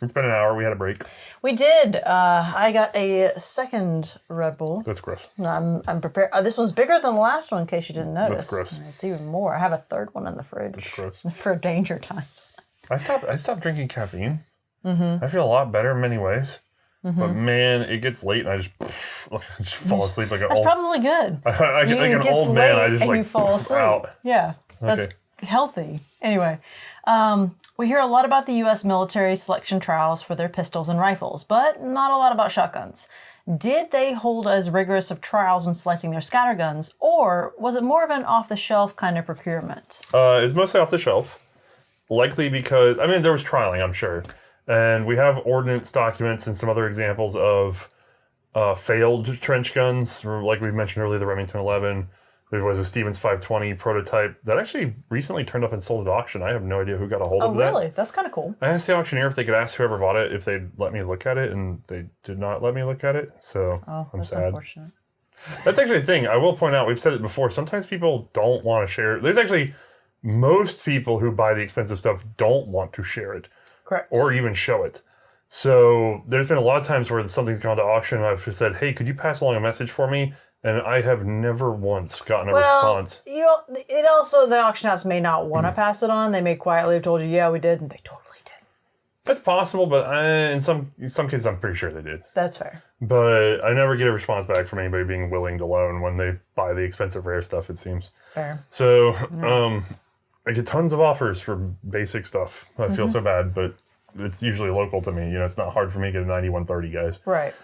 It's been an hour. We had a break. We did. I got a second Red Bull. That's gross. I'm prepared. This one's bigger than the last one, in case you didn't notice. That's gross. It's even more. I have a third one in the fridge. That's gross. For danger times. I stopped drinking caffeine. I feel a lot better in many ways. But man, it gets late and I just fall asleep like an That's probably good. Like an old man. I just you fall asleep. Out. Yeah, that's healthy. Anyway, we hear a lot about the U.S. military selection trials for their pistols and rifles, but not a lot about shotguns. Did they hold as rigorous of trials when selecting their scatterguns, or was it more of an off-the-shelf kind of procurement? It's mostly off the shelf. Likely because, there was trialing, I'm sure. And we have ordnance documents and some other examples of failed trench guns. Like we mentioned earlier, the Remington 11. There was a Stevens 520 prototype that actually recently turned up and sold at auction. I have no idea who got a hold of that. Oh, really? That's kind of cool. I asked the auctioneer if they could ask whoever bought it if they'd let me look at it, and they did not let me look at it. So I'm sad. Unfortunate. That's actually a thing. I will point out, we've said it before, sometimes people don't want to share. There's actually most people who buy the expensive stuff don't want to share it. Correct. Or even show it. So there's been a lot of times where something's gone to auction and I've just said, hey, could you pass along a message for me? And I have never once gotten a response. The auction house may not want to pass it on. They may quietly have told you, yeah, we did, and they totally did. That's possible, but in some cases, I'm pretty sure they did. That's fair. But I never get a response back from anybody being willing to loan when they buy the expensive rare stuff, it seems. Fair. So I get tons of offers for basic stuff. I feel so bad, but it's usually local to me. It's not hard for me to get a 9130, guys. Right.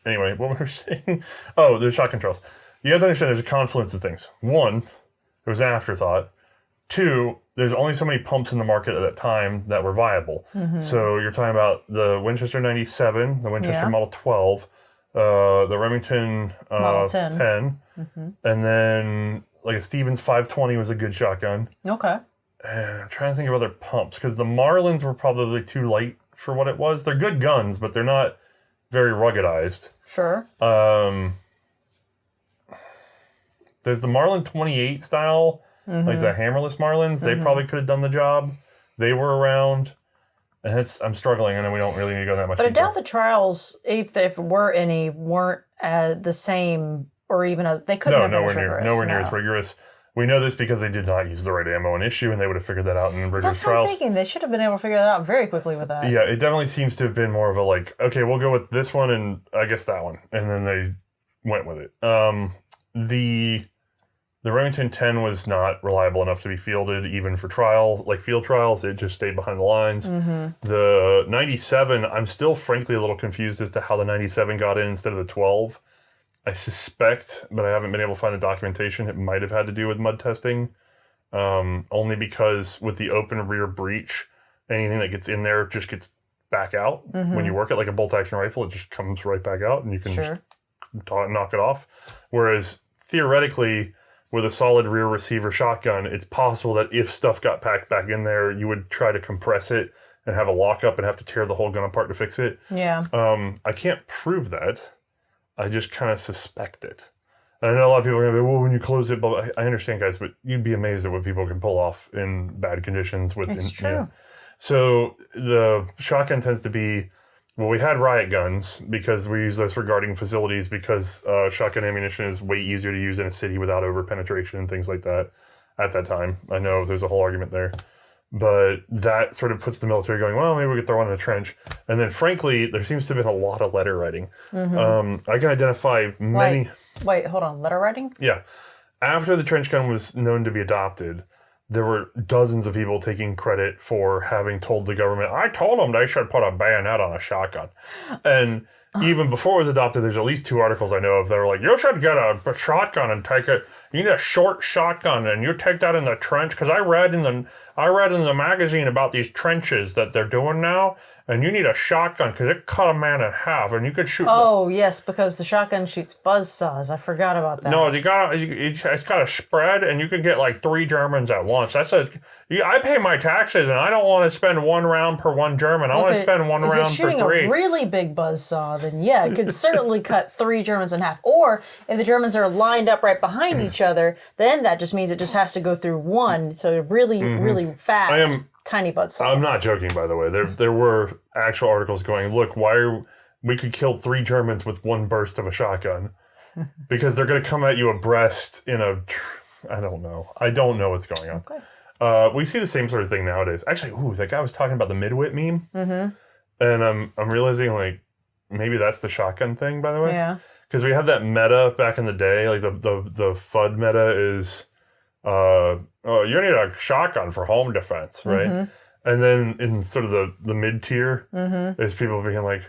Anyway, what were we saying? Oh, there's shotgun trials. You have to understand there's a confluence of things. One, it was an afterthought. Two, there's only so many pumps in the market at that time that were viable. So you're talking about the Winchester 97, the Winchester Model 12, the Remington Model 10. And then like a Stevens 520 was a good shotgun. Okay. And I'm trying to think of other pumps because the Marlins were probably too light for what it was. They're good guns, but they're not very ruggedized. Sure. There's the Marlin 28 style, like the hammerless Marlins. They probably could have done the job. They were around. And I'm struggling, and then we don't really need to go that much But deeper. I doubt the trials, if there were any, weren't the same, or even they couldn't have been as rigorous. Nowhere near as rigorous. We know this because they did not use the right ammo in issue, and they would have figured that out in rigorous trials. That's what I'm thinking. They should have been able to figure that out very quickly with that. Yeah, it definitely seems to have been more of a okay, we'll go with this one and I guess that one. And then they went with it. The Remington 10 was not reliable enough to be fielded even for field trials. It just stayed behind the lines. The 97, I'm still frankly a little confused as to how the 97 got in instead of the 12. I suspect, but I haven't been able to find the documentation. It might have had to do with mud testing, only because with the open rear breech, anything that gets in there just gets back out. When you work it like a bolt-action rifle, it just comes right back out, and you can just knock it off. Whereas theoretically, with a solid rear receiver shotgun, it's possible that if stuff got packed back in there, you would try to compress it and have a lockup and have to tear the whole gun apart to fix it. Yeah. I can't prove that. I just kind of suspect it. And I know a lot of people are going to be, well, when you close it, but I understand, guys, but you'd be amazed at what people can pull off in bad conditions. It's true. So the shotgun tends to be, we had riot guns because we use those for guarding facilities because shotgun ammunition is way easier to use in a city without over-penetration and things like that at that time. I know there's a whole argument there. But that sort of puts the military going, well, maybe we could throw one in a trench. And then, frankly, there seems to have been a lot of letter writing. I can identify many... Wait, hold on. Letter writing? Yeah. After the trench gun was known to be adopted, there were dozens of people taking credit for having told the government, I told them they should put a bayonet on a shotgun. And even before it was adopted, there's at least 2 articles I know of that are like, you should get a shotgun and take it. You need a short shotgun and you take that in the trench. Because I read in the magazine about these trenches that they're doing now. And you need a shotgun because it cut a man in half and you could shoot. Oh, yes, because the shotgun shoots buzzsaws. I forgot about that. No, it's got a spread and you can get like 3 Germans at once. I pay my taxes and I don't want to spend 1 round per 1 German. I want to spend 1 round per 3. If you're shooting a really big buzzsaw, then yeah, it could certainly cut 3 Germans in half. Or if the Germans are lined up right behind each other, then that just means it just has to go through 1. So really, really fast. tiny buzzsaw. I'm not joking, by the way. There were actual articles going, look, we could kill 3 Germans with one burst of a shotgun because they're going to come at you abreast in a, I don't know. I don't know what's going on. Okay. We see the same sort of thing nowadays. Actually, that guy was talking about the midwit meme. Mm-hmm. And I'm realizing, like, maybe that's the shotgun thing, by the way. Yeah. Because we had that meta back in the day. Like, the FUD meta is, you need a shotgun for home defense, right? Mm-hmm. And then in sort of the mid-tier is people being like,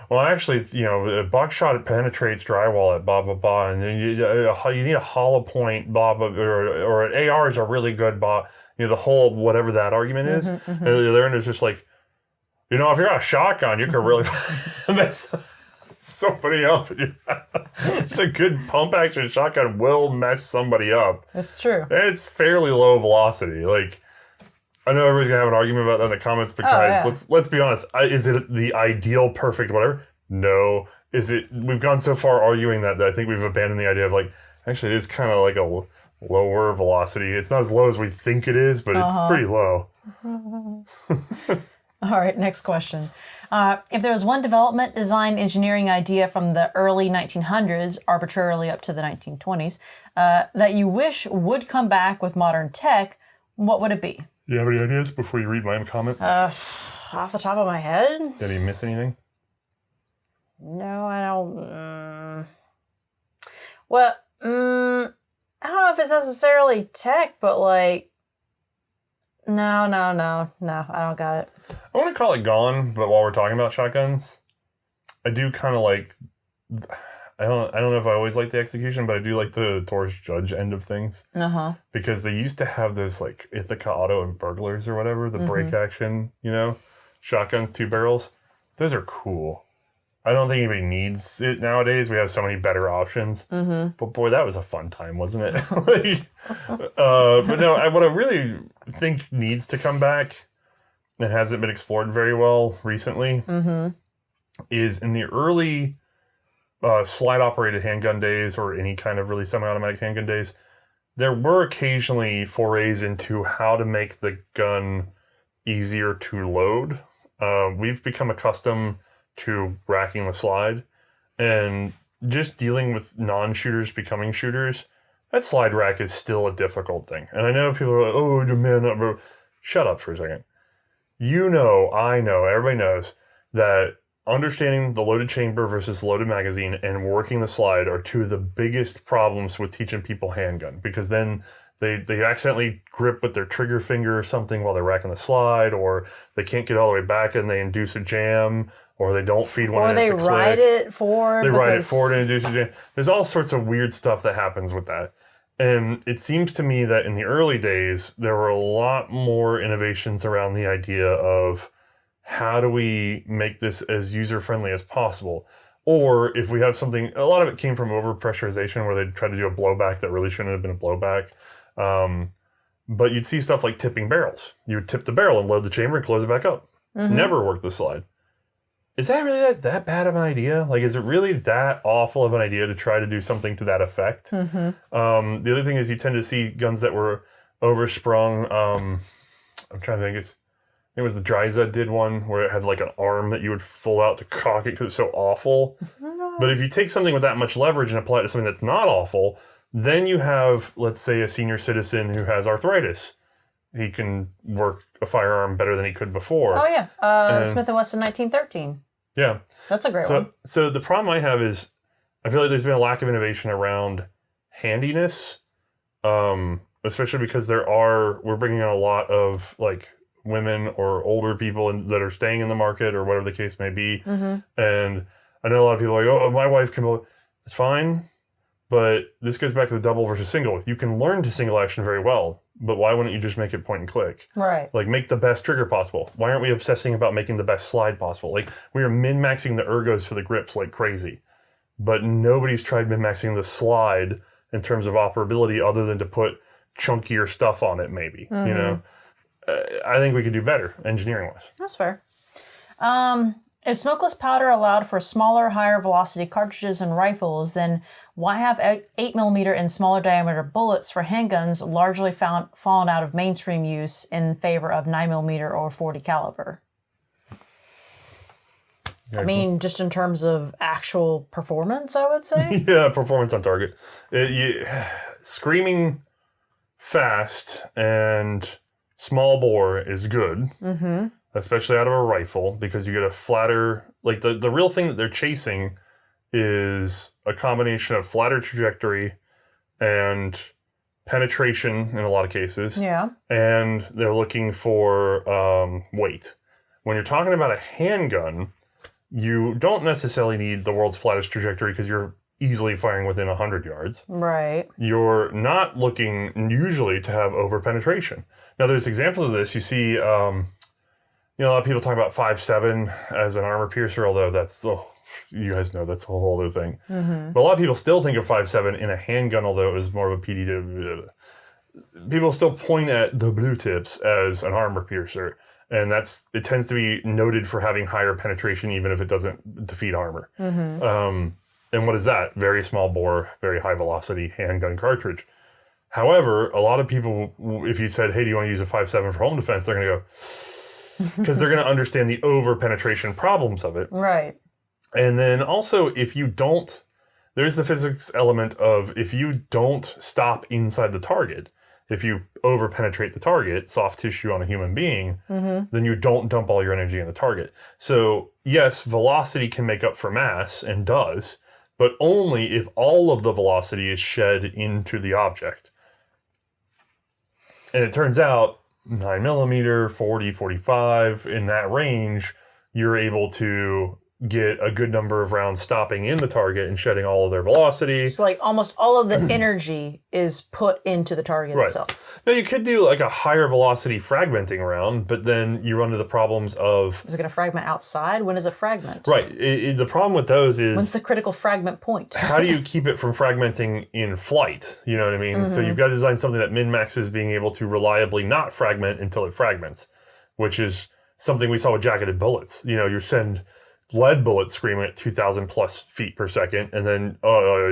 well, actually, a buckshot penetrates drywall at blah, blah, blah, and you need a hollow point, blah, blah, or ARs are really good, blah, the whole whatever that argument is. Mm-hmm, mm-hmm. And the other end is just like, if you're got a shotgun, you can really mess somebody up. It's a good pump action shotgun will mess somebody up. That's true. And it's fairly low velocity. Like, I know everybody's gonna have an argument about that in the comments because let's be honest. Is it the ideal, perfect, whatever? No. Is it? We've gone so far arguing that I think we've abandoned the idea of like, actually, it is kind of like a lower velocity. It's not as low as we think it is, but it's pretty low. All right, next question. If there was one development, design, engineering idea from the early 1900s, arbitrarily up to the 1920s, that you wish would come back with modern tech, what would it be? Do you have any ideas before you read my comment? Off the top of my head? Did you miss anything? No, I don't. Well, I don't know if it's necessarily tech, but like, no, I don't got it. I want to call it gone, but while we're talking about shotguns, I do kind of like. I don't know if I always like the execution, but I do like the Taurus Judge end of things. Because they used to have those like Ithaca Auto and burglars or whatever, the break action, shotguns, 2 barrels. Those are cool. I don't think anybody needs it nowadays. We have so many better options. But boy, that was a fun time, wasn't it? But no, what I really think needs to come back and hasn't been explored very well recently is in the early slide-operated handgun days or any kind of really semi-automatic handgun days, there were occasionally forays into how to make the gun easier to load. We've become accustomed to racking the slide and just dealing with non-shooters becoming shooters. That slide rack is still a difficult thing. And I know people are like, oh, man, shut up for a second. I know, everybody knows that understanding the loaded chamber versus the loaded magazine and working the slide are 2 of the biggest problems with teaching people handgun, because then they accidentally grip with their trigger finger or something while they're racking the slide, or they can't get all the way back and they induce a jam, or they don't feed one and it's a click. Or they ride it forward. And induce a jam. There's all sorts of weird stuff that happens with that. And it seems to me that in the early days, there were a lot more innovations around the idea of how do we make this as user-friendly as possible? Or if we have something, a lot of it came from overpressurization where they tried to do a blowback that really shouldn't have been a blowback. But you'd see stuff like tipping barrels. You would tip the barrel and load the chamber and close it back up. Never worked the slide. Is that really that bad of an idea? Like, is it really that awful of an idea to try to do something to that effect? The other thing is you tend to see guns that were oversprung. I'm trying to think. It was the Dryza did one where it had like an arm that you would pull out to cock it because it's so awful. But if you take something with that much leverage and apply it to something that's not awful, then you have, let's say, a senior citizen who has arthritis. He can work a firearm better than he could before. Oh, yeah. Smith & Wesson 1913. Yeah. That's a great one. So the problem I have is I feel like there's been a lack of innovation around handiness, especially because we're bringing in a lot of like women or older people that are staying in the market or whatever the case may be. And I know a lot of people are like, oh, my wife can... It's fine, but this goes back to the double versus single. You can learn to single action very well, but why wouldn't you just make it point and click? Right. Like, make the best trigger possible. Why aren't we obsessing about making the best slide possible? Like, we are min-maxing the ergos for the grips like crazy, but nobody's tried min-maxing the slide in terms of operability other than to put chunkier stuff on it, maybe, I think we could do better engineering-wise. That's fair. If smokeless powder allowed for smaller, higher velocity cartridges and rifles, then why have 8mm and smaller diameter bullets for handguns largely fallen out of mainstream use in favor of 9mm or .40 caliber? I mean, just in terms of actual performance, I would say. Yeah, performance on target. Screaming fast and small bore is good, especially out of a rifle, because you get a flatter... Like, the real thing that they're chasing is a combination of flatter trajectory and penetration in a lot of cases. Yeah. And they're looking for weight. When you're talking about a handgun, you don't necessarily need the world's flattest trajectory because you're easily firing within 100 yards. Right. You're not looking usually to have over penetration. Now, there's examples of this. You see, you know, a lot of people talk about 5.7 as an armor piercer, although that's, you guys know that's a whole other thing. But a lot of people still think of 5.7 in a handgun, although it was more of a PD. People still point at the blue tips as an armor piercer. And it tends to be noted for having higher penetration, even if it doesn't defeat armor. And what is that? Very small bore, very high velocity handgun cartridge. However, a lot of people, if you said, hey, do you want to use a 5.7 for home defense? They're going to go, because they're going to understand the over penetration problems of it. Right. And then also, if you don't, there's the physics element of if you don't stop inside the target, if you over-penetrate the target, soft tissue on a human being, then you don't dump all your energy in the target. So, yes, velocity can make up for mass, and does, but only if all of the velocity is shed into the object. And it turns out, 9mm, 40, 45, in that range, you're able to get a good number of rounds stopping in the target and shedding all of their velocity. So like almost all of the energy is put into the target itself. Now you could do like a higher velocity fragmenting round, but then you run into the problems of... Is it going to fragment outside? When does it fragment? Right. The problem with those is... When's the critical fragment point? How do you keep it from fragmenting in flight? You know what I mean? So you've got to design something that min-maxes being able to reliably not fragment until it fragments, which is something we saw with jacketed bullets. You know, you send lead bullets screaming at 2,000 plus feet per second, and then,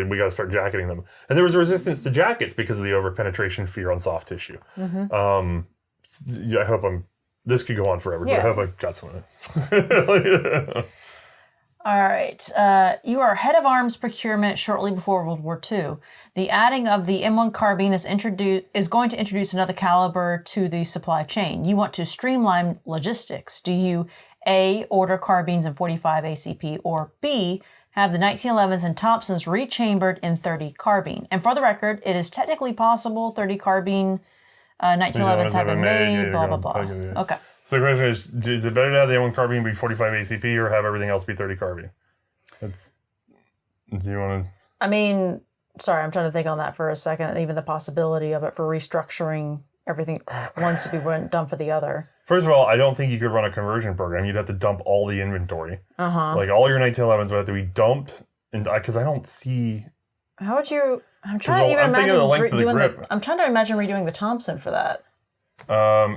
we got to start jacketing them. And there was resistance to jackets because of the over-penetration fear on soft tissue. I hope this could go on forever, but I hope I got some of it. All right. You are head of arms procurement shortly before World War II. The adding of the M1 carbine is going to introduce another caliber to the supply chain. You want to streamline logistics. Do you A, order carbines in 45 ACP, or B, have the 1911s and Thompsons rechambered in 30 carbine? And for the record, it is technically possible 30 carbine 1911s have been made, blah, blah, blah. Okay. So the question is it better to have the M1 carbine be 45 ACP or have everything else be 30 carbine? Do you want to... I mean, sorry, I'm trying to think on that for a second. Even the possibility of it for restructuring everything, one's to be done for the other. First of all, I don't think you could run a conversion program. You'd have to dump all the inventory. Like all your 1911s would have to be dumped, because I don't see... How would you... I'm trying to even imagine redoing I'm trying to imagine redoing the Thompson for that.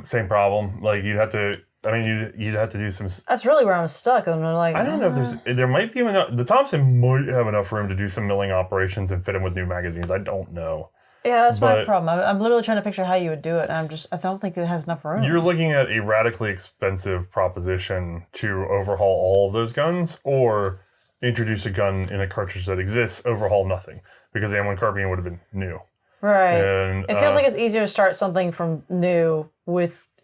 Same problem. Like you'd have to do some... That's really where I'm stuck. I'm like... I don't know if there might be enough... The Thompson might have enough room to do some milling operations and fit them with new magazines. I don't know. Yeah, that's my problem. I'm literally trying to picture how you would do it. And I don't think it has enough room. You're looking at a radically expensive proposition to overhaul all of those guns, or introduce a gun in a cartridge that exists, overhaul nothing, because the M1 carbine would have been new. Right. And, it feels like it's easier to start something from new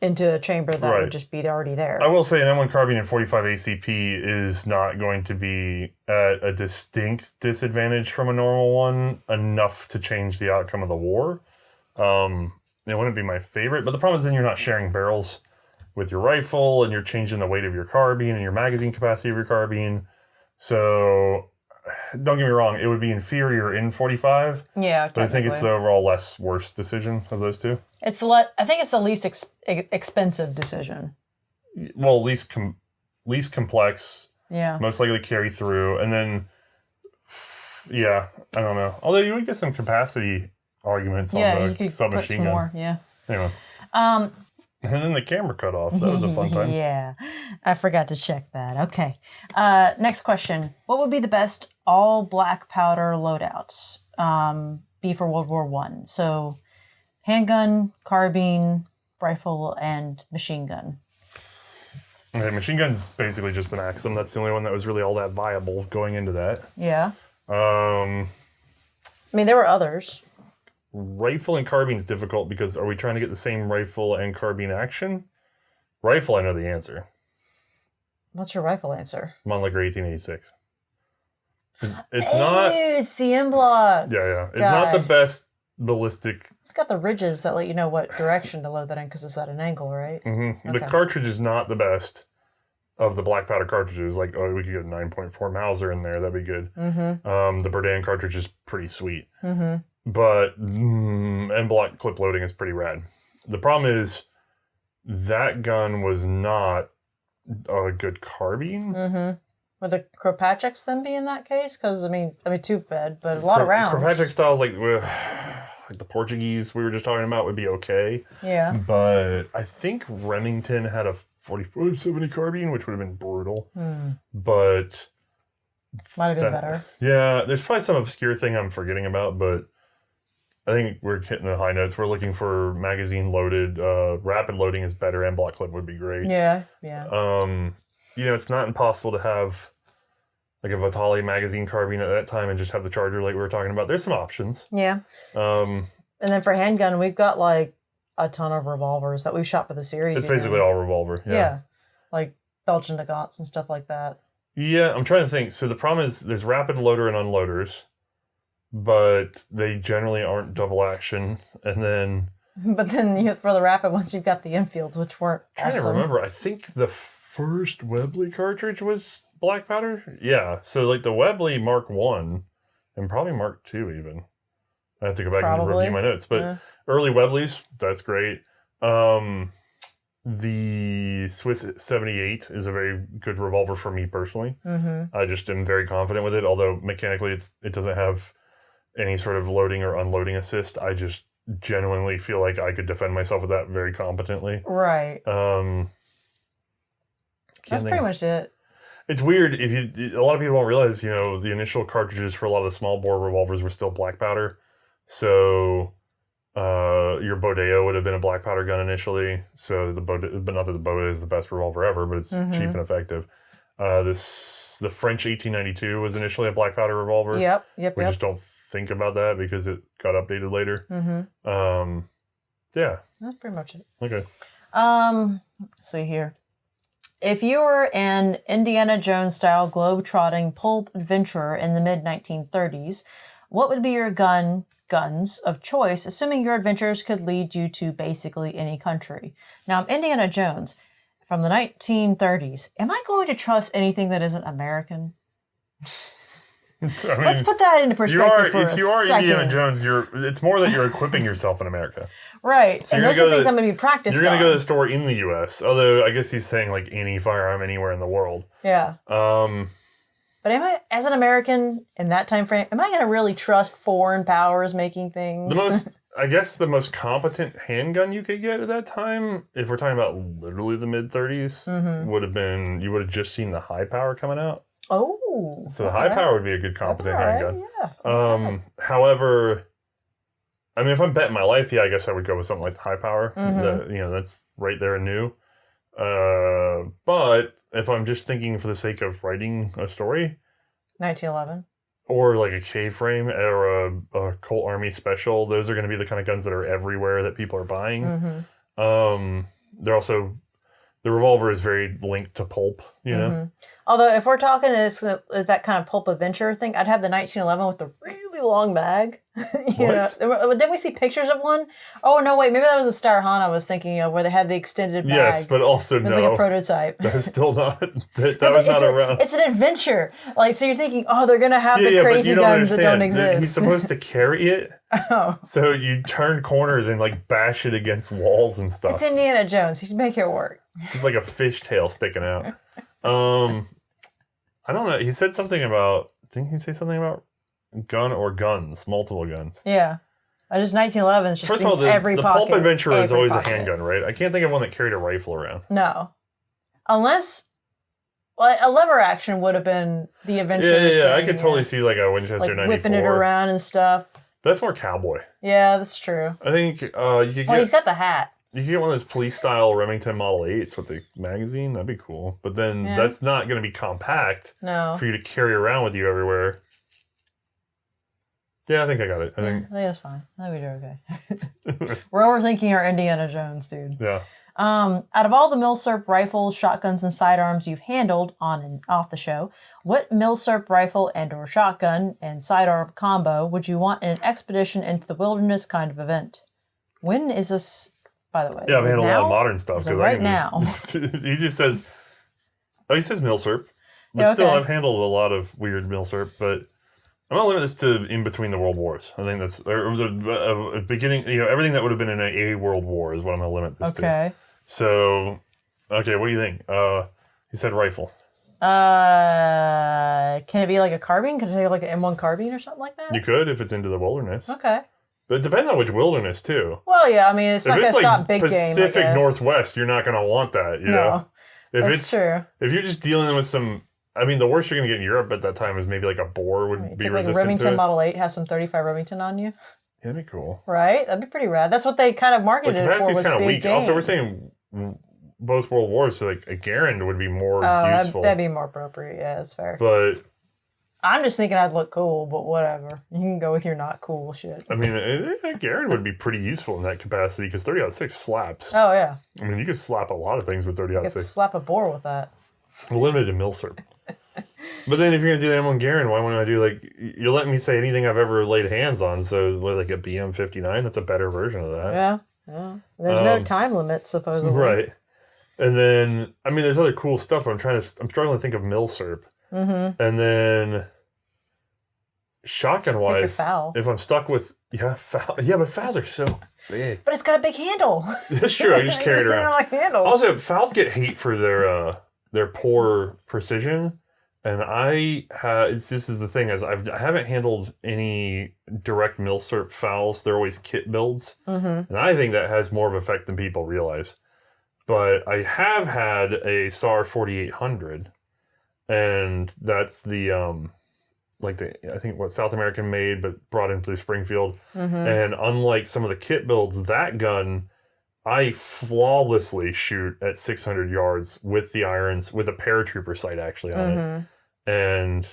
into a chamber that would just be already there. I will say an M1 carbine in 45 ACP is not going to be at a distinct disadvantage from a normal one enough to change the outcome of the war. It wouldn't be my favorite, but the problem is then you're not sharing barrels with your rifle, and you're changing the weight of your carbine and your magazine capacity of your carbine. So... Don't get me wrong, it would be inferior in 45. Yeah, but I think it's the overall less worse decision of those two. I think it's the least expensive decision. Well, least complex. Yeah. Most likely to carry through. And then, I don't know. Although you would get some capacity arguments on the submachine gun. More, yeah. Anyway. And then the camera cut off. That was a fun time. Yeah, I forgot to check that. Okay. Next question. What would be the best all black powder loadouts be for World War I? So handgun, carbine, rifle, and machine gun. Okay, machine gun's basically just the Maxim. That's the only one that was really all that viable going into that. Yeah. I mean, there were others. Rifle and carbine's difficult because are we trying to get the same rifle and carbine action? Rifle, I know the answer. What's your rifle answer? Mannlicher 1886. It's not... It's the M-block. Yeah. It's not the best ballistic... It's got the ridges that let you know what direction to load that in because it's at an angle, right? Mm-hmm. Okay. The cartridge is not the best of the black powder cartridges. Like, we could get a 9.4 Mauser in there. That'd be good. Mm-hmm. The Berdan cartridge is pretty sweet. Mm-hmm. But M-block clip loading is pretty rad. The problem is that gun was not a good carbine. Mm-hmm. Would the Kropatscheks then be in that case? Because, I mean, tube-fed, but a lot of rounds. Kropatschek styles, like the Portuguese we were just talking about would be okay. Yeah. But I think Remington had a 45-70 carbine, which would have been brutal. But... might have been better. Yeah, there's probably some obscure thing I'm forgetting about, but I think we're hitting the high notes. We're looking for magazine loaded. Rapid loading is better, and block clip would be great. Yeah. It's not impossible to have like a Vitali magazine carbine at that time and just have the charger like we were talking about. There's some options. Yeah. And then for handgun, we've got like a ton of revolvers that we've shot for the series. It's basically all revolver. Yeah. Like Belgian Nagants and stuff like that. Yeah, I'm trying to think. So the problem is there's rapid loader and unloaders, but they generally aren't double action. And then... But then for the rapid ones, you've got the infields, which weren't I'm trying to remember. I think the first Webley cartridge was black powder. Yeah, so like the Webley Mark 1 and probably Mark 2 even. I have to go back and review my notes. But early Webleys, that's great. The Swiss 78 is a very good revolver for me personally. Mm-hmm. I just am very confident with it, although mechanically it doesn't have any sort of loading or unloading assist. I just genuinely feel like I could defend myself with that very competently. Right. That's pretty much it. It's weird. A lot of people don't realize, the initial cartridges for a lot of the small bore revolvers were still black powder. So... your Bodeo would have been a black powder gun initially, but not that the Bodeo is the best revolver ever, but it's cheap and effective. The French 1892 was initially a black powder revolver. Yep. We just don't think about that because it got updated later. Mm-hmm. Yeah. That's pretty much it. Okay. Let's see here. If you were an Indiana Jones-style globe-trotting pulp adventurer in the mid-1930s, what would be your guns of choice, assuming your adventures could lead you to basically any country? Now, I'm Indiana Jones from the 1930s. Am I going to trust anything that isn't American? Let's put that into perspective for a second. If you are Indiana Jones, it's more that you're equipping yourself in America. Right. So and those are things I'm going to be practiced on. You're going to go to the store in the U.S., although I guess he's saying like any firearm anywhere in the world. Yeah. But am I, as an American in that time frame, am I going to really trust foreign powers making things? The most competent handgun you could get at that time, if we're talking about literally the mid-30s, would have been, you would have just seen the high power coming out. Oh. So the high power would be a good competent handgun. Yeah. However, I mean, if I'm betting my life, I guess I would go with something like the high power. That's right there and new. But if I'm just thinking for the sake of writing a story, 1911, or like a K-frame or a Colt Army Special, those are going to be the kind of guns that are everywhere that people are buying. They're also, the revolver is very linked to pulp, know. Although if we're talking that kind of pulp adventure thing, I'd have the 1911 with the really long mag. Didn't we see pictures of one? Oh no, wait, maybe that was a Star Han I was thinking of, where they had the extended bag. Yes, but also no. It was like a prototype. That's still not. That was not around. It's an adventure. Like, so you're thinking, they're gonna have the crazy guns that don't exist. He's supposed to carry it. Oh. So you turn corners and like bash it against walls and stuff. It's Indiana Jones. He should make it work. This is like a fishtail sticking out. I don't know. He said something about. Didn't he say something about gun or guns? Multiple guns. Yeah. Just 1911 is just First of all, every the pocket. Pulp Adventurer is always pocket. a handgun, right? I can't think of one that carried a rifle around. No. Unless... Well, a lever action would have been the Adventurers. Yeah. I could totally see like a Winchester like 94. whipping it around and stuff. That's more cowboy. Yeah, that's true. I think you could get... Well, he's got the hat. You could get one of those police-style Remington Model 8s with the magazine. That'd be cool. But then that's not going to be compact for you to carry around with you everywhere. Yeah, I think I got it. I think that's fine. I think we do okay. We're overthinking our Indiana Jones, dude. Yeah. Out of all the Milsurp rifles, shotguns, and sidearms you've handled on and off the show, what Milsurp rifle and/or shotgun and sidearm combo would you want in an expedition into the wilderness kind of event? When is this, by the way? Yeah, I've handled a lot of modern stuff. Right now. He just says, he says Milsurp. But still, I've handled a lot of weird Milsurp, but I'm going to limit this to in between the world wars. I think that's, or the beginning, everything that would have been in a world war is what I'm going to limit this to. Okay. So, okay, what do you think? He said rifle. Can it be like a carbine? Could it take like an M1 carbine or something like that? You could if it's into the wilderness. Okay. But it depends on which wilderness, too. Well, yeah, I mean, it's not going to stop big game, Pacific Northwest, you're not going to want that, you know? That's true. If you're just dealing with some... I mean, the worst you're going to get in Europe at that time is maybe like a boar would be resistant like a Remington to it. Model 8 has some 35 Remington on you. Yeah, that'd be cool. Right? That'd be pretty rad. That's what they kind of marketed it for, was kind of big weak. game. Also, we're saying both world wars, so like a Garand would be more useful. That'd be more appropriate. Yeah, that's fair. But I'm just thinking I'd look cool, but whatever. You can go with your not cool shit. I mean, a Garand would be pretty useful in that capacity because 30-06 slaps. Oh, yeah. I mean, you could slap a lot of things with 30-06. You could slap a boar with that. Limited to Milsurp. But then if you're going to do the M1 Garand, why wouldn't I do, like, you're letting me say anything I've ever laid hands on, so like a BM-59, that's a better version of that. Yeah. There's no time limit, supposedly. Right. And then, I mean, there's other cool stuff. I'm struggling to think of Milsurp. Mm-hmm. And then, shotgun-wise, if I'm stuck with, but FALs are so big. But it's got a big handle. That's true. I just carry it around. Like handles. Also, FALs get hate for their poor precision. And this is the thing, is I haven't handled any direct Milsurp FALs. They're always kit builds. Mm-hmm. And I think that has more of an effect than people realize. But I have had a SAR 4800, and that's the I think what South American made, but brought in through Springfield. Mm-hmm. And unlike some of the kit builds, that gun, I flawlessly shoot at 600 yards with the irons, with a paratrooper sight actually on it. And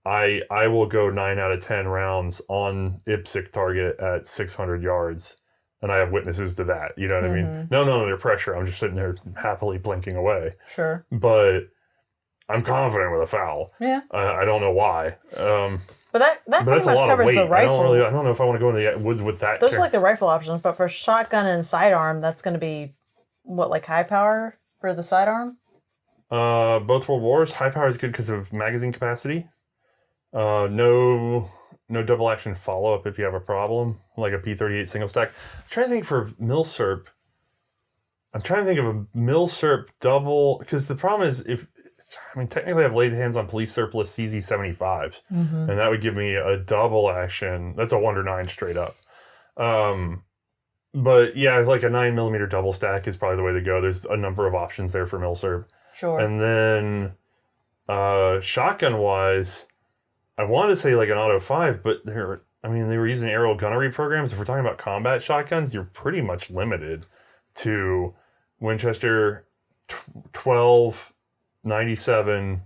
I will go 9 out of 10 rounds on IPSC target at 600 yards. And I have witnesses to that. You know what I mean? No, under pressure. I'm just sitting there happily blinking away. Sure. But I'm confident with a FAL. Yeah. I don't know why. But that pretty much covers the rifle. I don't know if I want to go into the woods with that. Those are like the rifle options. But for shotgun and sidearm, that's going to be, like high power for the sidearm? Both world wars. High power is good because of magazine capacity. No double action follow up if you have a problem, like a P38 single stack. I'm trying to think for Milsurp. I'm trying to think of a Milsurp double, because the problem is technically I've laid hands on police surplus CZ75s, and that would give me a double action. That's a 1-9 straight up. But yeah, like a 9mm double stack is probably the way to go. There's a number of options there for Milsurp. Sure. And then shotgun wise, I wanted to say like an Auto 5, but they were using aerial gunnery programs. If we're talking about combat shotguns, you're pretty much limited to Winchester 12, 97,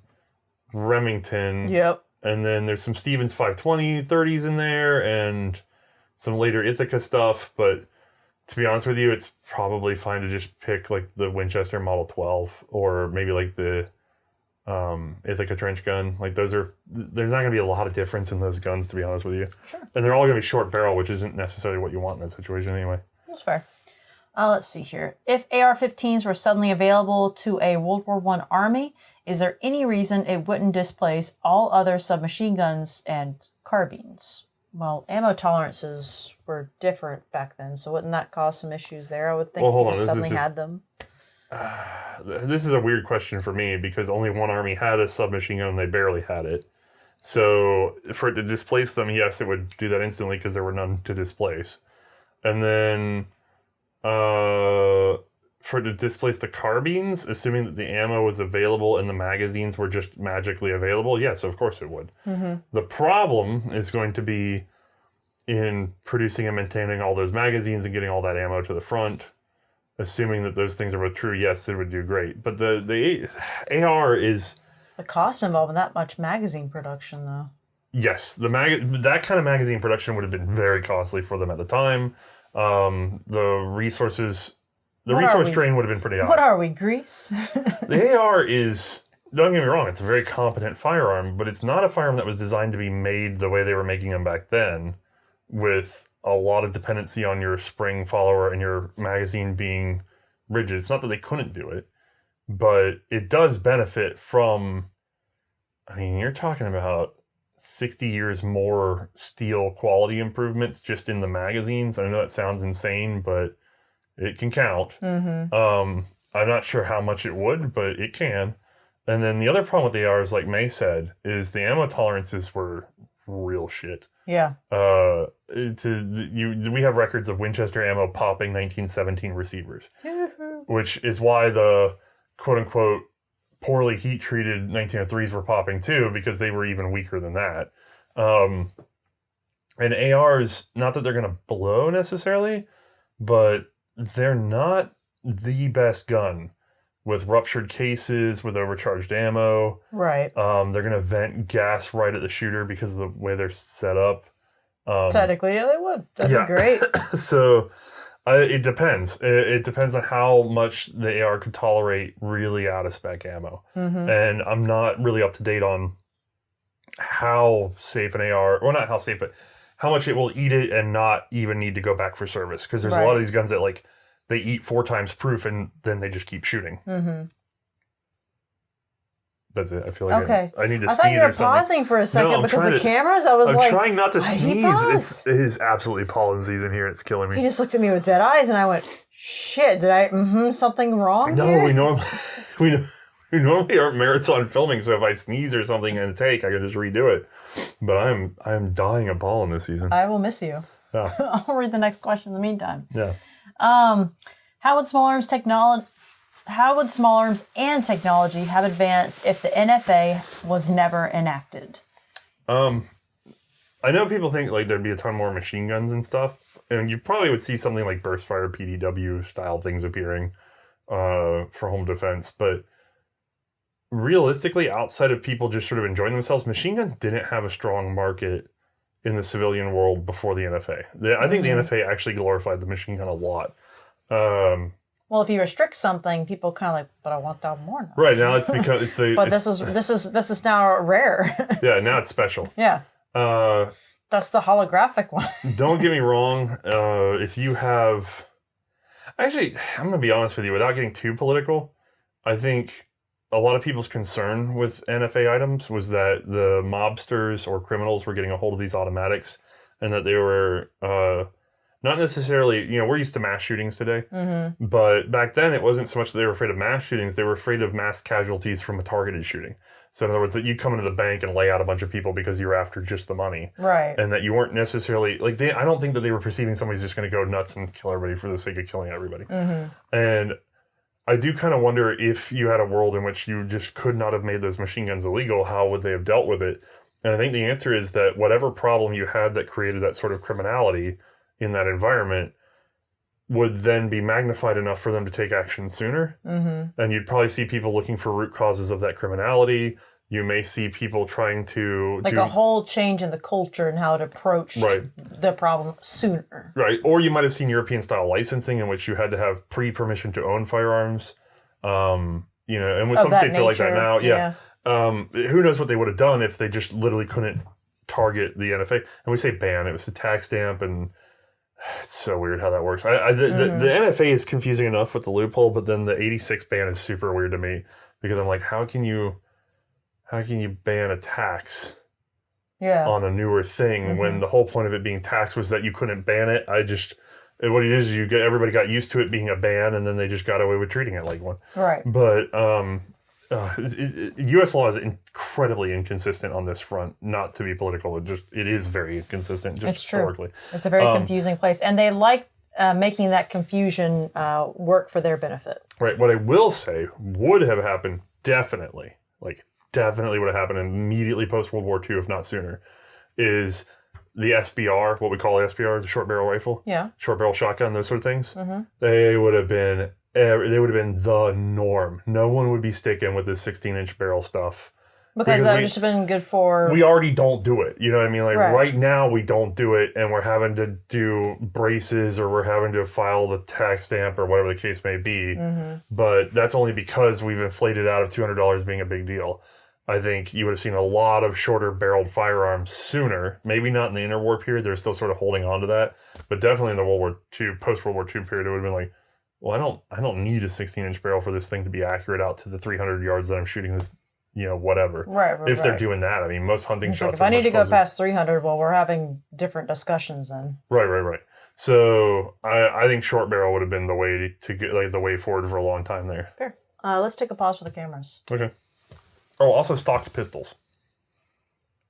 Remington. Yep. And then there's some Stevens 520 30s in there and some later Ithaca stuff. But to be honest with you, it's probably fine to just pick like the Winchester Model 12 or maybe like the Ithaca trench gun. Like there's not going to be a lot of difference in those guns, to be honest with you. Sure. And they're all going to be short barrel, which isn't necessarily what you want in that situation anyway. That's fair. Let's see here. If AR-15s were suddenly available to a World War I army, is there any reason it wouldn't displace all other submachine guns and carbines? Well, ammo tolerances were different back then, so wouldn't that cause some issues there? I would think if you suddenly had them. This is a weird question for me because only one army had a submachine gun and they barely had it. So for it to displace them, yes, it would do that instantly because there were none to displace. And then for it to displace the carbines, assuming that the ammo was available and the magazines were just magically available, yes, of course it would. The problem is going to be in producing and maintaining all those magazines and getting all that ammo to the front. Assuming that those things are both true, yes, it would do great. But the AR is... The cost involved in that much magazine production, though. Yes, that kind of magazine production would have been very costly for them at the time. The resource drain would have been pretty high. What are we, Greece? The AR is, don't get me wrong, it's a very competent firearm, but it's not a firearm that was designed to be made the way they were making them back then, with a lot of dependency on your spring follower and your magazine being rigid. It's not that they couldn't do it, but it does benefit from, I mean, you're talking about 60 years more steel quality improvements just in the magazines. I know that sounds insane, but it can count. I'm not sure how much it would, but it can. And then the other problem with the AR is, like May said, is the ammo tolerances were real shit. Yeah. We have records of Winchester ammo popping 1917 receivers, which is why the quote-unquote poorly heat-treated 1903s were popping too, because they were even weaker than that. And ARs, not that they're going to blow necessarily, but they're not the best gun with ruptured cases, with overcharged ammo. Right. They're going to vent gas right at the shooter because of the way they're set up. Technically, yeah, they would. That'd be great. So it depends. It depends on how much the AR could tolerate really out-of-spec ammo. And I'm not really up to date on how safe an AR, or not how safe, but how much it will eat it and not even need to go back for service. Because there's a lot of these guns that, like, they eat 4 times proof and then they just keep shooting. That's it. I feel like I need to sneeze or something. I thought you were pausing for a second because the cameras, I was I'm like... I'm trying not to sneeze. It is absolutely pollen season here. It's killing me. He just looked at me with dead eyes and I went, shit, did I something wrong No, here? we normally aren't marathon filming, so if I sneeze or something in a take, I can just redo it. But I'm dying of pollen this season. I will miss you. Yeah. I'll read the next question in the meantime. Yeah. How would small arms and technology have advanced if the NFA was never enacted? I know people think like there'd be a ton more machine guns and stuff, and you probably would see something like burst fire PDW style things appearing for home defense, but realistically, outside of people just sort of enjoying themselves, machine guns didn't have a strong market in the civilian world before the NFA. I think the NFA actually glorified the machine gun a lot. Well, if you restrict something, people kind of like, but I want that more now. Right, now it's because it's the... But this is now rare. Yeah, now it's special. Yeah. That's the holographic one. Don't get me wrong. If you have... Actually, I'm going to be honest with you, without getting too political, I think a lot of people's concern with NFA items was that the mobsters or criminals were getting a hold of these automatics and that they were... not necessarily, we're used to mass shootings today, but back then it wasn't so much that they were afraid of mass shootings, they were afraid of mass casualties from a targeted shooting. So in other words, that you come into the bank and lay out a bunch of people because you were after just the money. Right. And that you weren't necessarily, I don't think that they were perceiving somebody's just going to go nuts and kill everybody for the sake of killing everybody. And I do kind of wonder if you had a world in which you just could not have made those machine guns illegal, how would they have dealt with it? And I think the answer is that whatever problem you had that created that sort of criminality in that environment would then be magnified enough for them to take action sooner. And you'd probably see people looking for root causes of that criminality. You may see people trying to... a whole change in the culture and how it approached the problem sooner. Right. Or you might have seen European-style licensing in which you had to have pre-permission to own firearms. And with some states are like that now. Yeah. Who knows what they would have done if they just literally couldn't target the NFA. And we say ban. It was a tax stamp and... It's so weird how that works. The NFA is confusing enough with the loophole, but then the 86 ban is super weird to me because I'm like, how can you ban a tax on a newer thing when the whole point of it being tax was that you couldn't ban it? What it is everybody got used to it being a ban and then they just got away with treating it like one. Right. But U.S. law is incredibly inconsistent on this front. Not to be political, it is very inconsistent. Just It's historically. True. It's a very confusing place, and they like making that confusion work for their benefit. Right. What I will say would have happened definitely would have happened immediately post World War II, if not sooner, is the SBR, what we call the SBR, the short barrel rifle, short barrel shotgun, those sort of things. They would have been the norm. No one would be sticking with this 16-inch barrel stuff. Because that would just have been good for... We already don't do it. You know what I mean? Like right now we don't do it, and we're having to do braces, or we're having to file the tax stamp, or whatever the case may be. But that's only because we've inflated out of $200 being a big deal. I think you would have seen a lot of shorter barreled firearms sooner. Maybe not in the interwar period. They're still sort of holding on to that. But definitely in the post-World War II period, it would have been like, well, I don't need a 16-inch barrel for this thing to be accurate out to the 300 yards that I'm shooting this, whatever. Right. If they're doing that. I mean, most hunting shots if I need to go past 300, well, we're having different discussions then. Right. So I think short barrel would have been the way to get the way forward for a long time there. Fair. Let's take a pause for the cameras. Okay. Oh, also stocked pistols.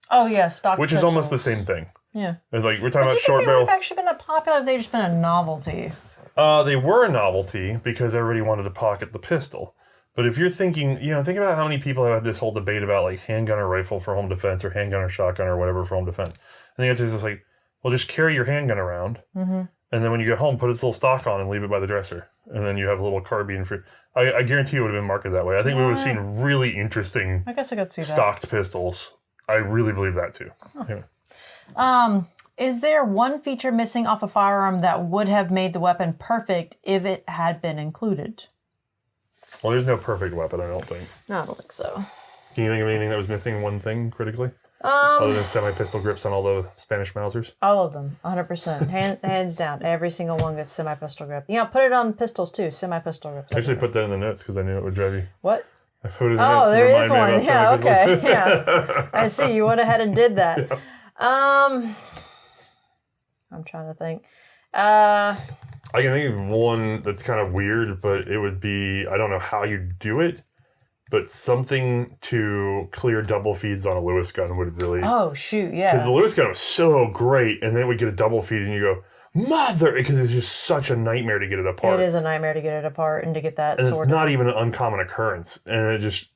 Oh yeah, stocked Which pistols. is almost the same thing. Yeah. We're talking about short barrel. Do you think they would have actually been that popular if they just been a novelty? They were a novelty because everybody wanted to pocket the pistol. But if you're thinking, think about how many people have had this whole debate about like handgun or rifle for home defense, or handgun or shotgun or whatever for home defense. And the answer is just like, well, just carry your handgun around. And then when you get home, put its little stock on and leave it by the dresser. And then you have a little carbine for... I guarantee it would have been marketed that way. I think we would have seen really interesting... I guess I could see that. ...stocked pistols. I really believe that too. Anyway. Is there one feature missing off a firearm that would have made the weapon perfect if it had been included? Well, there's no perfect weapon, I don't think. No, I don't think so. Can you think of anything that was missing one thing critically? Other than semi-pistol grips on all the Spanish Mausers? All of them, 100%. Hands down. Every single one gets semi-pistol grip. Put it on pistols too, semi-pistol grips. I actually put that in the notes because I knew it would drive you. What? I put it in the notes to there remind is me one. about Yeah, semi-pistol. okay. Yeah. I see. You went ahead and did that. Yeah. I'm trying to think. I can think of one that's kind of weird, but it would be, I don't know how you do it, but something to clear double feeds on a Lewis gun would really... Oh, shoot, yeah. Because the Lewis gun was so great, and then we get a double feed, and you go, mother! Because it's just such a nightmare to get it apart. It is a nightmare to get it apart and to get that and sorted. It's not even an uncommon occurrence. And it just...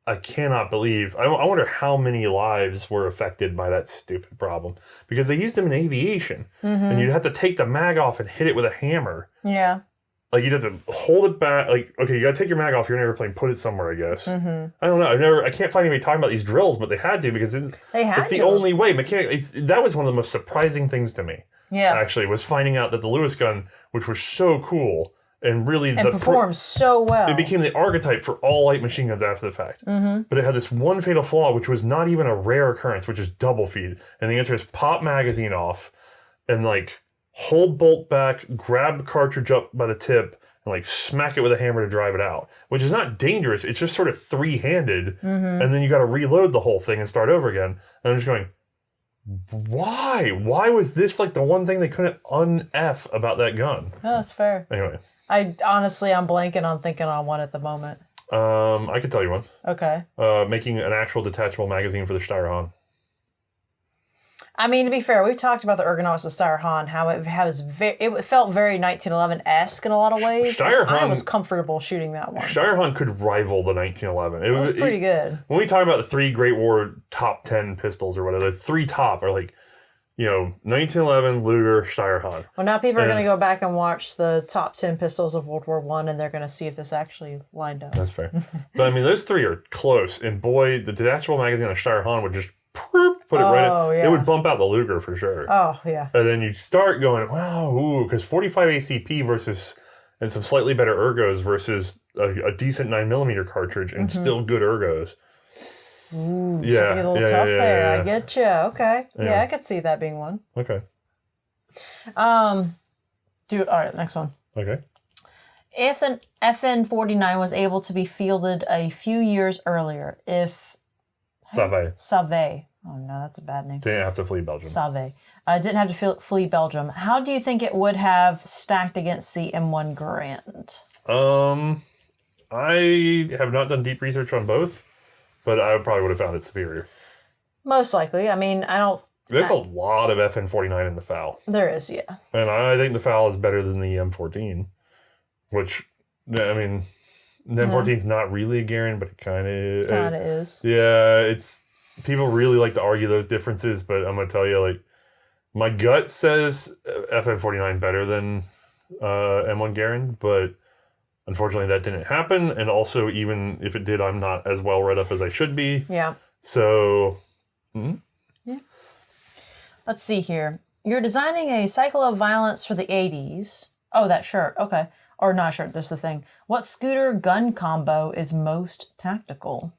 I cannot believe... I wonder how many lives were affected by that stupid problem. Because they used them in aviation. And you'd have to take the mag off and hit it with a hammer. Yeah. Like, you'd have to hold it back. Like, okay, you gotta take your mag off. You're in an airplane. Put it somewhere, I guess. I don't know. I can't find anybody talking about these drills, but they had to because it's the only way. That was one of the most surprising things to me. Yeah. Actually, was finding out that the Lewis gun, which was so cool and really... And performed so well. It became the archetype for all light machine guns after the fact. But it had this one fatal flaw, which was not even a rare occurrence, which is double feed. And the answer is pop magazine off and hold bolt back, grab the cartridge up by the tip, and smack it with a hammer to drive it out. Which is not dangerous. It's just sort of three-handed. And then you got to reload the whole thing and start over again. And I'm just going, why? Why was this the one thing they couldn't un-F about that gun? No, that's fair. Anyway. I'm blanking on thinking on one at the moment. I could tell you one. Okay. Making an actual detachable magazine for the Steyr-Hahn. I mean, to be fair, we've talked about the ergonomics of Steyr-Hahn, how it felt very 1911-esque in a lot of ways. I was comfortable shooting that one. Steyr-Hahn could rival the 1911. It was pretty good. When we talk about the three Great War top 10 pistols or whatever, the three top are 1911, Luger, Steyr-Hahn. Well, now people are going to go back and watch the top 10 pistols of World War I, and they're going to see if this actually lined up. That's fair. But I mean, those three are close. And boy, the detachable magazine on the Steyr-Hahn would just put it right in. Yeah. It would bump out the Luger for sure. Oh, yeah. And then you start going, wow, because 45 ACP and some slightly better ergos versus a decent 9mm cartridge and still good ergos. Ooh, yeah, get a little tough there. Yeah. I get you. Okay. Yeah, I could see that being one. Okay. All right, next one. Okay. If an FN-49 was able to be fielded a few years earlier, Sauvé. Oh no, that's a bad name. Didn't have to flee Belgium. Sauvé. Didn't have to flee Belgium. How do you think it would have stacked against the M1 Garand? I have not done deep research on both. but I probably would have found it superior. Most likely. I mean, I don't... There's a lot of FN49 in the FAL. There is, yeah. And I think the FAL is better than the M14, which, I mean, the M14's not really a Garand, but it kind of... Kind of is. Yeah, it's... People really like to argue those differences, but I'm going to tell you, like, my gut says FN49 better than M1 Garand, but unfortunately that didn't happen. And also, even if it did, I'm not as well read up as I should be. Yeah. So... Yeah. Let's see here. You're designing a cycle of violence for the 80s. Oh, that shirt. Okay. Or not shirt. That's the thing. What scooter gun combo is most tactical?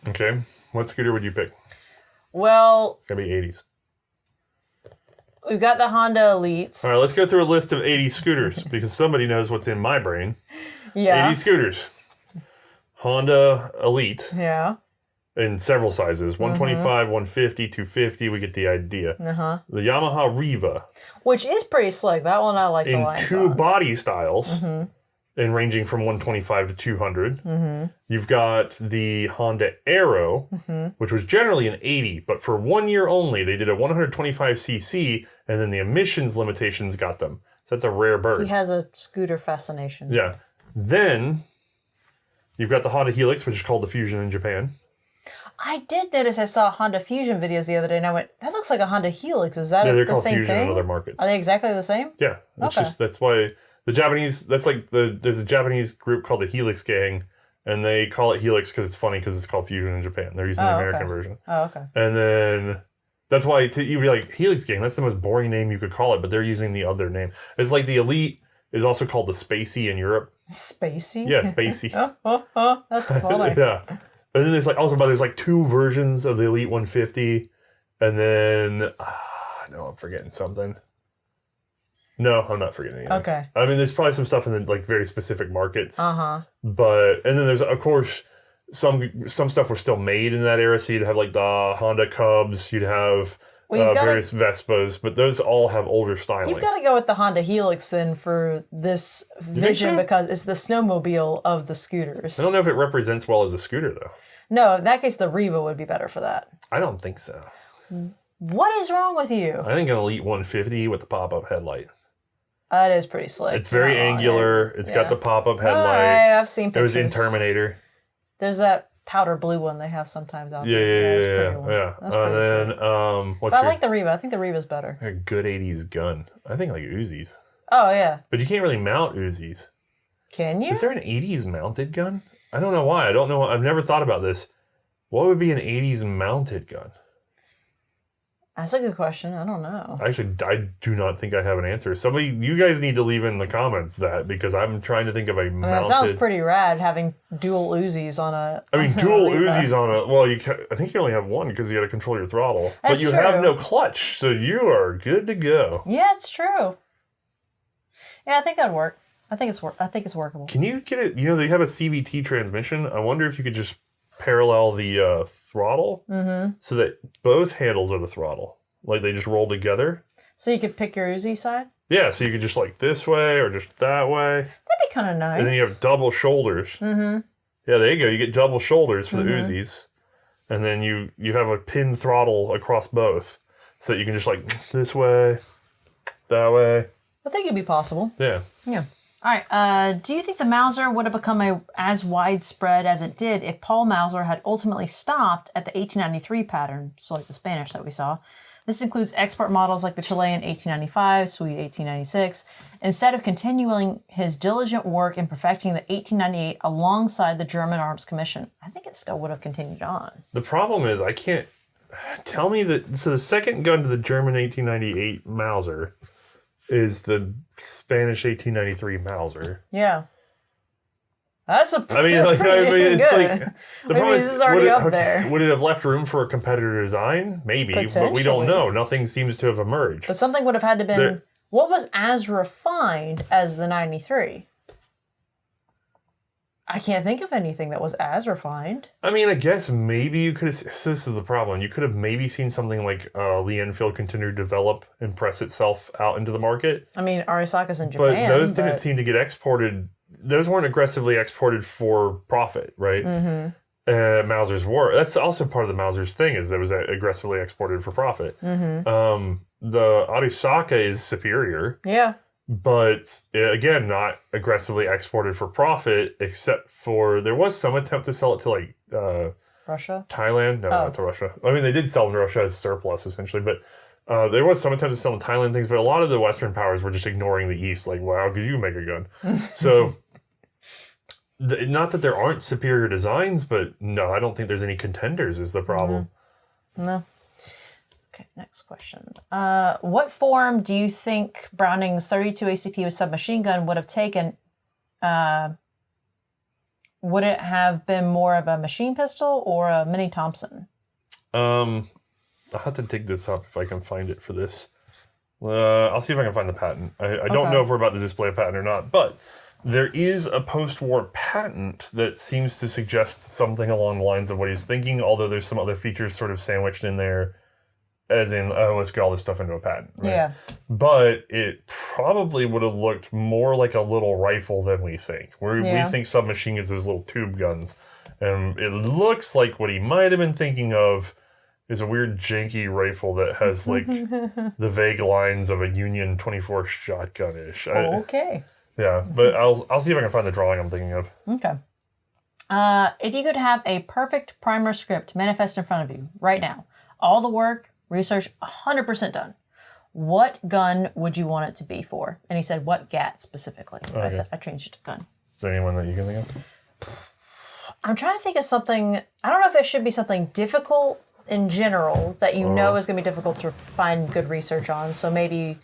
Okay. What scooter would you pick? Well, It's got to be 80s. we've got the Honda Elites. All right, let's go through a list of 80 scooters because somebody knows what's in my brain. Yeah. 80 scooters. Honda Elite Yeah. in several sizes. 125, 150, 250. We get the idea. Uh-huh. The Yamaha Riva Which is pretty slick. That one I like the in lines two on. body styles and ranging from 125 to 200. You've got the Honda Aero, which was generally an 80, but for 1 year only, they did a 125cc, and then the emissions limitations got them. So that's a rare bird. He has a scooter fascination. Yeah. Then you've got the Honda Helix, which is called the Fusion in Japan. I did notice I saw Honda Fusion videos the other day, and I went, that looks like a Honda Helix. Is that Yeah, they're the called same Fusion thing? in other markets. Are they exactly the same? Yeah. It's Okay. just, that's why the Japanese, that's like there's a Japanese group called the Helix Gang, and they call it Helix because it's funny because it's called Fusion in Japan. They're using the American version. Oh, okay. And then that's why you'd be like, Helix Gang, that's the most boring name you could call it, but they're using the other name. It's like the Elite is also called the Spacey in Europe. Spacey? Yeah, Spacey. That's funny. Yeah. And then there's like two versions of the Elite 150. And then, no, I'm forgetting something. No, I'm not forgetting anything. Okay. I mean, there's probably some stuff in the like very specific markets. Uh-huh. But, and then there's, of course, some stuff was still made in that era. So you'd have like the Honda Cubs, you'd have various Vespas, but those all have older styling. You've got to go with the Honda Helix then for this vision because it's the snowmobile of the scooters. I don't know if it represents well as a scooter, though. No, in that case, the Riva would be better for that. I don't think so. What is wrong with you? I think an Elite 150 with the pop-up headlight. That is pretty slick. It's very angular. It's got the pop-up headlight. I've seen pictures. It was in Terminator. There's that powder blue one they have sometimes out there. Yeah. That's pretty sick. What's But I like the Riva. I think the Riva's better. a good 80s gun? I think like Uzis. Oh, yeah. But you can't really mount Uzis. Can you? Is there an 80s mounted gun? I don't know why. I don't know. I've never thought about this. What would be an 80s mounted gun? That's a good question. I don't know. Actually, I do not think I have an answer. You guys need to leave in the comments that because I'm trying to think of a mounted. That sounds pretty rad having dual Uzis on a. I mean, dual Uzis on a. Well, I think you only have one because you got to control your throttle. That's but you true. have no clutch, so you are good to go. Yeah, it's true. Yeah, I think that'd work. I think it's workable. Can you get it? They have a CVT transmission. I wonder if you could just parallel the throttle so that both handles are the throttle. Like they just roll together. So you could pick your Uzi side? Yeah, so you could just like this way or just that way. That'd be kind of nice. And then you have double shoulders. Mm-hmm. Yeah, there you go. You get double shoulders for the Uzis. And then you have a pin throttle across both. So that you can just like this way, that way. I think it'd be possible. Yeah. Yeah. All right. Do you think the Mauser would have become as widespread as it did if Paul Mauser had ultimately stopped at the 1893 pattern, so like the Spanish that we saw? This includes export models like the Chilean 1895, Swede 1896, instead of continuing his diligent work in perfecting the 1898 alongside the German Arms Commission. I think it still would have continued on. The problem is I can't... Tell me that... So the second gun to the German 1898 Mauser is the Spanish 1893 Mauser. Yeah. It's it's like the problem this is already up there. Would it have left room for a competitor design? Maybe, but we don't know. Nothing seems to have emerged. But something would have had to been what was as refined as the 93? I can't think of anything that was as refined. I mean, I guess maybe you could have... This is the problem. You could have maybe seen something like Lee Enfield continue to develop and press itself out into the market. I mean, Arisaka's in Japan. But those didn't seem to get exported. Those weren't aggressively exported for profit, right? Mm-hmm. Mauser's war. That's also part of the Mauser's thing, is that it was aggressively exported for profit. The Arisaka is superior. Yeah. But again, not aggressively exported for profit, except for there was some attempt to sell it to like Russia? Thailand. No, not to Russia. I mean, they did sell in Russia as surplus essentially, but there was some attempt to sell in Thailand things. But a lot of the Western powers were just ignoring the East. Like, well, how could you make a gun? So, not that there aren't superior designs, but no, I don't think there's any contenders. Is the problem? No. Okay, next question. What form do you think Browning's 32 ACP with submachine gun would have taken? Would it have been more of a machine pistol or a mini Thompson? I'll have to dig this up if I can find it for this. I'll see if I can find the patent. I don't know if we're about to display a patent or not, but there is a post-war patent that seems to suggest something along the lines of what he's thinking, although there's some other features sort of sandwiched in there. As in, oh, let's get all this stuff into a patent. Right? Yeah. But it probably would have looked more like a little rifle than we think. We think submachine guns as little tube guns. And it looks like what he might have been thinking of is a weird janky rifle that has like the vague lines of a Union 24 shotgun-ish. Okay. Yeah, but I'll see if I can find the drawing I'm thinking of. Okay. If you could have a perfect primer script manifest in front of you right now, all the work, research 100% done. What gun would you want it to be for? And he said, what GAT specifically? But I changed it to gun. Is there anyone that you can think of? I'm trying to think of something. I don't know if it should be something difficult in general that you know is going to be difficult to find good research on. So maybe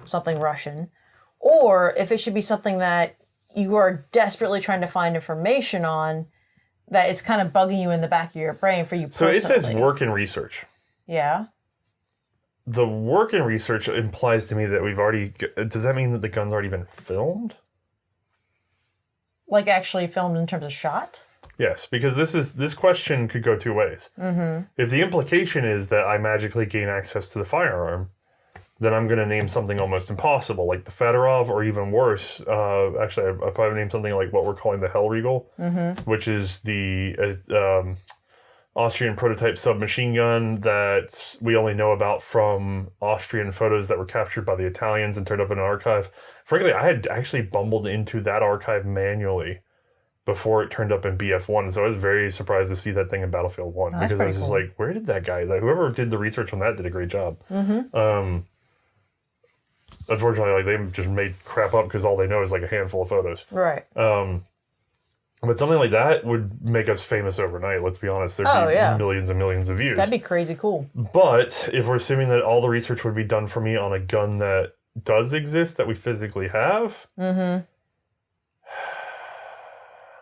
something Russian. Or if it should be something that you are desperately trying to find information on that it's kind of bugging you in the back of your brain for you personally. So it says work and research. Yeah. The work and research implies to me that we've already... Does that mean that the gun's already been filmed? Like actually filmed in terms of shot? Yes, because this question could go two ways. If the implication is that I magically gain access to the firearm, then I'm going to name something almost impossible, like the Fedorov, or even worse. Actually, if I name something like what we're calling the Hellriegel, which is the... Austrian prototype submachine gun that we only know about from Austrian photos that were captured by the Italians and turned up in an archive. Frankly, I had actually bumbled into that archive manually before it turned up in BF1, so I was very surprised to see that thing in Battlefield 1. That's because I was just cool. like, where did that guy... Like, whoever did the research on that did a great job. Unfortunately, like, they just made crap up because all they know is like a handful of photos. Right. But something like that would make us famous overnight, let's be honest. There'd be millions and millions of views. That'd be crazy cool. But if we're assuming that all the research would be done for me on a gun that does exist, that we physically have, this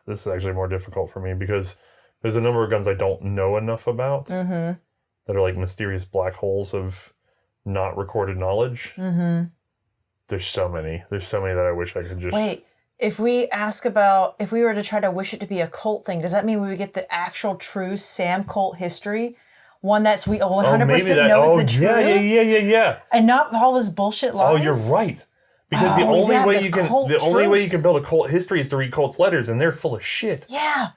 is actually more difficult for me because there's a number of guns I don't know enough about that are like mysterious black holes of not recorded knowledge. There's so many. There's so many that I wish I could just... Wait. If we were to try to wish it to be a cult thing, does that mean we would get the actual true Sam Colt history? One that's we 100% knows the truth? Yeah. And not all this bullshit lies? Oh, you're right. Because the only way you can build a cult history is to read Colt's letters, and they're full of shit. Yeah.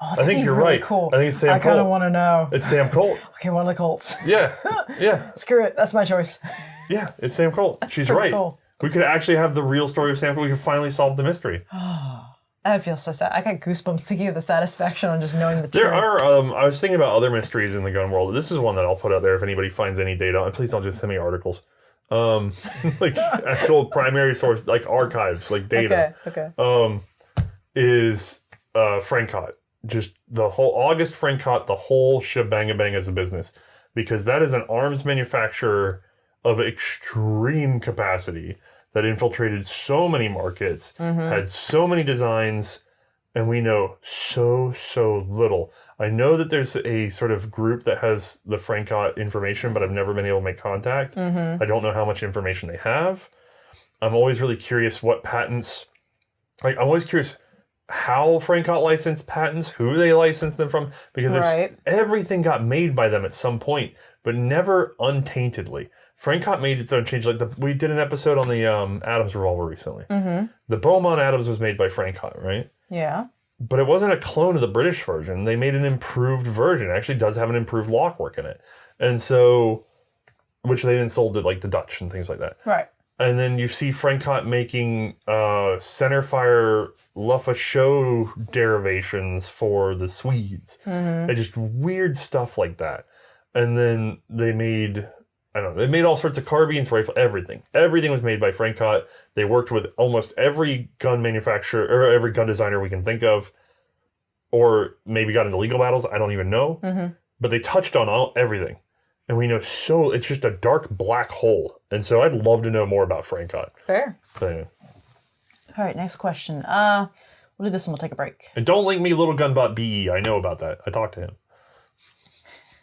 Oh, I think you're really right. Cool. I think it's Sam Colt. I kind of want to know. It's Sam Colt. Okay, one of the Colts. Yeah. Screw it. That's my choice. Yeah, it's Sam Colt. She's right. Cool. We could actually have the real story of Sam Colt. We could finally solve the mystery. I feel so sad. I got goosebumps thinking of the satisfaction on just knowing the truth. There are, I was thinking about other mysteries in the gun world. This is one that I'll put out there if anybody finds any data. And please don't just send me articles. Like actual primary source, like archives, like data. Okay. Is Frankot. Just the whole August Frankot, the whole shebang-a-bang as a business. Because that is an arms manufacturer of extreme capacity that infiltrated so many markets, had so many designs, and we know so little. I know that there's a sort of group that has the Frankot information, but I've never been able to make contact. I don't know how much information they have. I'm always really curious what patents... Like, I'm always curious how Frankot licensed patents, who they licensed them from, because everything got made by them at some point, but never untaintedly. Frankot made its own change. Like we did an episode on the Adams revolver recently. The Beaumont Adams was made by Frankot, right? Yeah. but it wasn't a clone of the British version. They made an improved version. It actually does have an improved lockwork in it. And so, which they then sold to like the Dutch and things like that. Right. And then you see Frankot making centerfire Luffa derivations for the Swedes. And just weird stuff like that. And then they made, I don't know, they made all sorts of carbines, rifle, everything. Everything was made by Frankot. They worked with almost every gun manufacturer or every gun designer we can think of. Or maybe got into legal battles. I don't even know. But they touched on everything. And we know it's just a dark black hole. And so I'd love to know more about Frankot. Fair. So, yeah. All right, next question. We'll do this and we'll take a break. And don't link me Little Gunbot BE. I know about that. I talked to him.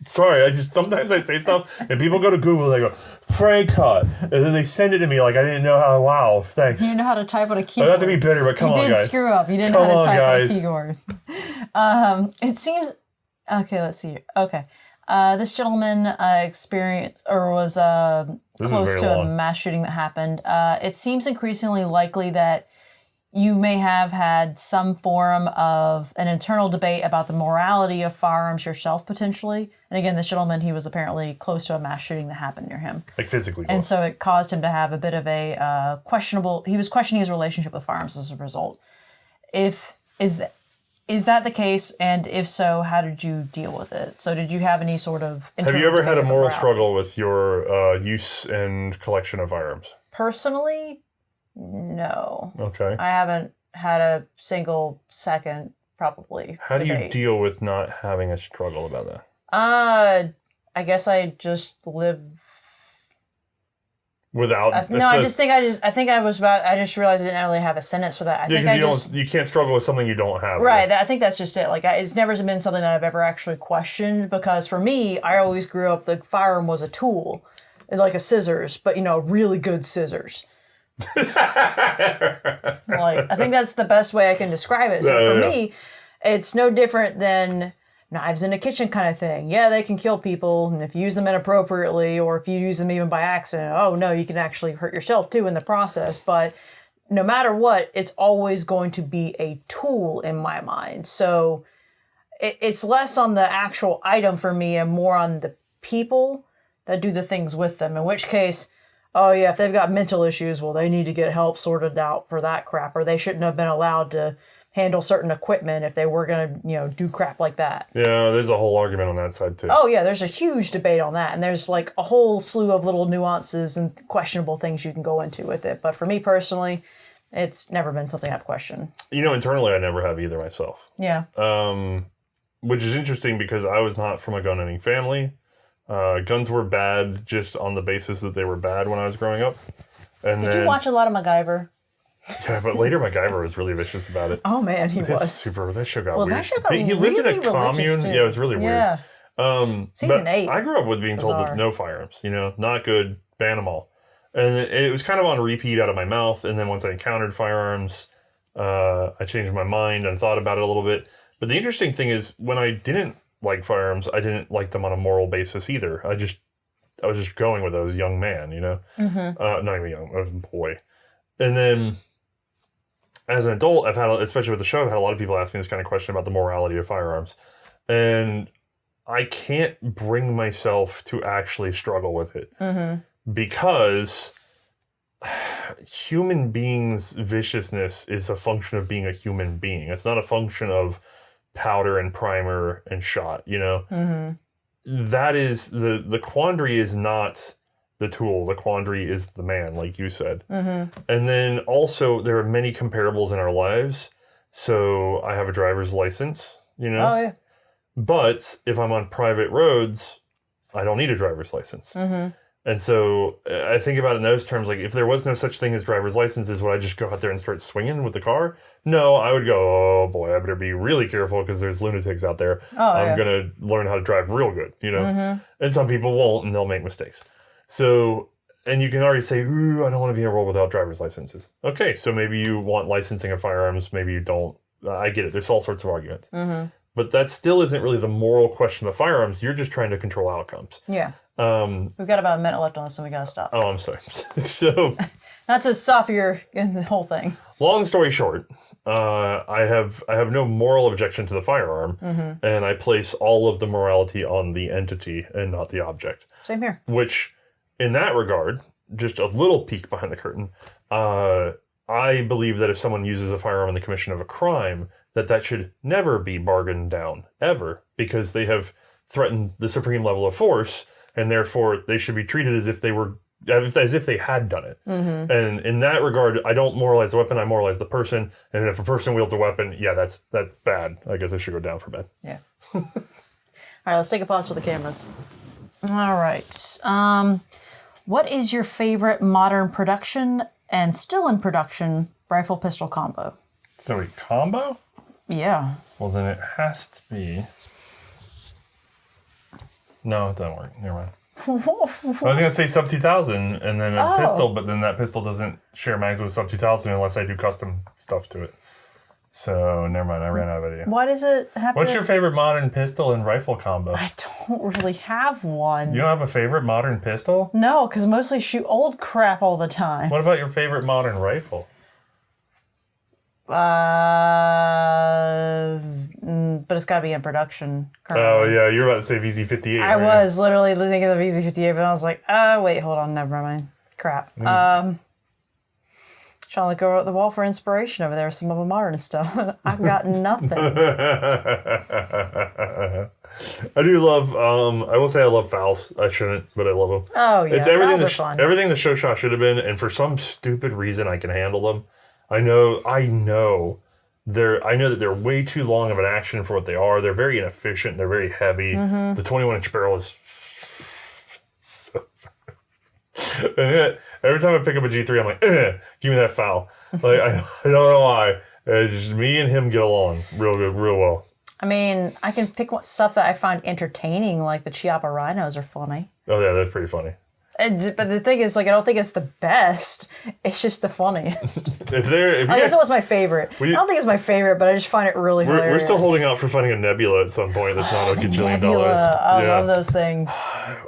Sorry, sometimes I say stuff and people go to Google and they go, Frankot. And then they send it to me like I didn't know how, wow, thanks. You didn't know how to type on a keyboard. Not to be bitter, but come on, guys. You did screw up. You didn't know how to type on a keyboard. It seems, okay, let's see. Okay. This gentleman experienced or was close to a mass shooting that happened. It seems increasingly likely that you may have had some form of an internal debate about the morality of firearms yourself, potentially. And again, this gentleman, he was apparently close to a mass shooting that happened near him. Like physically close. And so it caused him to have a bit of a he was questioning his relationship with firearms as a result. Is that the case? And if so, how did you deal with it? So did you have any sort of... Have you ever had a moral struggle with your use and collection of firearms? Personally, no. Okay. I haven't had a single second, probably. How do you deal with not having a struggle about that? I guess I just live... Without... I just realized I didn't really have a sentence for that. You can't struggle with something you don't have. Right. I think that's just it. Like, it's never been something that I've ever actually questioned because for me, I always grew up, the firearm was a tool, like a scissors, but, really good scissors. I think that's the best way I can describe it. So for me, it's no different than knives in a kitchen kind of thing. Yeah, they can kill people, and if you use them inappropriately, or if you use them even by accident, oh no, you can actually hurt yourself too in the process. But no matter what, it's always going to be a tool in my mind. So it's less on the actual item for me and more on the people that do the things with them, in which case... Oh, yeah, if they've got mental issues, well, they need to get help sorted out for that crap, or they shouldn't have been allowed to handle certain equipment if they were going to, do crap like that. Yeah, there's a whole argument on that side, too. Oh, yeah, there's a huge debate on that, and there's, like, a whole slew of little nuances and questionable things you can go into with it. But for me personally, it's never been something I've questioned. Internally, I never have either myself. Yeah. Which is interesting because I was not from a gun-owning family. Guns were bad just on the basis that they were bad when I was growing up. And Did you watch a lot of MacGyver? Yeah, but later MacGyver was really vicious about it. Oh man, he was. That show got weird. That show got he lived in a commune. Too. Yeah, it was really weird. Season 8. I grew up with being told that no firearms, not good, ban them all. And it was kind of on repeat out of my mouth. And then once I encountered firearms, I changed my mind and thought about it a little bit. But the interesting thing is when I didn't like firearms, I didn't like them on a moral basis either. I was just going with it. I was a young man, not even young, I was a boy. And then as an adult, I've had, especially with the show, I've had a lot of people ask me this kind of question about the morality of firearms. And I can't bring myself to actually struggle with it because human beings' viciousness is a function of being a human being. It's not a function of powder and primer and shot, That is, the quandary is not the tool. The quandary is the man, like you said. And then also, there are many comparables in our lives. So I have a driver's license, Oh, yeah. But if I'm on private roads, I don't need a driver's license. And so I think about it in those terms, like if there was no such thing as driver's licenses, would I just go out there and start swinging with the car? No, I would go, oh boy, I better be really careful because there's lunatics out there. I'm going to learn how to drive real good, And some people won't and they'll make mistakes. So, and you can already say, ooh, I don't want to be in a world without driver's licenses. Okay, so maybe you want licensing of firearms, maybe you don't. I get it. There's all sorts of arguments. But that still isn't really the moral question of firearms. You're just trying to control outcomes. Yeah. We've got about a minute left on this and we got to stop. Oh, I'm sorry. So Not to stop your in the whole thing. Long story short, I have no moral objection to the firearm, and I place all of the morality on the entity and not the object. Same here. Which, in that regard, just a little peek behind the curtain, I believe that if someone uses a firearm in the commission of a crime, that should never be bargained down, ever, because they have threatened the supreme level of force, and therefore they should be treated as if they had done it. And in that regard, I don't moralize the weapon, I moralize the person. And if a person wields a weapon, yeah, that's bad. I guess I should go down for bad. Yeah. All right, let's take a pause for the cameras. All right. What is your favorite modern production and still in production rifle pistol combo? So wait, combo? Yeah. Well, then it has to be... No, it doesn't work. Never mind. I was going to say sub 2000 and then a pistol, but then that pistol doesn't share mags with sub 2000 unless I do custom stuff to it. So, never mind. I ran out of idea. Why does it have What's your favorite modern pistol and rifle combo? I don't really have one. You don't have a favorite modern pistol? No, because I mostly shoot old crap all the time. What about your favorite modern rifle? But it's got to be in production currently. Oh, yeah. You were about to say VZ58. I was literally thinking of the VZ58, but I was like, wait, hold on. Never mind. Crap. Trying to look over at the wall for inspiration over there. Some of the modern stuff. I've got nothing. I do love, I will say I love fouls. I shouldn't, but I love them. Oh, yeah. It's everything fouls are fun. Everything the show shot should have been, and for some stupid reason I can handle them. I know that they're way too long of an action for what they are. They're very inefficient. They're very heavy. The 21-inch barrel is so and every time I pick up a G3, I'm like, give me that foul. Like I don't know why. It's just me and him get along real good, real well. I mean, I can pick stuff that I find entertaining, like the Chiappa Rhinos are funny. Oh yeah, that's pretty funny. But the thing is, like, I don't think it's the best. It's just the funniest. I guess it was my favorite. I don't think it's my favorite, but I just find it really hilarious. We're still holding out for finding a Nebula at some point that's not a gajillion dollars. I love those things.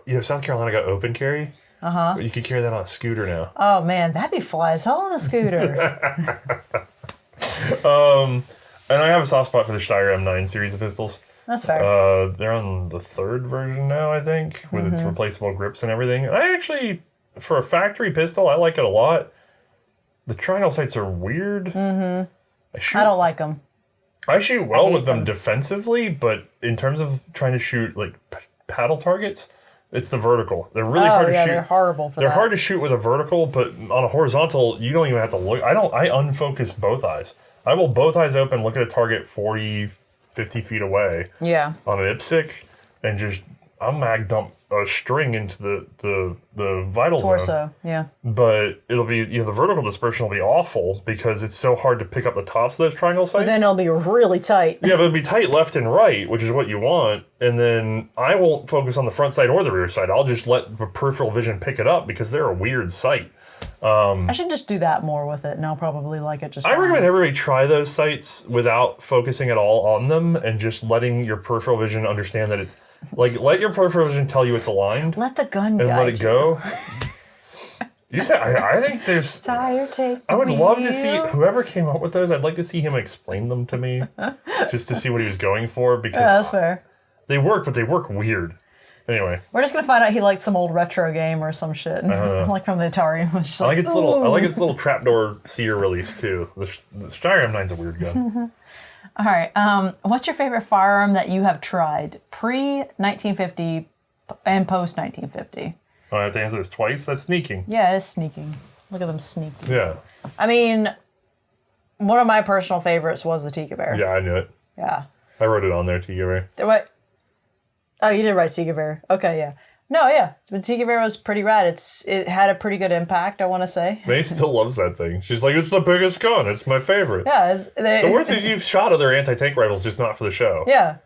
You know, South Carolina got open carry. You could carry that on a scooter now. Oh, man, that'd be fly as hell on a scooter. And I have a soft spot for the Steyr M9 series of pistols. That's fair. They're on the 3rd version now, I think, with its replaceable grips and everything. And I actually, for a factory pistol, I like it a lot. The triangle sights are weird. I don't like them. I shoot well with them defensively, but in terms of trying to shoot like paddle targets, it's the vertical. They're really hard to shoot. They're horrible for that. They're hard to shoot with a vertical, but on a horizontal, you don't even have to look. I unfocus both eyes. I will both eyes open, look at a target 40, 50 feet away. Yeah. On an IPSC, and just I'll mag dump a string into the vital torso, zone. Yeah. But it'll be the vertical dispersion will be awful because it's so hard to pick up the tops of those triangle sights. But then it'll be really tight. Yeah, but it'll be tight left and right, which is what you want. And then I won't focus on the front side or the rear side. I'll just let the peripheral vision pick it up because they're a weird sight. I should just do that more with it, and I'll probably like it just fine. I recommend everybody try those sights without focusing at all on them and just letting your peripheral vision understand that it's like let your peripheral vision tell you it's aligned. Let the gun and guide let it go. You said I think there's. Tire, take I would love to see whoever came up with those. I'd like to see him explain them to me, just to see what he was going for because that's fair. They work, but they work weird. Anyway, we're just gonna find out he liked some old retro game or some shit, like from the Atari. I like its little trapdoor sear release too. The Steyr M9's a weird gun. All right, what's your favorite firearm that you have tried pre 1950 and post 1950? I have to answer this twice. That's sneaking. Yeah, it's sneaking. Look at them sneaking. Yeah. I mean, one of my personal favorites was the Tika Bear. Yeah, I knew it. Yeah. I wrote it on there, Tika Bear. What? Oh, you did write Tika Bear. Okay, yeah. No, yeah. But Tika Bear was pretty rad. It had a pretty good impact, I want to say. May still loves that thing. She's like, it's the biggest gun. It's my favorite. Yeah. The worst is you've shot other anti-tank rifles, just not for the show. Yeah.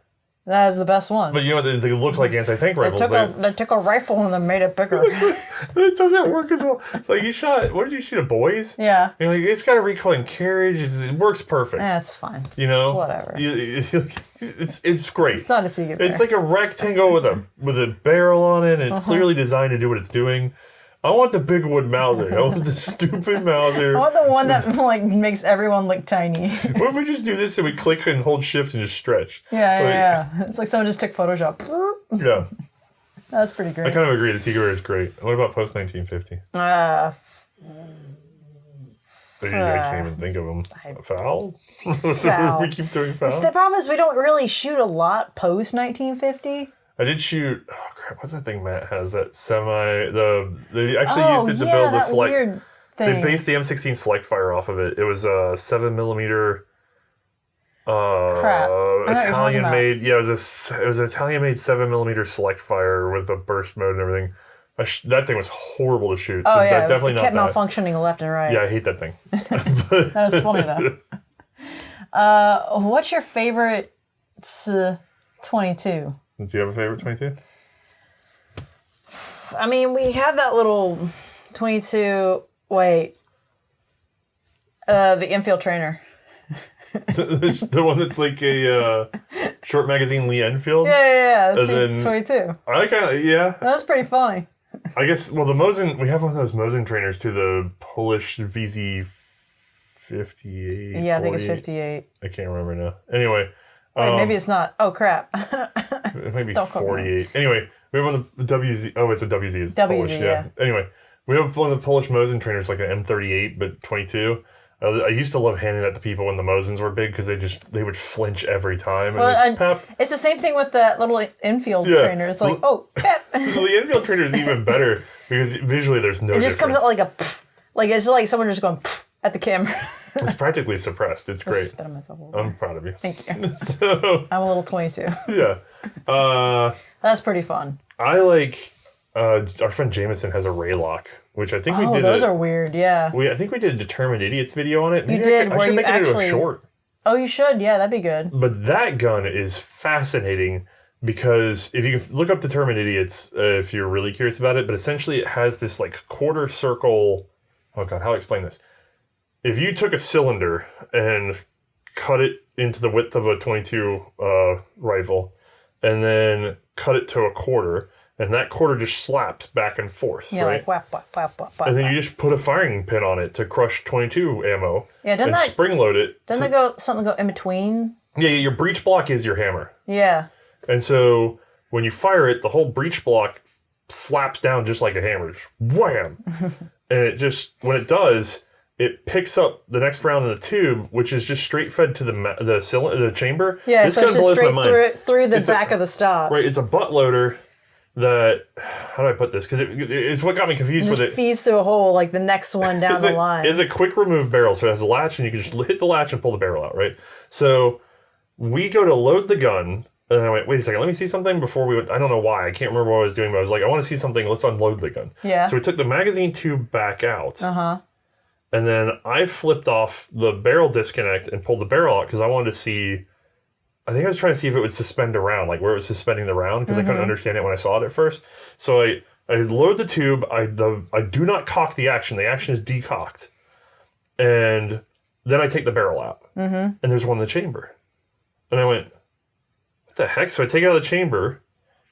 That is the best one. But you know, they look like anti-tank rifles. They took a rifle and then made it bigger. It doesn't work as well. It's like you shot, what did you shoot, a boys? Yeah. You're like, it's got a recoil and carriage. It works perfect. That's fine. You know? It's whatever. It's great. It's not a Tika Bear. It's like a rectangle with a barrel on it, and it's clearly designed to do what it's doing. I want the big wood Mauser. I want the stupid Mauser. I want the one that like makes everyone look tiny. What if we just do this and we click and hold shift and just stretch? Yeah. It's like someone just took Photoshop. Yeah. That's pretty great. I kind of agree. The Tigre is great. What about post 1950? I can't even think of them. Foul? Foul. We keep doing foul. The problem is we don't really shoot a lot post 1950. I did shoot. Oh crap! What's that thing Matt has? That semi. They actually used it to build the select. Weird thing. They based the M16 select fire off of it. It was a 7mm. Italian made. Yeah, it was an Italian made 7mm select fire with a burst mode and everything. That thing was horrible to shoot. So it definitely kept not malfunctioning left and right. Yeah, I hate that thing. That was funny though. What's your favorite 22? Do you have a favorite 22? I mean, we have that little 22. Wait. The infield trainer. The one that's like a short magazine Lee Enfield? Yeah. That's 22. I kind of, yeah. That's pretty funny. I guess, well, the Mosin, we have one of those Mosin trainers too, the Polish VZ 58. Yeah, I think it's 58. I can't remember now. Anyway. Wait, maybe it's not. Oh, crap. It might be 48. Anyway, we have one of the WZ. Oh, it's a WZ. It's WZ, Polish, yeah. Anyway, we have one of the Polish Mosin trainers, like an M38, but 22. I used to love handing that to people when the Mosins were big because they would flinch every time. And it's the same thing with that little infield trainer. It's like, pep. The infield trainer is even better because visually there's no difference. It just comes out like a pff. Like it's just like someone just going pff at the camera. It's practically suppressed. It's great. Spit on myself a little I'm proud of you. Thank you. So, I'm a little 22. Yeah. That's pretty fun. I like, our friend Jameson has a Raylock, which I think we did. Oh, those are weird, yeah. I think we did a Determined Idiots video on it. Maybe I should make it into a short. Oh, you should? Yeah, that'd be good. But that gun is fascinating because if you can look up Determined Idiots, if you're really curious about it, but essentially it has this like quarter circle. Oh God, how do I explain this? If you took a cylinder and cut it into the width of a 22 rifle and then cut it to a quarter, and that quarter just slaps back and forth, yeah, right? Like whap, whap, whap, whap, whap. And then you just put a firing pin on it to crush 22 ammo. Yeah, and spring load it. Doesn't something go in between? Yeah, your breech block is your hammer. Yeah. And so when you fire it, the whole breech block slaps down just like a hammer. Just wham! And it just, when it does, it picks up the next round in the tube, which is just straight fed to the chamber. Yeah, this so it's just straight through the back of the stock. Right, it's a butt loader that, how do I put this? Because it's what got me confused with it. It feeds through a hole like the next one down the line. It's a quick remove barrel, so it has a latch, and you can just hit the latch and pull the barrel out, right? So we go to load the gun, and I went, wait a second, let me see something before we went. I don't know why. I can't remember what I was doing, but I was like, I want to see something. Let's unload the gun. Yeah. So we took the magazine tube back out. And then I flipped off the barrel disconnect and pulled the barrel out because I wanted to see. I think I was trying to see if it would suspend around, like where it was suspending the round, because I couldn't understand it when I saw it at first. So I load the tube. I do not cock the action. The action is decocked. And then I take the barrel out. And there's one in the chamber. And I went, what the heck? So I take it out of the chamber,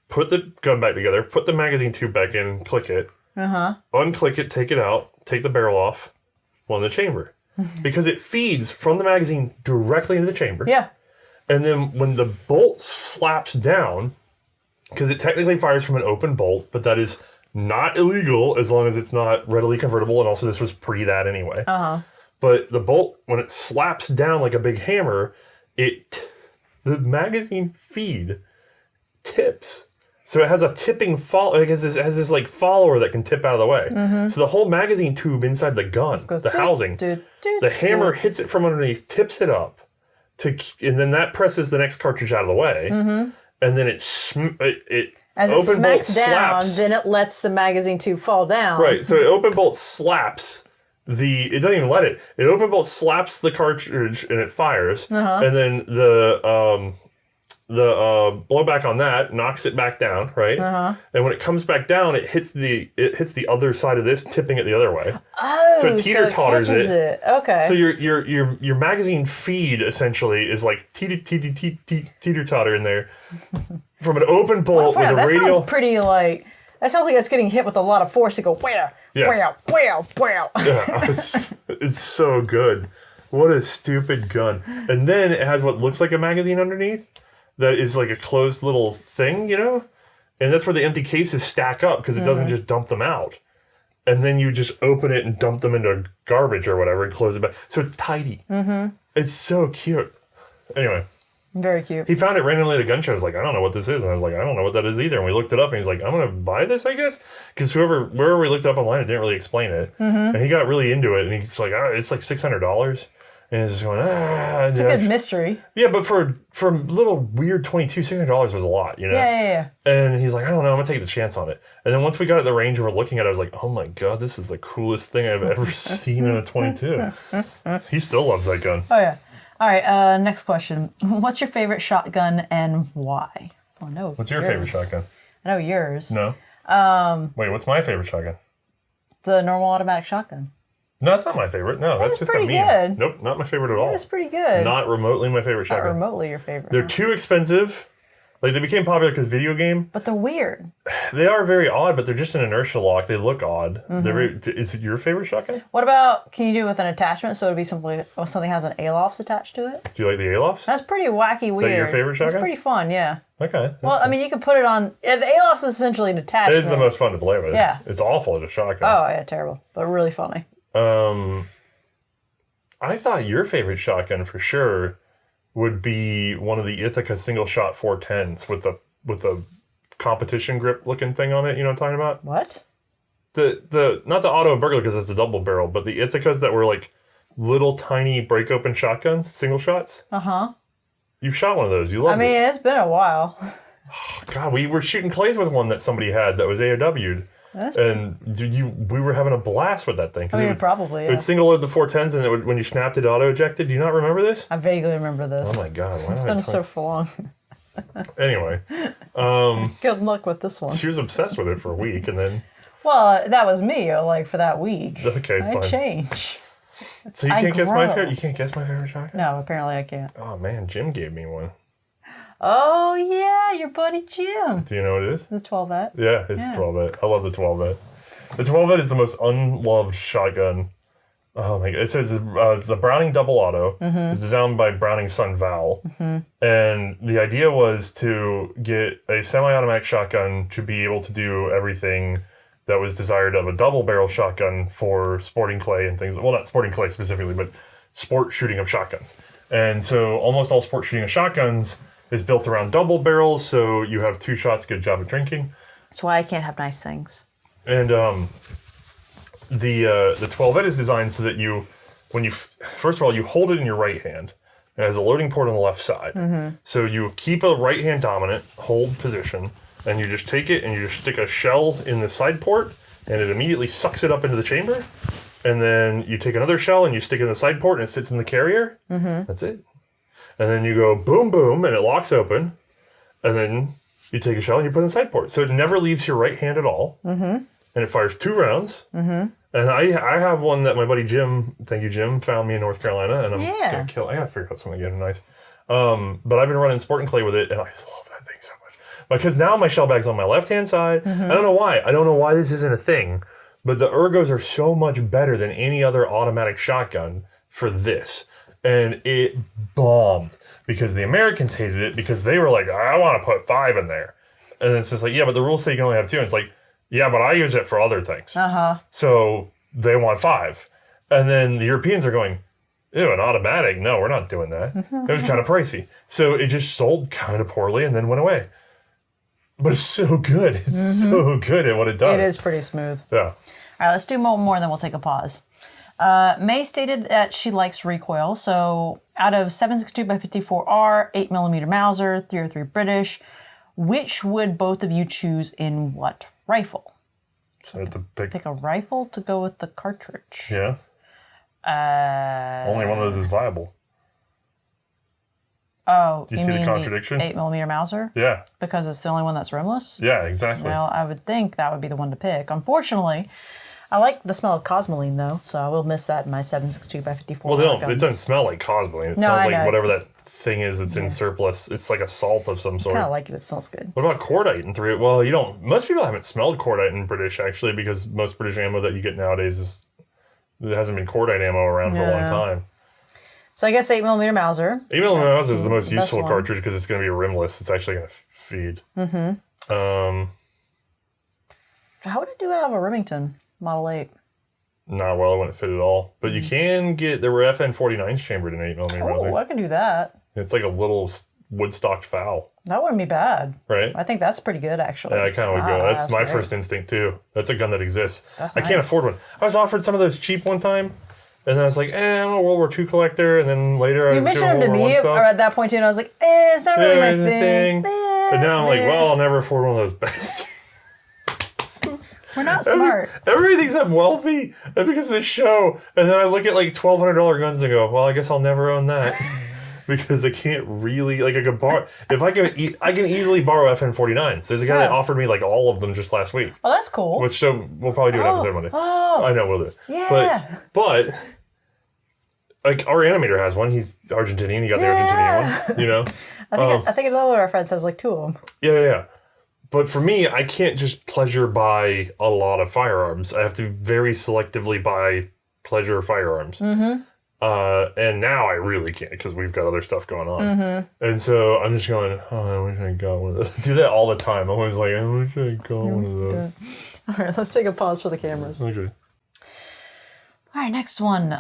put the gun back together, put the magazine tube back in, click it, unclick it, take it out, take the barrel off, one in the chamber. Because it feeds from the magazine directly into the chamber. Yeah. And then when the bolt slaps down, because it technically fires from an open bolt, but that is not illegal as long as it's not readily convertible. And also this was pre that anyway. But the bolt, when it slaps down like a big hammer, the magazine feed tips. So it has a tipping it has this like follower that can tip out of the way. So the whole magazine tube inside the gun, the housing, the hammer hits it from underneath, tips it up, and then that presses the next cartridge out of the way, and then as it smacks down, then it lets the magazine tube fall down. Right. So it open bolt slaps. It doesn't even let it. It open bolt slaps the cartridge and it fires, and then the blowback on that knocks it back down, right? And when it comes back down, it hits the other side of this, tipping it the other way. Oh, so it teeter-totters it. Okay. So your magazine feed essentially is like teeter-totter in there from an open bolt with a radial. That sounds pretty like That sounds like it's getting hit with a lot of force to go, wow, wow, wow, wow. Yeah, it's so good. What a stupid gun. And then it has what looks like a magazine underneath that is like a closed little thing, you know? And that's where the empty cases stack up because it doesn't just dump them out. And then you just open it and dump them into garbage or whatever and close it back. So it's tidy. Mm-hmm. It's so cute. Anyway. Very cute. He found it randomly at a gun show. I was like, I don't know what this is. And I was like, I don't know what that is either. And we looked it up and he's like, I'm going to buy this, I guess. Because wherever we looked it up online, it didn't really explain it. Mm-hmm. And he got really into it. And he's like, it's like $600. And he's just going, It's a good mystery. Yeah, but for a little weird 22, $600 was a lot, you know? Yeah. And he's like, I don't know, I'm going to take the chance on it. And then once we got at the range and we're looking at it, I was like, oh my God, this is the coolest thing I've ever seen in a 22. He still loves that gun. Oh, yeah. All right, next question. What's your favorite shotgun and why? Oh, no. What's your favorite shotgun? I know yours. No. Wait, what's my favorite shotgun? The normal automatic shotgun. No, that's not my favorite. No, that's just a meme. Good. Nope, not my favorite at all. That's pretty good. Not remotely my favorite shotgun. Not remotely your favorite. They're too expensive. Like, they became popular because video game. But they're weird. They are very odd, but they're just an inertia lock. They look odd. Mm-hmm. Is it your favorite shotgun? What about, can you do it with an attachment? So it'd be something has an ALOFs attached to it? Do you like the ALOFs? That's pretty wacky, weird. Is that your favorite shotgun? It's pretty fun, yeah. Okay. Well, I mean, you could put it on, the ALOFs is essentially an attachment. It is the most fun to play with. Yeah. It's awful as a shotgun. Oh, yeah, terrible. But really funny. I thought your favorite shotgun for sure would be one of the Ithaca single shot 410s with the competition grip looking thing on it. You know what I'm talking about? What? The not the auto burglar because it's a double barrel, but the Ithacas that were like little tiny break open shotguns, single shots. Uh-huh. You shot one of those. You loved it. It's been a while. Oh, God, we were shooting clays with one that somebody had that was AOW'd. We were having a blast with that thing. Probably, yeah. It would single load the 410s, and when you snapped it, auto ejected. Do you not remember this? I vaguely remember this. Oh my God! It's been so long. Anyway, good luck with this one. She was obsessed with it for a week, and then. Well, that was me. Like for that week. Okay, fine. I change. So you can't guess my favorite. You can't guess my favorite shotgun. No, apparently I can't. Oh man, Jim gave me one. Oh yeah, your buddy Jim. Do you know what it is? The 12-vet. Yeah, it's the 12-vet. I love the 12-vet. The 12-vet is the most unloved shotgun. Oh my God. It says it's the Browning double auto. Mm-hmm. It's designed by Browning's son Val. Mm-hmm. And the idea was to get a semi-automatic shotgun to be able to do everything that was desired of a double barrel shotgun for sporting clay and things. Well, not sporting clay specifically, but sport shooting of shotguns. And so almost all sport shooting of shotguns is built around double barrels, so you have two shots, good job of drinking. That's why I can't have nice things. And the 12-vet is designed so that first of all, you hold it in your right hand. It has a loading port on the left side. Mm-hmm. So you keep a right hand dominant hold position, and you just take it and you just stick a shell in the side port, and it immediately sucks it up into the chamber. And then you take another shell and you stick it in the side port, and it sits in the carrier. Mm-hmm. That's it. And then you go boom, boom, and it locks open. And then you take a shell and you put it in the side port. So it never leaves your right hand at all. Mm-hmm. And it fires 2 rounds. Mm-hmm. And I have one that my buddy Jim, thank you Jim, found me in North Carolina. And I'm going to kill it. I got to figure out something to get it nice. But I've been running sport and clay with it, and I love that thing so much. Because now my shell bag's on my left-hand side. Mm-hmm. I don't know why. I don't know why this isn't a thing. But the ergos are so much better than any other automatic shotgun for this. And it bombed because the Americans hated it because they were like, I want to put 5 in there. And it's just like, yeah, but the rules say you can only have 2. And it's like, yeah, but I use it for other things. Uh-huh. So they want 5. And then the Europeans are going, ew, an automatic? No, we're not doing that. It was kind of pricey. So it just sold kind of poorly and then went away. But it's so good. It's so good at what it does. It is pretty smooth. Yeah. All right, let's do more and then we'll take a pause. May stated that she likes recoil, so out of 7.62x54R, 8mm Mauser, 303 British, which would both of you choose in what rifle? So it's a pick a rifle to go with the cartridge. Yeah. Only one of those is viable. Oh, do you see the contradiction? 8mm Mauser? Yeah. Because it's the only one that's rimless? Yeah, exactly. Well, I would think that would be the one to pick. Unfortunately, I like the smell of cosmoline though, so I will miss that in my 7.62 by 54. Well, it doesn't smell like cosmoline. It smells like whatever that thing is that's in surplus. It's like a salt of some sort. I kind of like it. It smells good. What about cordite in 3? Well, you don't. Most people haven't smelled cordite in British actually, because most British ammo that you get nowadays there hasn't been cordite ammo around for a long time. So I guess 8mm Mauser. 8mm Mauser is the most useful cartridge because it's going to be rimless. It's actually going to feed. How would it do it out of a Remington Model 8? Not well, it wouldn't fit at all. But you can get, there were FN-49s chambered in 8mm Mauser. Oh, I can do that. It's like a little wood-stocked foul. That wouldn't be bad. Right? I think that's pretty good, actually. Yeah, I kind of would go. That's my first instinct, too. That's a gun that exists. That's I can't afford one. I was offered some of those cheap one time, and then I was like, I'm a World War II collector, and then later I was doing World War I stuff. Or at that point, too, and I was like, it's not really my thing. But now I'm like, well, I'll never afford one of those bastards. We're not smart. Everybody thinks I'm wealthy because of this show. And then I look at like $1,200 guns and go, well, I guess I'll never own that. Because I can't really, like I could borrow, if I can easily borrow FN-49s. There's a guy that offered me like all of them just last week. Oh, that's cool. Which, so we'll probably do an episode Monday. Oh. I know, we'll do it. Yeah. But like our animator has one. He's Argentinian. He got the Argentinian one, you know? I think another one of our friends has like 2 of them. Yeah. But for me, I can't just pleasure buy a lot of firearms. I have to very selectively buy pleasure firearms. And now I really can't because we've got other stuff going on. And so I'm just going, I wish I got one of those. I do that all the time. I'm always like, I wish I got one of those. All right, let's take a pause for the cameras. Okay. All right, next one.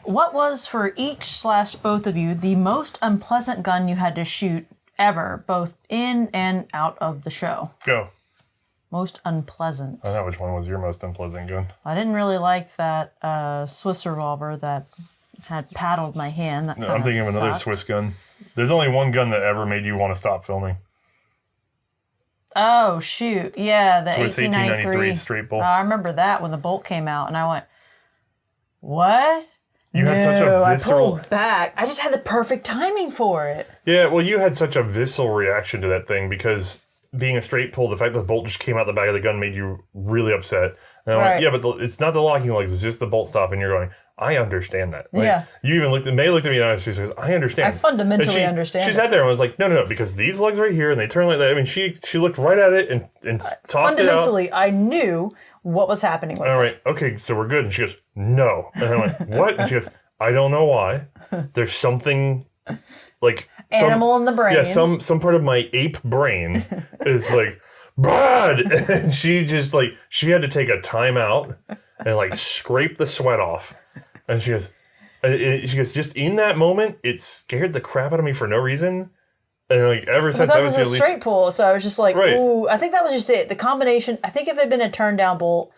What was for each/both of you the most unpleasant gun you had to shoot ever, both in and out of the show? Go. Most unpleasant. I know which one was your most unpleasant gun. I didn't really like that Swiss revolver that had paddled my hand. That I'm thinking of another Swiss gun. There's only one gun that ever made you want to stop filming. Oh, shoot. Yeah, the Swiss 1893 straight bolt. I remember that when the bolt came out, and I went, what? You had such a visceral... I pulled back. I just had the perfect timing for it. Yeah, well, you had such a visceral reaction to that thing because being a straight pull, the fact that the bolt just came out the back of the gun made you really upset. And I'm like, yeah, but it's not the locking lugs, it's just the bolt stop. And you're going, I understand that. Like, you even May looked at me and she says, I understand. I fundamentally understand. She sat there and was like, no, because these lugs right here and they turn like that. I mean, she looked right at it and talked it out. Fundamentally, I knew what was happening with it. All right, okay, so we're good. And she goes, no. And I'm like, what? And she goes, I don't know why. There's something like... Animal in the brain. Yeah, some part of my ape brain is like, Brad! And she just like, she had to take a time out and like scrape the sweat off. And she goes, just in that moment, it scared the crap out of me for no reason. And like ever since that was a straight pull, so I was just like, ooh, I think that was just it. The combination, I think if it had been a turn down bolt,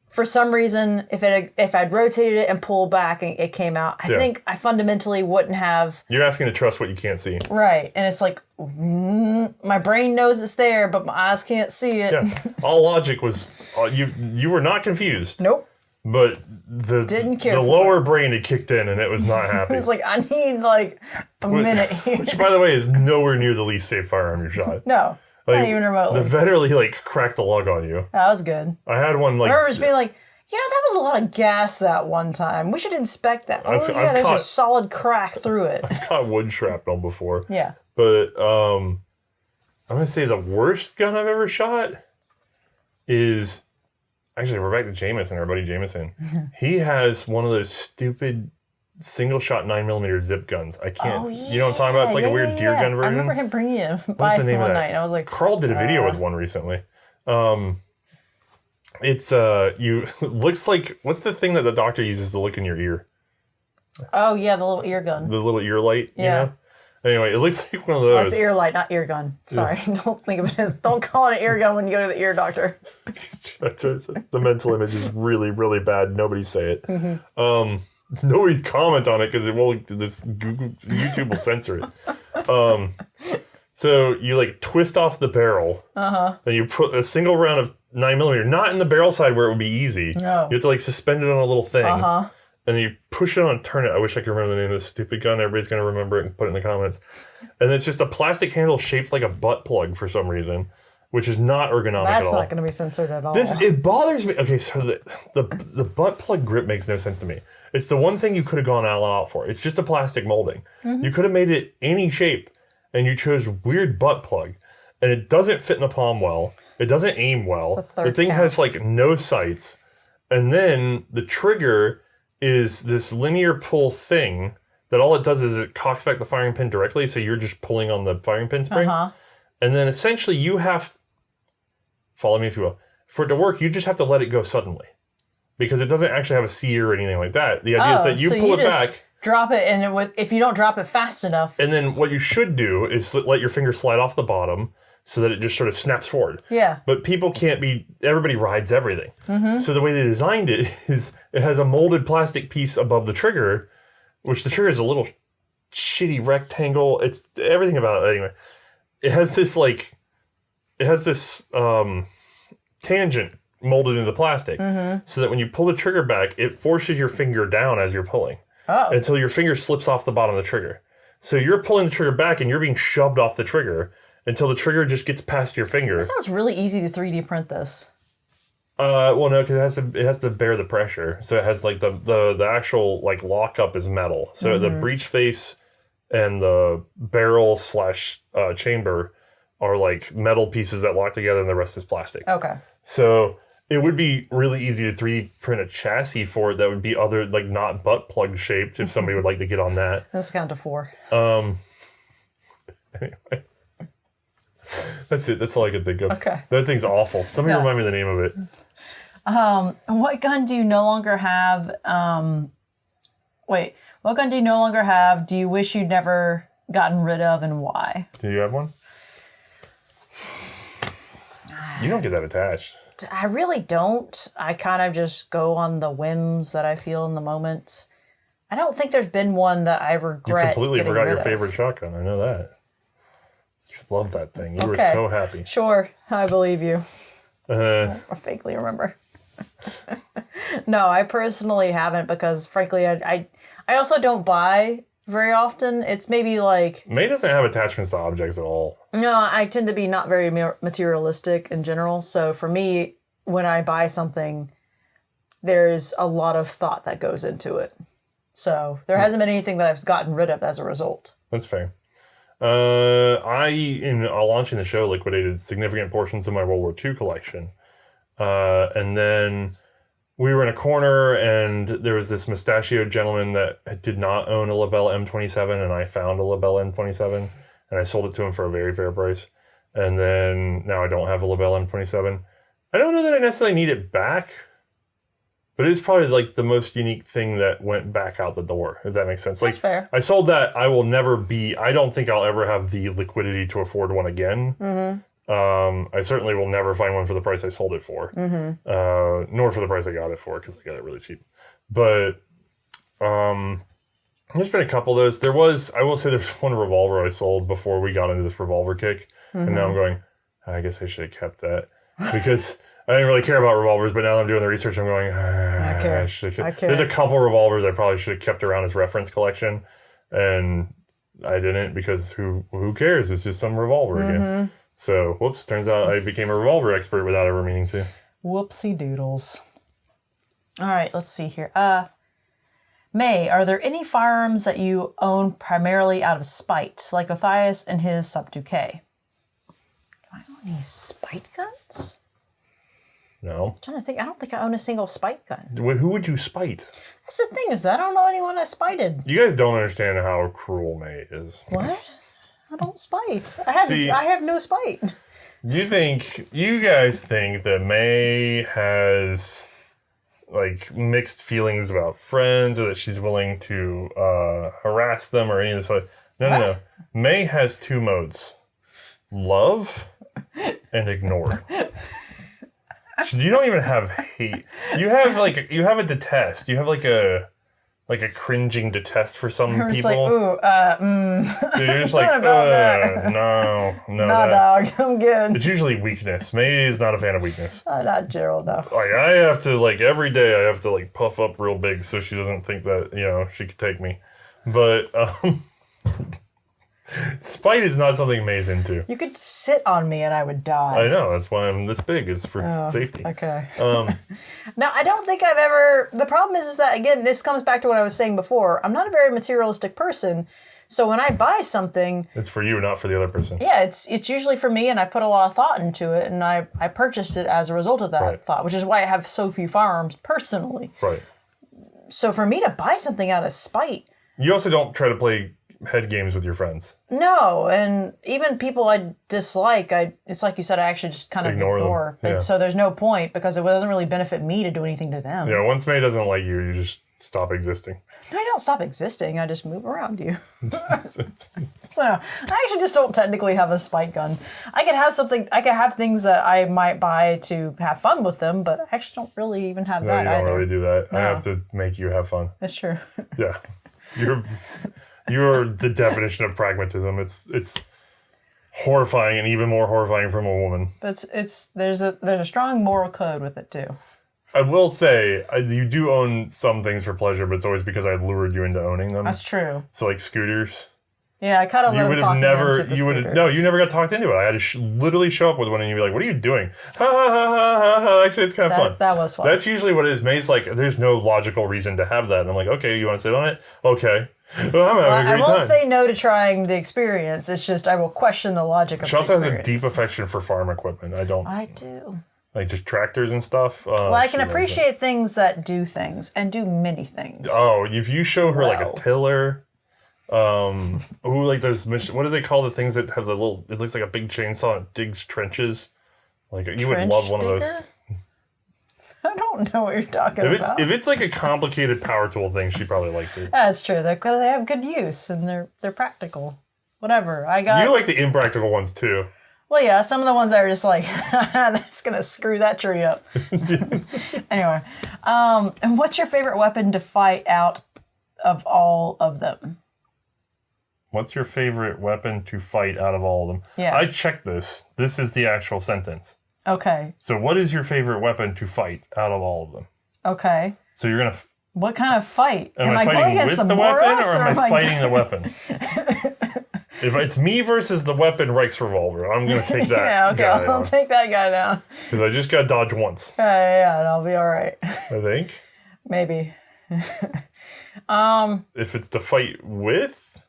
for some reason, if I'd rotated it and pulled back and it came out, I think I fundamentally wouldn't have... You're asking to trust what you can't see. Right. And it's like, my brain knows it's there, but my eyes can't see it. Yeah. All logic was... You were not confused. Nope. But the lower brain had kicked in and it was not happy. It was like, I need like a minute here. Which, by the way, is nowhere near the least safe firearm you shot. No. Like, not even remotely. The veteran like cracked the lug on you. That was good. I had one like... I remember just being like, that was a lot of gas that one time. We should inspect that. There's a solid crack through it. I've caught wood shrapnel before. Yeah. But I'm going to say the worst gun I've ever shot is... Actually, we're back to Jameson, our buddy Jameson. He has one of those stupid single-shot 9mm zip guns. I can't... Oh, yeah. You know what I'm talking about? It's like a weird deer gun version. I remember him bringing it by one night. And I was like... Carl did a video with one recently. It's looks like, what's the thing that the doctor uses to look in your ear? Oh yeah, the little ear gun. The little ear light. Yeah. You know? Anyway, it looks like one of those. It's ear light, not ear gun. Sorry, don't think of it as. Don't call it an ear gun when you go to the ear doctor. The mental image is really, really bad. Nobody say it. Nobody comment on it because it won't. YouTube will censor it. So you like twist off the barrel. And you put a single round of 9mm, not in the barrel side where it would be easy. No. You have to like suspend it on a little thing. And you push it on and turn it. I wish I could remember the name of this stupid gun. Everybody's going to remember it and put it in the comments. And it's just a plastic handle shaped like a butt plug for some reason which is not ergonomic at all. That's not going to be censored at all. It bothers me. Okay, so the butt plug grip makes no sense to me. It's the one thing you could have gone all out for. It's just a plastic molding. You could have made it any shape, and you chose weird butt plug, and it doesn't fit in the palm well. It doesn't aim well. The thing has like no sights, and then the trigger is this linear pull thing that all it does is it cocks back the firing pin directly, so you're just pulling on the firing pin spring. And then essentially you have, follow me if you will, for it to work, you just have to let it go suddenly. Because it doesn't actually have a sear or anything like that. The idea is that you pull it back. Drop it, and if you don't drop it fast enough. And then what you should do is let your finger slide off the bottom so that it just sort of snaps forward. Yeah. But people everybody rides everything. So the way they designed it is it has a molded plastic piece above the trigger, which the trigger is a little shitty rectangle. It's everything about it. Anyway, it has this tangent molded into the plastic so that when you pull the trigger back, it forces your finger down as you're pulling until your finger slips off the bottom of the trigger. So you're pulling the trigger back and you're being shoved off the trigger until the trigger just gets past your finger. It sounds really easy to 3D print this. Well, no, because it has to bear the pressure. So it has like the actual like lockup is metal. So the breech face and the barrel / chamber are like metal pieces that lock together, and the rest is plastic. Okay. So it would be really easy to 3D print a chassis for it that would be other like not butt plug shaped if somebody would like to get on that. Let's count to 4. Anyway. That's it. That's all I could think of. Okay. That thing's awful. Somebody remind me the name of it. What gun do you no longer have? What gun do you no longer have? Do you wish you'd never gotten rid of, and why? Do you have one? You don't get that attached. I really don't. I kind of just go on the whims that I feel in the moment. I don't think there's been one that I regret. You completely forgot your of. favorite shotgun. I know that. You love that thing. You were so happy. Sure, I believe you. I vaguely remember. No, I personally haven't because, frankly, I also don't buy very often. It's maybe like... May doesn't have attachments to objects at all. No, I tend to be not very materialistic in general. So for me, when I buy something, there's a lot of thought that goes into it. So there hasn't been anything that I've gotten rid of as a result. That's fair. In launching the show, liquidated significant portions of my World War II collection. And then we were in a corner and there was this mustachioed gentleman that did not own a Lebel M27, and I found a Lebel M27 and I sold it to him for a very fair price. And then now I don't have a Lebel M27. I don't know that I necessarily need it back, but it's probably like the most unique thing that went back out the door, if that makes sense. That's fair. I sold that. I don't think I'll ever have the liquidity to afford one again. I certainly will never find one for the price I sold it for, nor for the price I got it for, because I got it really cheap. But there's been a couple of those. I will say there's one revolver I sold before we got into this revolver kick, and now I'm going, I guess I should have kept that, because I didn't really care about revolvers, but now that I'm doing the research, I'm going, I care. There's a couple revolvers I probably should have kept around as reference collection, and I didn't, because who cares? It's just some revolver again. So, whoops, turns out I became a revolver expert without ever meaning to. Whoopsie doodles. All right, let's see here. May, are there any firearms that you own primarily out of spite, like Othnius and his Sub-2K? Do I own any spite guns? No. I'm trying to think. I don't think I own a single spite gun. Who would you spite? That's the thing, is that I don't know anyone I spited. You guys don't understand how cruel May is. What? I don't spite. I have no spite. You guys think that May has like mixed feelings about friends, or that she's willing to harass them or any of this stuff? No. May has 2 modes: love and ignore. You don't even have hate. You have a detest. You have like a cringing detest for some people. Like, ooh, Dude, you're just like, no. Nah, dog, I'm good. It's usually weakness. May is not a fan of weakness. Not Gerald, no. Like, I have to, every day I have to, puff up real big so she doesn't think that, she could take me. But, Spite is not something May's into. You could sit on me and I would die. I know. That's why I'm this big, is for safety. Okay. Now, I don't think I've ever... The problem is that, again, this comes back to what I was saying before. I'm not a very materialistic person. So when I buy something... It's for you, not for the other person. Yeah, it's usually for me, and I put a lot of thought into it, and I purchased it as a result of that thought, which is why I have so few firearms personally. Right. So for me to buy something out of spite... You also don't try to play head games with your friends. No, and even people I dislike, it's like you said, I actually just kind of ignore. Yeah. So there's no point, because it doesn't really benefit me to do anything to them. Yeah, once May doesn't like you, you just stop existing. No, I don't stop existing. I just move around you. So I actually just don't technically have a spike gun. I could have things that I might buy to have fun with them, but I actually don't really even have that either. No, you don't really do that. No. I have to make you have fun. That's true. Yeah. You're the definition of pragmatism. It's horrifying, and even more horrifying from a woman. But there's a strong moral code with it too. I will say, you do own some things for pleasure, but it's always because I lured you into owning them. That's true. So like scooters. Yeah, I kind of let him talk into the scooters. No, you never got talked into it. I had to literally show up with one and you'd be like, what are you doing? Ha ha ha ha ha ha. Actually, it's kind of fun. That was fun. That's usually what it is. May's like, there's no logical reason to have that. And I'm like, okay, you want to sit on it? Okay. Well, I'm having a great time. I won't say no to trying the experience. It's just I will question the logic of the experience. She also has a deep affection for farm equipment. I do. Like just tractors and stuff. Well, I can appreciate things that do things and do many things. Oh, if you show her like a tiller... like those, what do they call the things that have the little, it looks like a big chainsaw and digs trenches? Like, you would love one of those. I don't know what you're talking about. If it's like a complicated power tool thing, she probably likes it. That's true. They have good use and they're practical. Whatever. You like the impractical ones too. Well, yeah, some of the ones that are just like, that's gonna screw that tree up. Anyway, and what's your favorite weapon to fight out of all of them? What's your favorite weapon to fight out of all of them? Yeah. I checked this. This is the actual sentence. Okay. So what is your favorite weapon to fight out of all of them? Okay. So you're going to... What kind of fight? Am I fighting with the weapon or am I fighting the weapon? If it's me versus the weapon, Reich's revolver. I'm going to take that Yeah, okay. guy I'll take that guy down. Because I just got to dodge once. Yeah, and I'll be all right. I think. Maybe. If it's to fight with...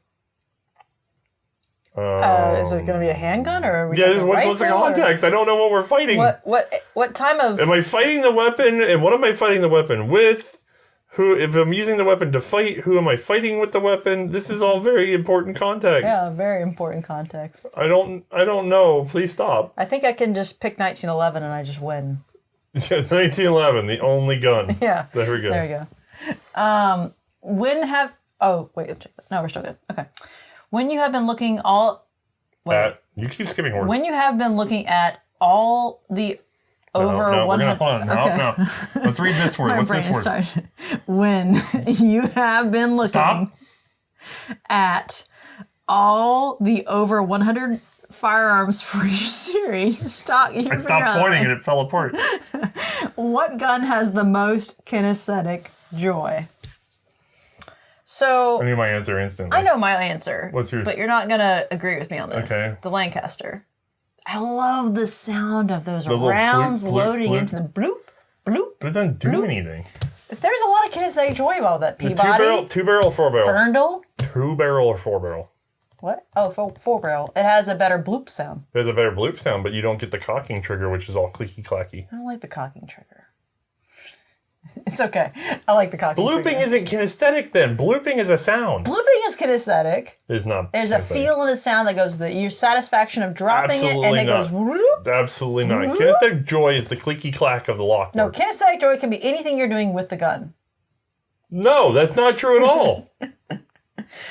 is it going to be a handgun or are we what's the context? I don't know what we're fighting. What time of... Am I fighting the weapon, and what am I fighting the weapon with? If I'm using the weapon to fight, who am I fighting with the weapon? This is all very important context. Yeah, very important context. I don't know. Please stop. I think I can just pick 1911 and I just win. 1911, the only gun. Yeah. There we go. There we go. Oh, wait. No, we're still good. Okay. When you have been looking you keep skipping words. When you have been looking at all the over 100... Hold on. No. Let's read this word. What's this word? When you have been looking at all the over 100 firearms for your series. I stopped pointing and it fell apart. What gun has the most kinesthetic joy? So I need my answer instantly. I know my answer. What's yours? But you're not going to agree with me on this. Okay. The Lancaster. I love the sound of those rounds bloop, bloop, loading bloop. into the bloop, bloop. But it doesn't do anything. There's a lot of kinesthetic joy about that. Peabody. Two barrel, 4 barrel. Ferndale. 2 barrel or 4 barrel. What? Oh, 4 barrel. It has a better bloop sound. It has a better bloop sound, but you don't get the cocking trigger, which is all clicky clacky. I don't like the cocking trigger. It's okay. I like the cocking trigger. Blooping isn't kinesthetic then. Blooping is a sound. Blooping is kinesthetic. It's not. There's a feel in the sound that goes to your satisfaction of dropping it, and it goes whoop. Absolutely not. Kinesthetic joy is the clicky clack of the lock. No, kinesthetic joy can be anything you're doing with the gun. No, that's not true at all.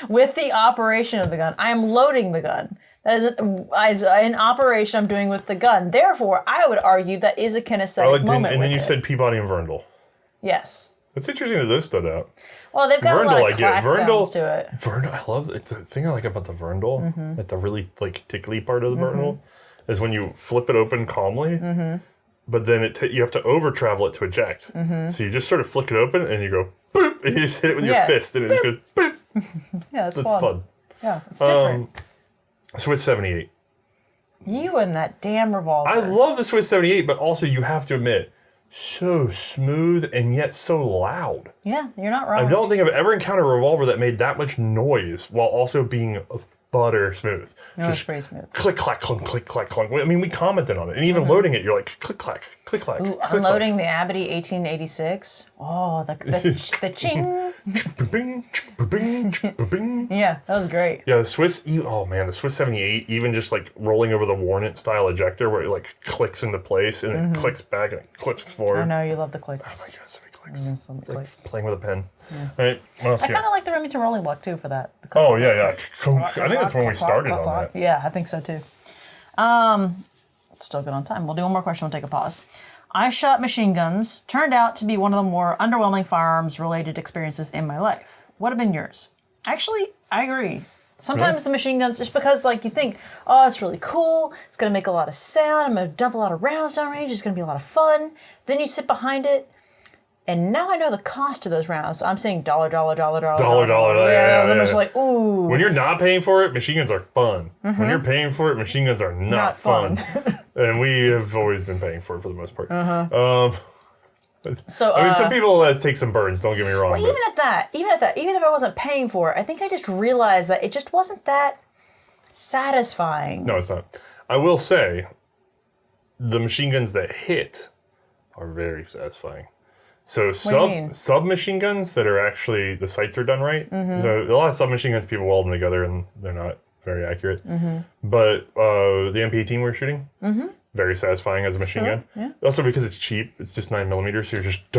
With the operation of the gun. I am loading the gun. That is an operation I'm doing with the gun. Therefore, I would argue that is a kinesthetic moment. And then you said Peabody and Verndl. Yes. It's interesting that those stood out. Well, they've got Verndl, a lot of clack sounds to it. Verndl, I love it. The thing I like about the Verndl, like the really tickly part of the Verndl, is when you flip it open calmly, but then you have to over travel it to eject. So you just sort of flick it open and you go boop, and you just hit it with your fist, and it just goes boop. Yeah, that's fun. Yeah, it's different. Swiss 78. You and that damn revolver. I love the Swiss 78, but also you have to admit, so smooth and yet so loud. Yeah, you're not wrong. I don't think I've ever encountered a revolver that made that much noise while also being butter smooth. No, it's pretty smooth. Click, clack, clunk, click, clack, clunk. I mean, we commented on it. And even loading it, you're like, click, clack, click, clack. Ooh, click, unloading the Abity 1886. Oh, the ching. Yeah, that was great. Yeah, the Swiss, oh man, the Swiss 78, even just like rolling over the Warnet style ejector where it like clicks into place and it clicks back and it clips forward. I know, you love the clicks. Oh my God, so many clicks. So many It's like clicks. playing with a pen. Yeah. All right, what else I you kind got? of like the Remington rolling block too for that. Oh, yeah. I think that's when we started on that. Yeah, I think so too. Still good on time. We'll do one more question. We'll take a pause. I shot machine guns. Turned out to be one of the more underwhelming firearms related experiences in my life. What have been yours? Actually, I agree. Sometimes the machine guns, just because like you think, oh, it's really cool. It's going to make a lot of sound. I'm going to dump a lot of rounds downrange. It's going to be a lot of fun. Then you sit behind it. And now I know the cost of those rounds. I'm saying dollar. Dollar. Yeah, I'm just like, ooh. When you're not paying for it, machine guns are fun. When you're paying for it, machine guns are not fun. And we have always been paying for it for the most part. So I mean, some people take some burns. Don't get me wrong. Well, even at that, even if I wasn't paying for it, I think I just realized that it just wasn't that satisfying. No, it's not. I will say, the machine guns that hit are very satisfying. So submachine guns that are actually, the sights are done right. So a lot of submachine guns, people weld them together and they're not very accurate. But the MP18 we were shooting, very satisfying as a machine gun. Yeah. Also because it's cheap, it's just 9mm, so you're just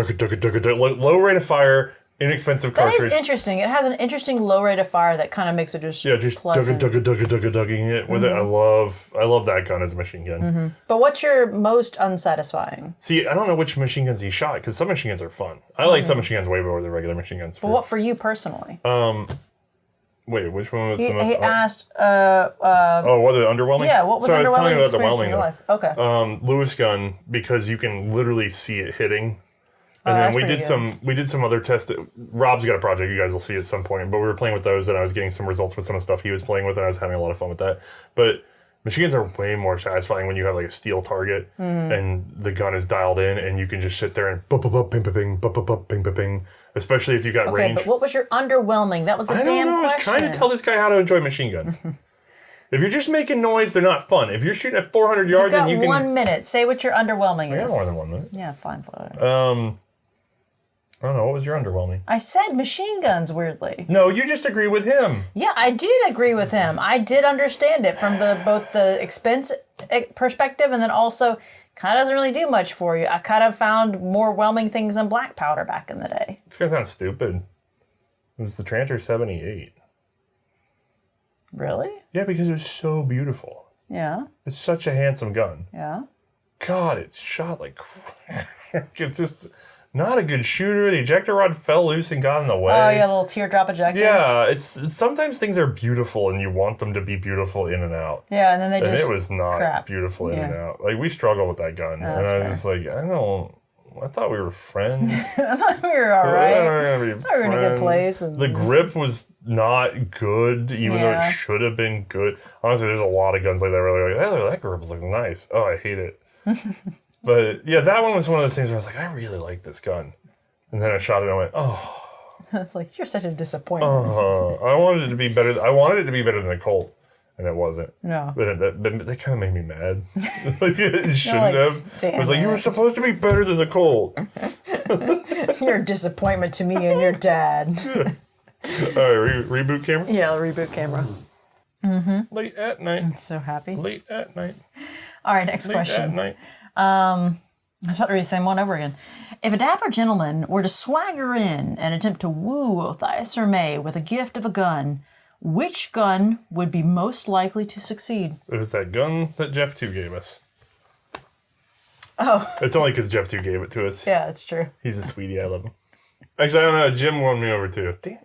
low rate of fire, inexpensive cartridge. That is interesting. It has an interesting low rate of fire that kind of makes it just pleasant. dugging it with it. I love that gun as a machine gun. But what's your most unsatisfying? See, I don't know which machine guns he shot because some machine guns are fun. I like some machine guns way more than regular machine guns. But what for you personally? Wait, which one was the most? He asked. What the underwhelming? Yeah, what was underwhelming? I was telling you about the experience in whelming your life? Okay. Lewis gun because you can literally see it hitting. And that's then pretty we did some other tests. Rob's got a project you guys will see at some point, but we were playing with those and I was getting some results with some of the stuff he was playing with and I was having a lot of fun with that. But machine guns are way more satisfying when you have like a steel target and the gun is dialed in and you can just sit there and bing, especially if you got Okay, range. but what was your underwhelming? That was the I damn don't know. question. I was trying to tell this guy how to enjoy machine guns. If you're just making noise, they're not fun. If you're shooting at 400 yards You've got and you can 1 minute. Say what your underwhelming I got is. more than 1 minute. Yeah, fine. Whatever. I don't know. What was your underwhelming? I said machine guns, weirdly. No, you just agree with him. Yeah, I did agree with him. I did understand it from both the expense perspective and then also kind of doesn't really do much for you. I kind of found more whelming things than black powder back in the day. This guy sounds stupid. It was the Tranter 78. Really? Yeah, because it was so beautiful. Yeah. It's such a handsome gun. Yeah. God, it's shot like it's just not a good shooter. The ejector rod fell loose and got in the way. Oh, yeah, a little teardrop ejector. Yeah, it's sometimes things are beautiful and you want them to be beautiful in and out. Yeah, and then they just And it was not crap. beautiful in and out. Like we struggled with that gun. Yeah, and I that's was just like, I thought we were friends. I thought we were all right. We were in a good place. And the grip was not good, even though Yeah. it should have been good. Honestly, there's a lot of guns like that where they're like, that grip was like nice. Oh, I hate it. But yeah, that one was one of those things where I was like, I really like this gun. And then I shot it and I went, oh. It's like, you're such a disappointment. I wanted it to be better. I wanted it to be better than the Colt. And it wasn't. No. But that kind of made me mad. Like, it shouldn't like, have. damn It was like, you were it. supposed to be better than the Colt. You're a disappointment to me and your dad. All right, reboot camera? Yeah, the reboot camera. Late at night. So happy. Late at night. All right, next Late question. at night. I was about to read the same one over again. If a dapper gentleman were to swagger in and attempt to woo Othais or May with a gift of a gun, which gun would be most likely to succeed? It was that gun that Jeff 2 gave us. Oh. It's only because Jeff 2 gave it to us. Yeah, that's true. He's a sweetie. I love him. Actually, I don't know. Jim won me over too. Damn,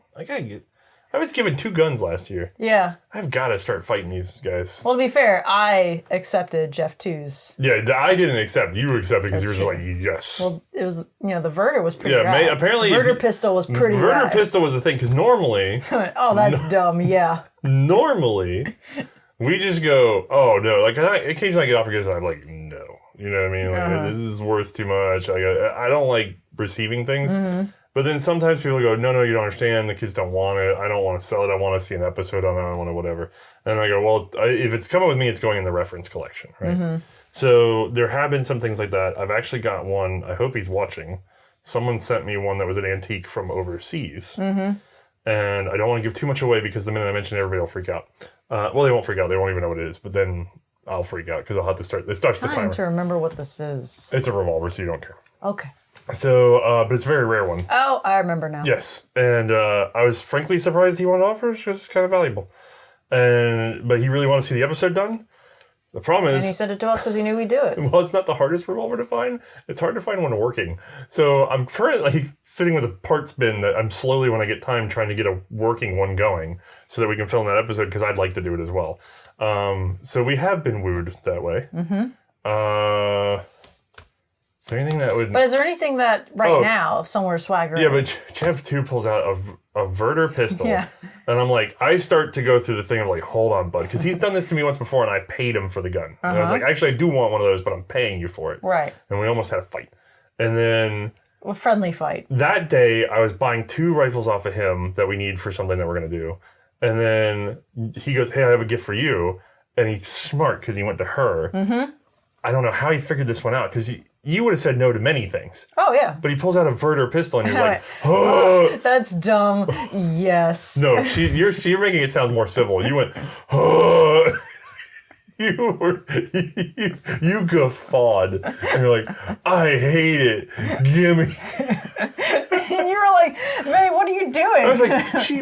I was given 2 guns last year. Yeah. I've got to start fighting these guys. Well, to be fair, I accepted Jeff 2's. Yeah, I didn't accept. You accepted because you were That's just like, yes. Well, it was, the Verter was pretty Yeah, rad. apparently Verter pistol was pretty Verter rad. pistol was the thing because normally, Oh, that's dumb, yeah. normally, We just go, oh no, like occasionally I get offered gifts and I'm like, no. You know what I mean? Like, this is worth too much. I don't like receiving things. But then sometimes people go, no, you don't understand. The kids don't want it. I don't want to sell it. I want to see an episode on it. I want to whatever. And I go, well, if it's coming with me, it's going in the reference collection, right? So there have been some things like that. I've actually got one. I hope he's watching. Someone sent me one that was an antique from overseas. And I don't want to give too much away because the minute I mention it, everybody will freak out. Well, they won't freak out. They won't even know what it is. But then I'll freak out because I'll have to start. It starts the timer. I'm trying to remember what this is. It's a revolver, so you don't care. Okay. So, but it's a very rare one. Oh, I remember now. Yes. And I was frankly surprised he wanted to offer because it's kind of valuable. But he really wanted to see the episode done. The problem is... And he sent it to us because he knew we'd do it. Well, it's not the hardest revolver to find. It's hard to find one working. So I'm currently sitting with a parts bin that I'm slowly, when I get time, trying to get a working one going so that we can film that episode because I'd like to do it as well. So we have been wooed that way. Is there anything that would... But is there anything that now, if someone were swaggering... Yeah, but Jeff 2 pulls out a Verter pistol. Yeah. And I'm like, I start to go through the thing of like, hold on, bud. Because he's done this to me once before and I paid him for the gun. And I was like, actually, I do want one of those, but I'm paying you for it. Right. And we almost had a fight. And then... A friendly fight. That day, I was buying 2 rifles off of him that we need for something that we're going to do. And then he goes, hey, I have a gift for you. And he's smart because he went to her. I don't know how he figured this one out because you would have said no to many things. Oh, yeah. But he pulls out a Verter pistol and you're like, oh, that's dumb. Yes. No, you're making it sound more civil. You went, oh. You guffawed. And you're like, I hate it. Give me. And you were like, May, what are you doing? I was like, she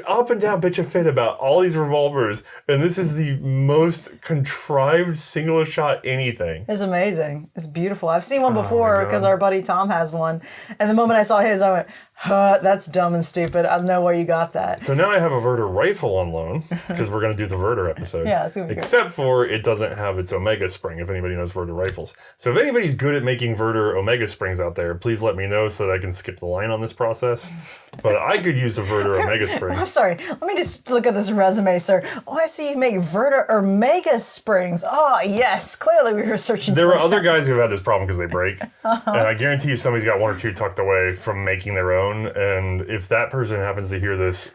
up and down bitch a fit about all these revolvers, and this is the most contrived single shot anything. It's amazing. It's beautiful. I've seen one before because our buddy Tom has one, and the moment I saw his, I went, that's dumb and stupid. I don't know where you got that. So now I have a Verter rifle on loan because we're going to do the Verter episode. Yeah, it's going to be Except for it doesn't have its Omega spring, if anybody knows Verter rifles. So if anybody's good at making Verter Omega springs out there, please let me know so that I can skip the line on this process. But I could use a Verter Omega spring. I'm sorry. Let me just look at this resume, sir. Oh, I see you make Verter Omega springs. Oh, yes. Clearly we were searching There for were other guys who have had this problem because they break. And I guarantee you somebody's got 1 or 2 tucked away from making their own. And if that person happens to hear this,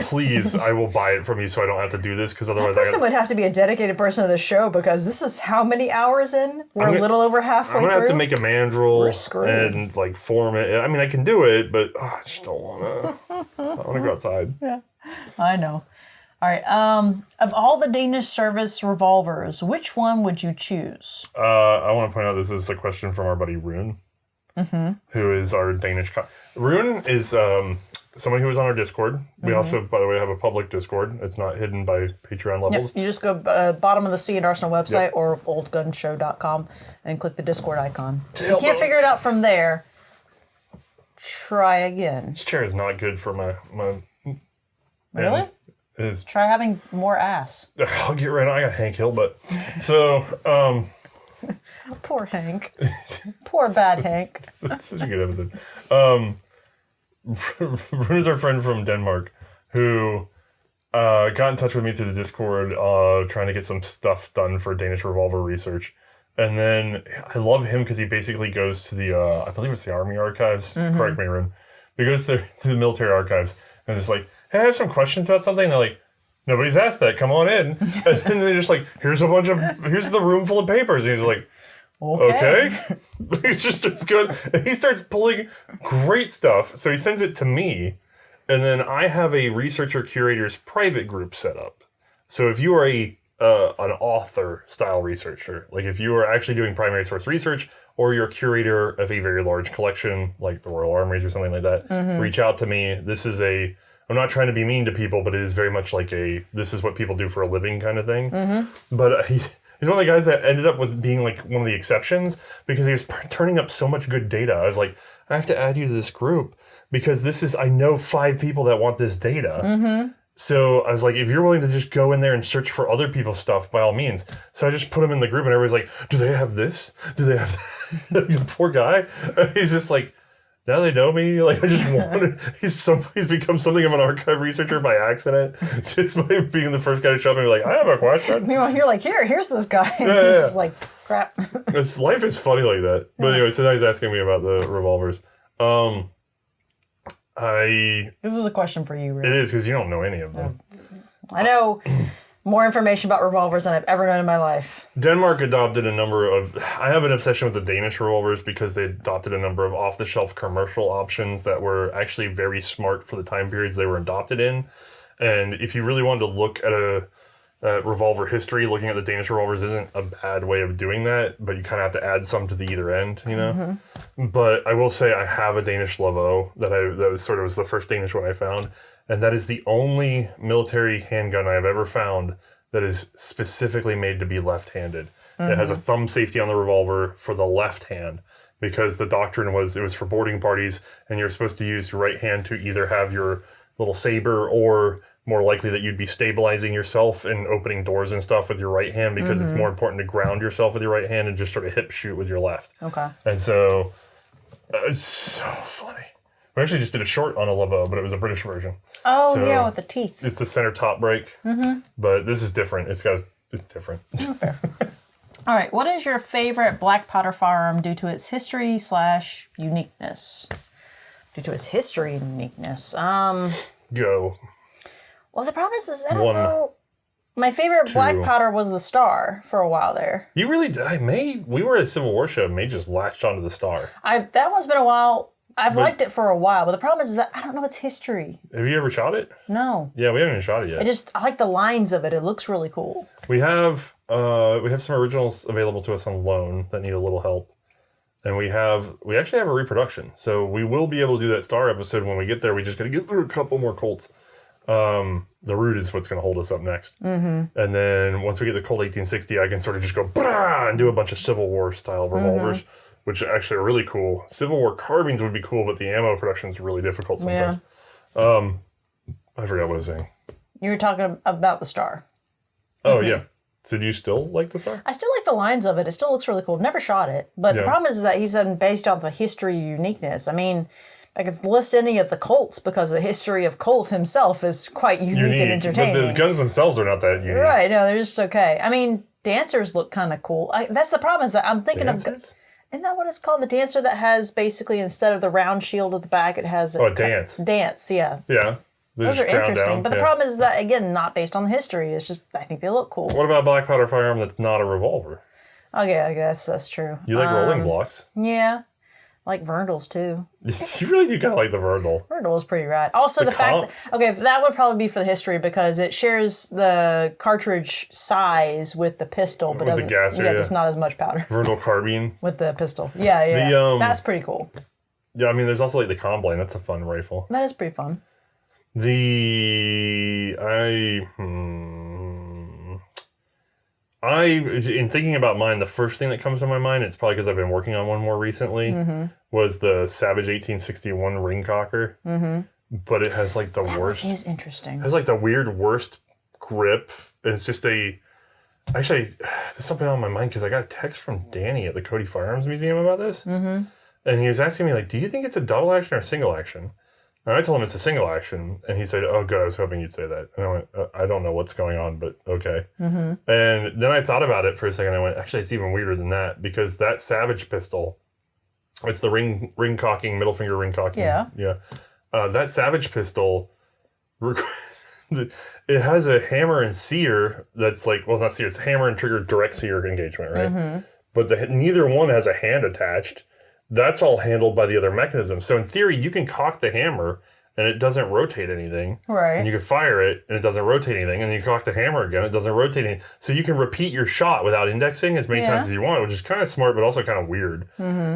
please, I will buy it from you so I don't have to do this because otherwise that person would have to be a dedicated person of the show because this is how many hours in? We're a little over halfway through. I'm going to have to make a mandrel and like form it. I mean, I can do it, but I just don't want to. I want to go outside. Yeah, I know. All right. Of all the Danish service revolvers, which one would you choose? I want to point out this is a question from our buddy Rune. Who is our Danish... Rune is someone who was on our Discord. We also, by the way, have a public Discord. It's not hidden by Patreon levels. Yep. You just go bottom of the C&Rsenal website or oldgunshow.com and click the Discord icon. If you can't figure it out from there, try again. This chair is not good for my Really? Try having more ass. I'll get right on. I got Hank Hill, but... So, Poor Hank. Poor bad Hank. That's such a good episode. Rune is our friend from Denmark who got in touch with me through the Discord trying to get some stuff done for Danish revolver research. And then I love him because he basically goes to the, I believe it's the Army Archives. Correct me, Rune. He goes to the military archives and is just like, hey, I have some questions about something. And they're like, nobody's asked that. Come on in. And then they're just like, here's the room full of papers. And he's like, okay. It's good. And he starts pulling great stuff. So he sends it to me. And then I have a researcher curator's private group set up. So if you are an author style researcher, like if you are actually doing primary source research or you're a curator of a very large collection, like the Royal Armories or something like that, reach out to me. I'm not trying to be mean to people, but it is very much like this is what people do for a living kind of thing. But he's one of the guys that ended up with being like one of the exceptions because he was turning up so much good data. I was like, I have to add you to this group because I know 5 people that want this data. So I was like, if you're willing to just go in there and search for other people's stuff, by all means. So I just put him in the group and everybody's like, do they have this? Do they have that? Poor guy. He's just like, now they know me. Like, I just wanted, he's become something of an archive researcher by accident, just by being the first guy to show up and be like, I have a question. Meanwhile, you're like, here's this guy. Yeah. He's just like, crap. Life is funny like that. But anyway, so now he's asking me about the revolvers. This is a question for you, really. It is, because you don't know any of them. I know more information about revolvers than I've ever known in my life. Denmark adopted a number of... I have an obsession with the Danish revolvers because they adopted a number of off-the-shelf commercial options that were actually very smart for the time periods they were adopted in. And if you really wanted to look at a revolver history, looking at the Danish revolvers isn't a bad way of doing that, but you kind of have to add some to the either end, you know? Mm-hmm. But I will say I have a Danish Laveau that was the first Danish one I found. And that is the only military handgun I have ever found that is specifically made to be left-handed. Mm-hmm. It has a thumb safety on the revolver for the left hand because the doctrine was it was for boarding parties and you're supposed to use your right hand to either have your little saber or more likely that you'd be stabilizing yourself and opening doors and stuff with your right hand because it's more important to ground yourself with your right hand and just sort of hip shoot with your left. Okay. And so it's so funny. We actually just did a short on a Laveau, but it was a British version. Oh, so yeah, with the teeth. It's the center top break, but this is different. It's different. Okay. All right, what is your favorite black powder firearm due to its history/uniqueness? Due to its history and uniqueness. Go. Well, the problem is I don't know. My favorite black powder was the Star for a while there. You really did. We were at a Civil War show and May just latched onto the Star. That one's been a while. I've liked it for a while, but the problem is that I don't know its history. Have you ever shot it? No. Yeah, we haven't even shot it yet. I like the lines of it. It looks really cool. We have some originals available to us on loan that need a little help. And we actually have a reproduction. So we will be able to do that Star episode when we get there. We just got to get through a couple more Colts. The Root is what's going to hold us up next. Mm-hmm. And then once we get the Colt 1860, I can sort of just go bah! And do a bunch of Civil War style revolvers, which actually are really cool. Civil War carbines would be cool, but the ammo production is really difficult sometimes. Yeah. I forgot what I was saying. You were talking about the Star. Oh, yeah. So do you still like the Star? I still like the lines of it. It still looks really cool. Never shot it. But the problem is that he said based on the history uniqueness. I mean, I could list any of the Colts because the history of Colt himself is quite unique and entertaining. But the guns themselves are not that unique. Right. No, they're just okay. I mean, Dancers look kind of cool. That's the problem is that I'm thinking Dancers? Isn't that what it's called? The Dancer that has basically instead of the round shield at the back, it has a dance. Dance, yeah. Yeah. Those are interesting. But the problem is that, again, not based on the history. It's just, I think they look cool. What about a black powder firearm that's not a revolver? Okay, I guess that's true. You like rolling blocks? Yeah. I like Verndls, too. You really do kind of like the Verndl. Verndl is pretty rad. Also, the fact that, that would probably be for the history because it shares the cartridge size with the pistol, but doesn't, just not as much powder. Verndl carbine. With the pistol. Yeah. That's pretty cool. Yeah, I mean, there's also like the Combine. That's a fun rifle. That is pretty fun. In thinking about mine, the first thing that comes to my mind, it's probably because I've been working on one more recently, was the Savage 1861 ring cocker. But it has like the worst. That is interesting. It has like the weird worst grip. And it's just actually, there's something on my mind because I got a text from Danny at the Cody Firearms Museum about this. And he was asking me like, do you think it's a double action or a single action? And I told him it's a single action, and he said, oh, good, I was hoping you'd say that. And I went, I don't know what's going on, but okay. And then I thought about it for a second. I went, actually, it's even weirder than that, because that Savage pistol, it's the ring cocking, middle finger ring cocking. Yeah. That Savage pistol, it has a hammer and sear that's like, well, not sear, it's hammer and trigger direct sear engagement, right? But neither one has a hand attached. That's all handled by the other mechanism. So in theory, you can cock the hammer and it doesn't rotate anything. Right. And you can fire it and it doesn't rotate anything. And then you cock the hammer again, it doesn't rotate anything. So you can repeat your shot without indexing as many times as you want, which is kind of smart, but also kind of weird.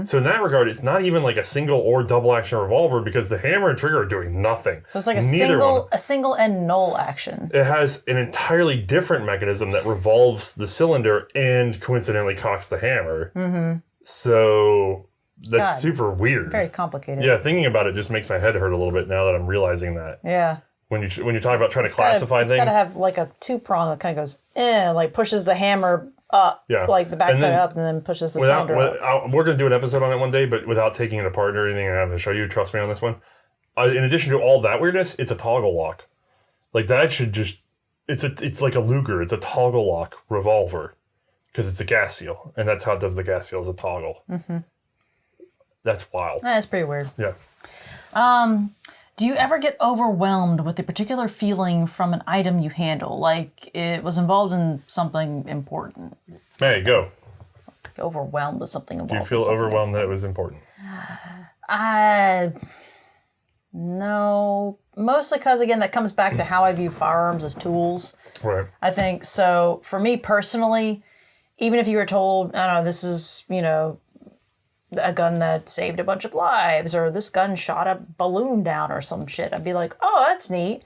So in that regard, it's not even like a single or double action revolver because the hammer and trigger are doing nothing. So it's like a single and null action. It has an entirely different mechanism that revolves the cylinder and coincidentally cocks the hammer. So that's super weird. Very complicated. Yeah, thinking about it just makes my head hurt a little bit now that I'm realizing that. Yeah. When you talk about trying to classify things. It's got to have like a two-prong that kind of goes, like pushes the hammer up, Yeah. like the backside up, and then pushes the cylinder up. We're going to do an episode on it one day, but without taking it apart or anything, I have to show you. Trust me on this one. In addition to all that weirdness, it's a toggle lock. Like that should just, it's like a Luger. It's a toggle lock revolver because it's a gas seal. And that's how it does the gas seal, is a toggle. Mm-hmm. That's wild. That's pretty weird. Yeah. Do you ever get overwhelmed with a particular feeling from an item you handle? Like it was involved in something important. Hey, go. Overwhelmed with something involved. Do you feel overwhelmed that it was important? No. Mostly because, again, that comes back to how I view firearms as tools. Right. I think so. For me personally, even if you were told, I don't know, this is, a gun that saved a bunch of lives, or this gun shot a balloon down or some shit, I'd be like, oh, that's neat.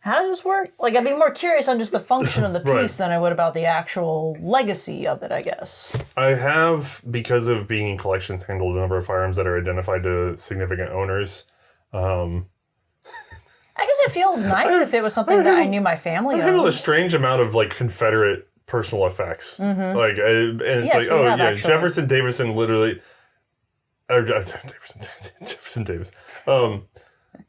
How does this work? Like, I'd be more curious on just the function of the piece than I would about the actual legacy of it, I guess. I have, because of being in collections, handled a number of firearms that are identified to significant owners. I guess it'd feel nice if it was something that I knew my family owned. I handle a strange amount of, like, Confederate personal effects. Mm-hmm. Like, and it's yes, actually. Jefferson Davison literally... Jefferson Davis.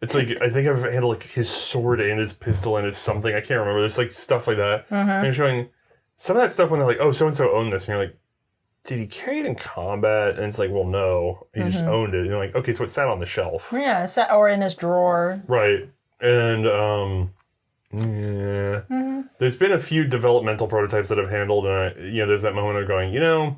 It's like, I think I've handled like his sword and his pistol and his something. I can't remember. There's like stuff like that. Mm-hmm. And you're showing some of that stuff when they're like, oh, so-and-so owned this. And you're like, did he carry it in combat? And it's like, well, no. He just owned it. And you're like, okay, so it sat on the shelf. Yeah, or in his drawer. Right. And, yeah. Mm-hmm. There's been a few developmental prototypes that I've handled. And, there's that moment of going,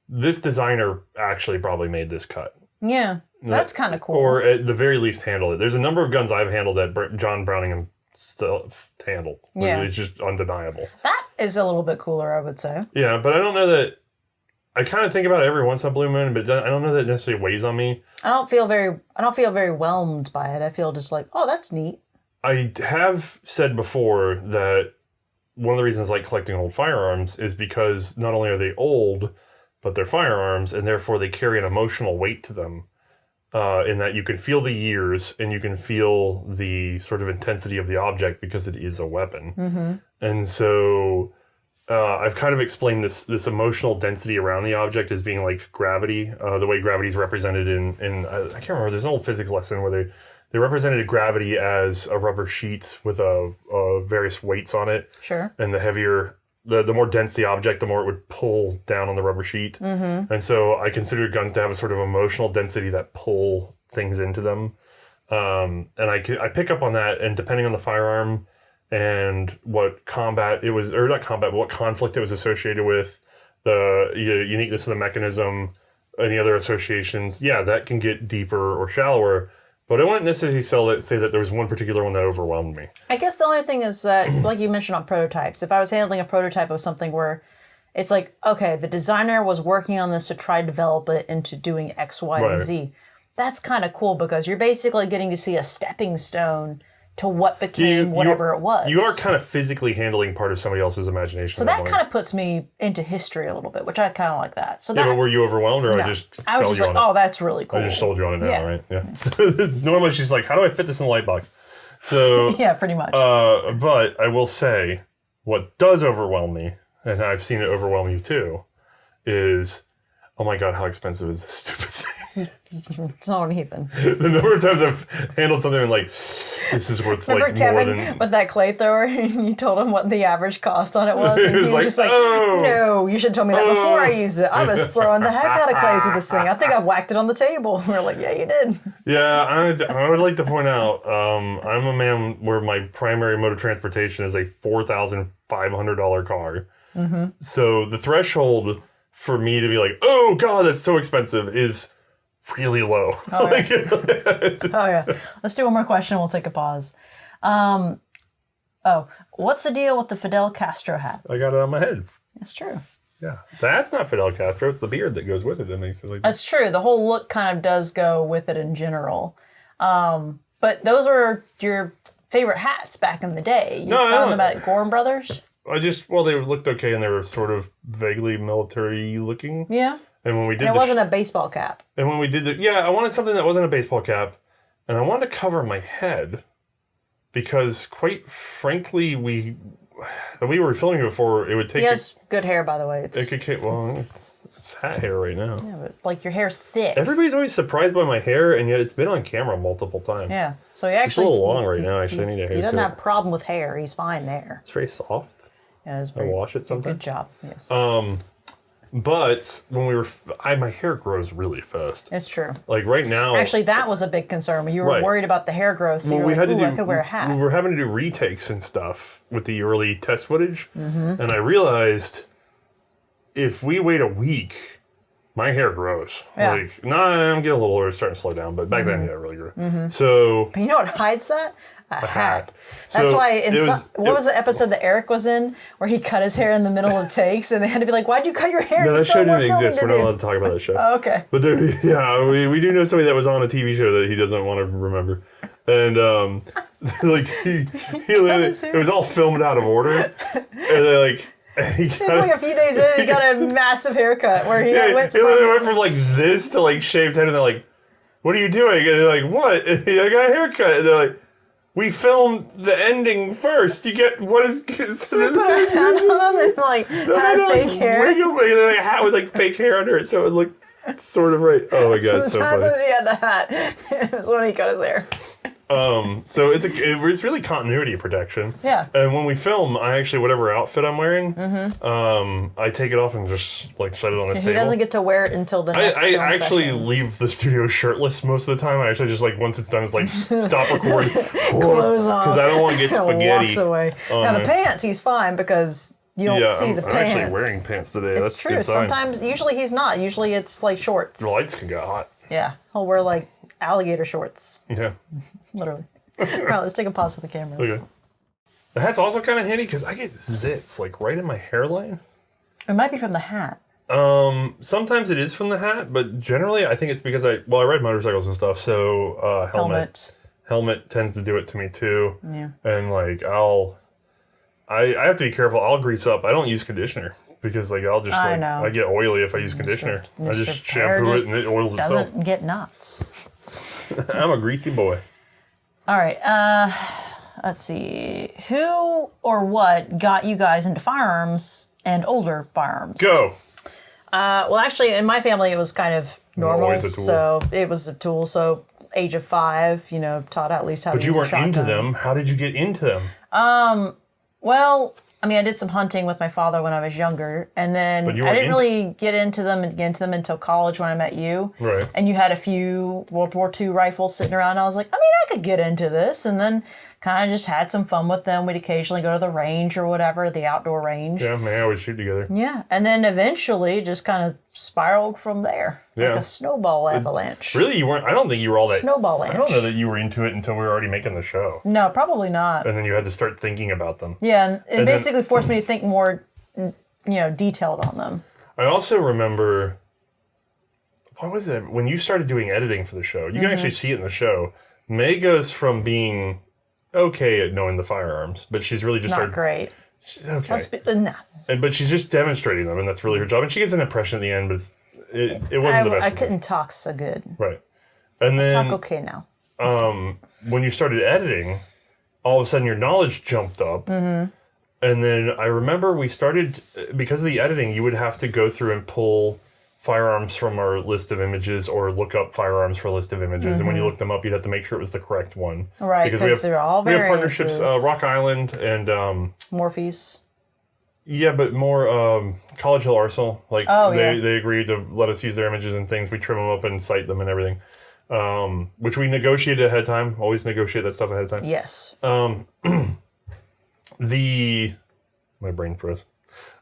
this designer actually probably made this cut. Yeah, that's kind of cool. Or at the very least handled it. There's a number of guns I've handled that John Browning still handled. Yeah. It's just undeniable. That is a little bit cooler, I would say. Yeah, but I don't know that... I kind of think about it every once in a blue moon, but I don't know that it necessarily weighs on me. I don't feel very whelmed by it. I feel just like, oh, that's neat. I have said before that one of the reasons I like collecting old firearms is because not only are they old, but they're firearms, and therefore they carry an emotional weight to them in that you can feel the years and you can feel the sort of intensity of the object because it is a weapon. Mm-hmm. And so I've kind of explained this emotional density around the object as being like gravity, the way gravity is represented in I can't remember, there's an old physics lesson where they represented gravity as a rubber sheet with various weights on it. Sure. And the heavier... The more dense the object, the more it would pull down on the rubber sheet. Mm-hmm. And so I consider guns to have a sort of emotional density that pull things into them. And I pick up on that, and depending on the firearm and what combat it was, or not combat, but what conflict it was associated with, the uniqueness of the mechanism, any other associations, that can get deeper or shallower. But I wouldn't necessarily say that there was one particular one that overwhelmed me. I guess the only thing is that, like you mentioned on prototypes, if I was handling a prototype of something where it's like, okay, the designer was working on this to try to develop it into doing X, Y, and Z. That's kind of cool because you're basically getting to see a stepping stone to what became whatever it was. You are kind of physically handling part of somebody else's imagination. So that kind of puts me into history a little bit, which I kind of like that. So but were you overwhelmed, or no, I just like, oh, that's really cool. I just sold you on it now, right? Yeah. So normally she's like, how do I fit this in the light box? So yeah, pretty much. But I will say, what does overwhelm me, and I've seen it overwhelm you too, is, oh my God, how expensive is this stupid thing? It's not even. The number of times I've handled something and like, this is worth Remember like Kevin more than... with that clay thrower, and you told him what the average cost on it was, and he was just like, no, you should have told me that before I used it. I was throwing the heck out of clays with this thing. I think I whacked it on the table. We were like, yeah, you did. Yeah, I would like to point out, I'm a man where my primary mode of transportation is a $4,500 car. Mm-hmm. So the threshold for me to be like, oh God, that's so expensive is really low. Oh, yeah. Oh, yeah. Let's do one more question. We'll take a pause. What's the deal with the Fidel Castro hat? I got it on my head. That's true. Yeah. That's not Fidel Castro. It's the beard that goes with it that makes it like... That's true. The whole look kind of does go with it in general. But those were your favorite hats back in the day. You found them at Gorham Brothers? They looked okay and they were sort of vaguely military looking. Yeah. And when we did it wasn't a baseball cap. And when we did I wanted something that wasn't a baseball cap, and I wanted to cover my head because, quite frankly, that we were filming before, it would take... He has good hair, by the way. It's hat hair right now. Yeah, but like your hair's thick. Everybody's always surprised by my hair, and yet it's been on camera multiple times. Yeah. So he actually... It's a little long right now. Actually, I need a haircut. He doesn't have a problem with hair. He's fine there. It's very soft. Yeah, it's I wash it sometimes. Good job. Yes. But when we were... my hair grows really fast. It's true. Like right now... Actually, that was a big concern. You were worried about the hair growth, so we had to do, I could wear a hat. We were having to do retakes and stuff with the early test footage. Mm-hmm. And I realized if we wait a week... My hair grows. Yeah. Like, I'm getting a little older, it's starting to slow down, but back then, yeah, it really grew. Mm-hmm. So... But you know what hides that? A hat. So That's why what was the episode that Eric was in where he cut his hair in the middle of takes and they had to be like, why'd you cut your hair? No, that show didn't exist. We're not allowed to talk about that show. Oh, okay. But we do know somebody that was on a TV show that he doesn't want to remember. And like it was all filmed out of order. And they're like... He's like a few days in, he got a massive haircut where he went from like this to like shaved head, and they're like, "What are you doing?" And they're like, "What?" And I got a haircut. And they're like, "We filmed the ending first. You get what is?" So they put a hat on him and like had fake hair. Like a hat with like fake hair under it, so it would look sort of right. Oh my god, so funny. He had the hat. It was when he cut his hair. So it's really continuity protection. Yeah. And when we film, I actually, whatever outfit I'm wearing, I take it off and just like set it on this table. He doesn't get to wear it until the next film I actually session. leave the studio shirtless most of the time. I actually just like, once it's done, it's like, stop recording. Clothes on. Because I don't want to get spaghetti. Walks away. Now the pants, he's fine because you don't see the pants. I'm actually wearing pants today. It's That's true. a good sign. Sometimes, usually he's not. Usually it's like shorts. The lights can get hot. Yeah. He'll wear like alligator shorts. Yeah. Literally. All right, let's take a pause with the cameras. Okay. The hat's also kind of handy because I get zits like right in my hairline. It might be from the hat. Sometimes it is from the hat, but generally I think it's because I ride motorcycles and stuff, so helmet tends to do it to me too. Yeah. And like I have to be careful. I'll grease up. I don't use conditioner because like I'll just I get oily if I use conditioner. I just shampoo it and it oils itself. Doesn't get knots. I'm a greasy boy. All right. Let's see. Who or what got you guys into firearms and older firearms? Go. Well, actually, in my family, it was kind of normal. Always a tool. So it was a tool. So age of 5, taught at least how to use a shotgun. But you weren't into them. How did you get into them? Well, I mean, I did some hunting with my father when I was younger, and then I didn't really get into them until college when I met you. Right. And you had a few World War II rifles sitting around. And I was like, I mean, I could get into this, and then kind of just had some fun with them. We'd occasionally go to the range or whatever, the outdoor range. Yeah, man, I would shoot together. Yeah, and then eventually just kind of spiraled from there, like a snowball avalanche. Really, you weren't. I don't think you were all that. Snowball I don't know that you were into it until we were already making the show. No, probably not. And then you had to start thinking about them. Yeah, and it basically forced me to think more, detailed on them. I also remember, what was it? When you started doing editing for the show, you can actually see it in the show. May goes from being okay at knowing the firearms, but she's really just not great. Okay. But she's just demonstrating them, and that's really her job. And she gives an impression at the end, but it wasn't the best. I couldn't talk so good. Right. And then talk okay now. When you started editing, all of a sudden your knowledge jumped up. Mm-hmm. And then I remember we started, because of the editing, you would have to go through and pull firearms from our list of images or look up firearms for a list of images. Mm-hmm. And when you looked them up, you'd have to make sure it was the correct one. Right, because they're all variances. We have partnerships, Rock Island and... Morpheus. Yeah, but more College Hill Arsenal. Like they agreed to let us use their images and things. We trim them up and cite them and everything. Which we negotiated ahead of time. Always negotiate that stuff ahead of time. Yes. My brain froze.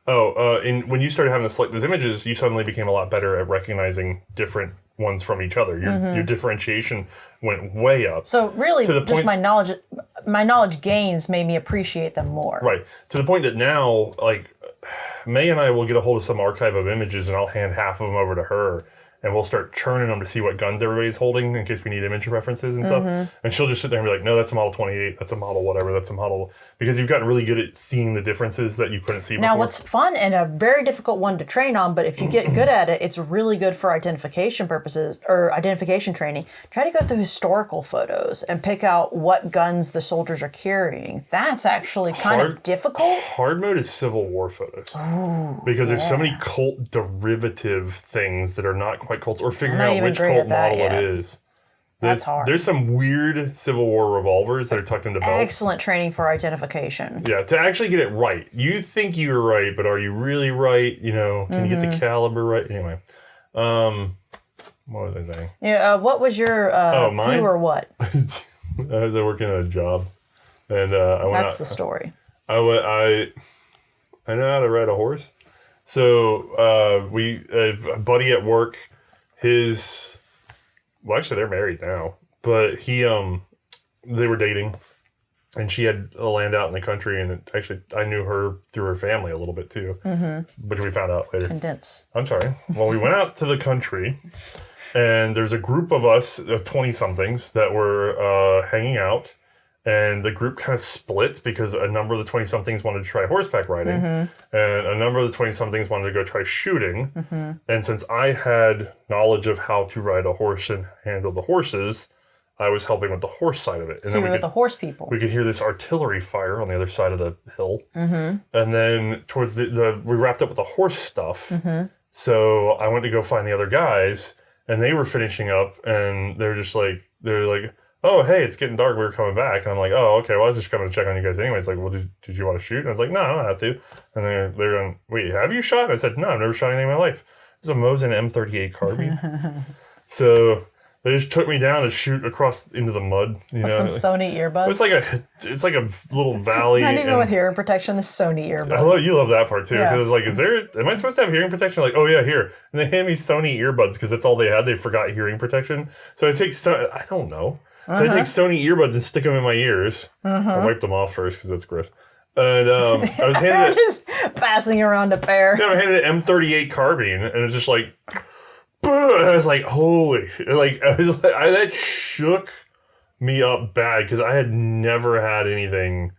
When you started having to select those images, you suddenly became a lot better at recognizing different ones from each other. Your differentiation went way up. So really, just my knowledge gains made me appreciate them more. Right. To the point that now, like, May and I will get a hold of some archive of images, and I'll hand half of them over to her, and we'll start churning them to see what guns everybody's holding in case we need image references and stuff. And she'll just sit there and be like, no, that's a model 28, that's a model whatever, that's a model, because you've gotten really good at seeing the differences that you couldn't see before. Now, what's fun and a very difficult one to train on, but if you get good at it, it's really good for identification purposes or identification training. Try to go through historical photos and pick out what guns the soldiers are carrying. That's actually kind of difficult. Hard mode is Civil War photos. Oh, because there's so many cult derivative things that are not quite cults, or figuring not out even which great cult at that model yet. it is. That's hard. There's some weird Civil War revolvers that are tucked into belts. Excellent training for identification. Yeah, to actually get it right. You think you're right, but are you really right? You know, can you get the caliber right? Anyway, what was I saying? Yeah. What was your mine? who or what? I was working at a job, and I went That's out. the story. I know how to ride a horse. So a buddy at work, actually they're married now, but they were dating, and she had a land out in the country, and actually I knew her through her family a little bit too, which we found out later. Condense. I'm sorry. Well, we went out to the country, and there's a group of us, 20-somethings, that were hanging out. And the group kind of split because a number of the 20-somethings wanted to try horseback riding, and a number of the 20-somethings wanted to go try shooting. And since I had knowledge of how to ride a horse and handle the horses, I was helping with the horse side of it. And So you were with the horse people. we could hear this artillery fire on the other side of the hill. And then towards we wrapped up with the horse stuff. So I went to go find the other guys, and they were finishing up, and they're like, oh, hey, it's getting dark. We were coming back. And I'm like, oh, okay. Well, I was just coming to check on you guys anyways. Like, well, did you want to shoot? And I was like, no, I don't have to. And they're going, wait, have you shot? And I said, no, I've never shot anything in my life. It was a Mauser M38 carbine. So they just took me down to shoot across into the mud. You know, Some Sony earbuds. It's like a little valley. Not even with hearing protection, the Sony earbuds. You love that part too, Yeah. because it's like, am I supposed to have hearing protection? Like, oh yeah, here. And they hand me Sony earbuds because that's all they had. They forgot hearing protection. So I don't know. So I take Sony earbuds and stick them in my ears. I wiped them off first because that's gross. And I was handed Just passing around a pair. I handed an M38 carbine, and it's just like, boom, and I was like, holy, like that shook me up bad because I had never had anything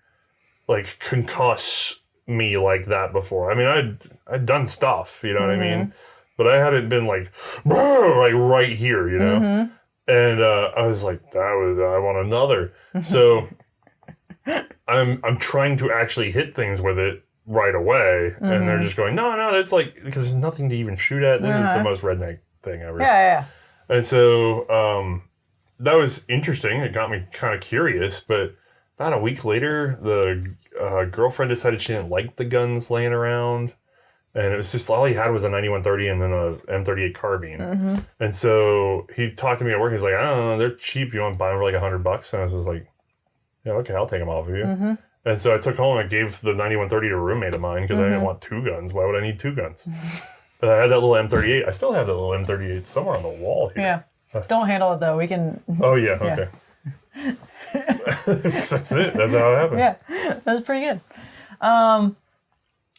like concuss me like that before. I mean, I'd done stuff, you know what I mean, but I hadn't been like right here, you know. And I was like, I want another. So I'm trying to actually hit things with it right away, and they're just going, no, there's because there's nothing to even shoot at. This is the most redneck thing ever. Yeah. And so that was interesting. It got me kind of curious, but about a week later, the girlfriend decided she didn't like the guns laying around. And it was just, all he had was a 9130 and then a M38 carbine. And so he talked to me at work. He's like, I don't know, they're cheap. You want to buy them for like $100? And I was like, yeah, okay, I'll take them off of you. And so I took home and I gave the 9130 to a roommate of mine because I didn't want two guns. Why would I need two guns? But I had that little M38. I still have that little M38 somewhere on the wall here. Yeah. Don't handle it though. We can. Oh, yeah, okay. That's it. That's how it happened. Yeah, that's pretty good.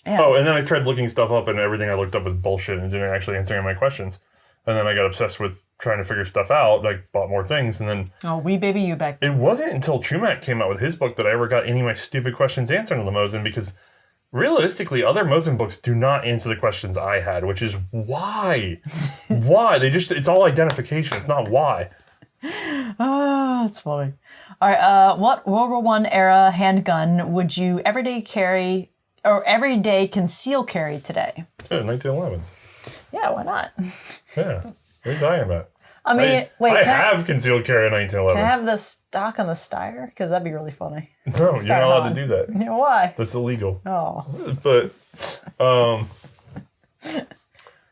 Yeah, Oh, and then I tried looking stuff up, and everything I looked up was bullshit and didn't actually answer any of my questions. And then I got obsessed with trying to figure stuff out, like bought more things, and then... Oh, we baby you back then. It wasn't until Chumac came out with his book that I ever got any of my stupid questions answered in the Mosin, because realistically, other Mosin books do not answer the questions I had, which is why? Why? It's all identification. It's not why. Oh, that's funny. All right, what World War I era handgun would you everyday carry or everyday conceal carry today? Yeah, 1911. Yeah, why not? Yeah. What are you talking about? I mean, I have concealed carry in 1911. Can I have the stock on the Steyr? Because that'd be really funny. No, you're not allowed to do that. You know why? That's illegal. Oh. But,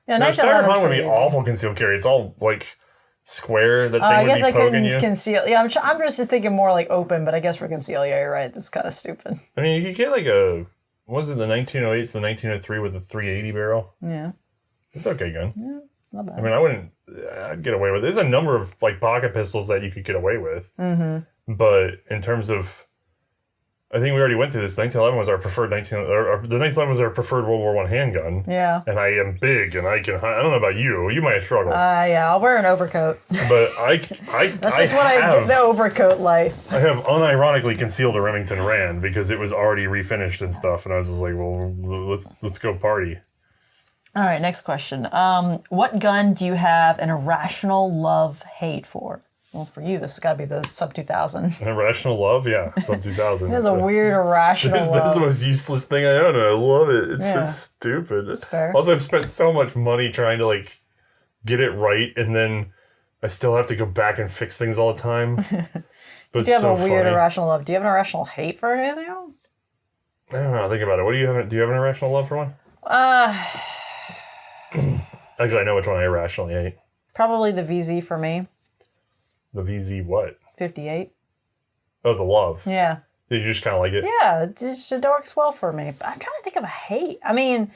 Yeah, Steyr would be awful concealed carry. It's all, like, square. That thing I would guess be I poking you. couldn't conceal. Yeah, I'm just thinking more like open, but I guess for conceal, yeah, you're right. That's kind of stupid. I mean, you could get, like, the 1908s, the 1903 with the 380 barrel. Yeah. It's okay gun. Yeah, not bad. I mean, I'd get away with it. There's a number of, like, pocket pistols that you could get away with. Mm-hmm. But in terms of, I think we already went through this. 1911 was our preferred the 1911 was our preferred World War I handgun. Yeah. And I am big, and I can. I don't know about you. You might struggle. Yeah, I'll wear an overcoat. But That's just what I get, the overcoat life. I have unironically concealed a Remington Rand because it was already refinished and stuff, and I was just like, well, let's go party. All right, next question. What gun do you have an irrational love-hate for? Well, for you, this has got to be the Sub 2000. An irrational love? Yeah, Sub 2000. It is a weird irrational love. This is the most useless thing I own, and I love it. It's just stupid. That's fair. Also, I've spent so much money trying to, like, get it right, and then I still have to go back and fix things all the time. But you have so a weird funny. Irrational love. Do you have an irrational hate for anything else? I don't know. Think about it. What do you have? Do you have an irrational love for one? Actually, I know which one I irrationally hate. Probably the VZ for me. The VZ what? 58. Oh, the love. Yeah. You just kind of like it? Yeah, it just works well for me. But I'm trying to think of a hate. I mean,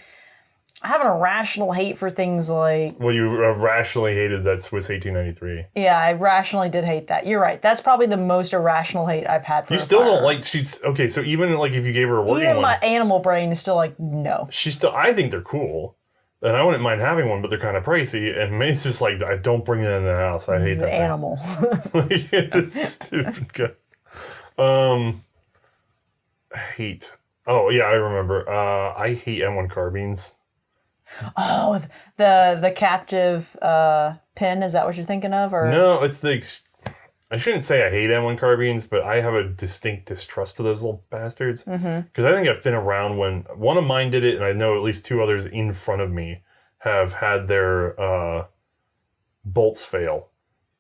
I have an irrational hate for things like... Well, you irrationally hated that Swiss 1893. Yeah, I rationally did hate that. You're right. That's probably the most irrational hate I've had for You still don't like... Okay, so even like if you gave her a working even one... my animal brain is still like, no. I think they're cool. And I wouldn't mind having one, but they're kind of pricey. And it's just like, I don't bring it in the house. I hate that thing. Animal. Stupid guy. Hate. Oh, yeah, I remember. I hate M1 carbines. Oh, the captive pin, is that what you're thinking of? Or No, it's I shouldn't say I hate M1 carbines, but I have a distinct distrust of those little bastards. Because I think I've been around when one of mine did it, and I know at least two others in front of me have had their bolts fail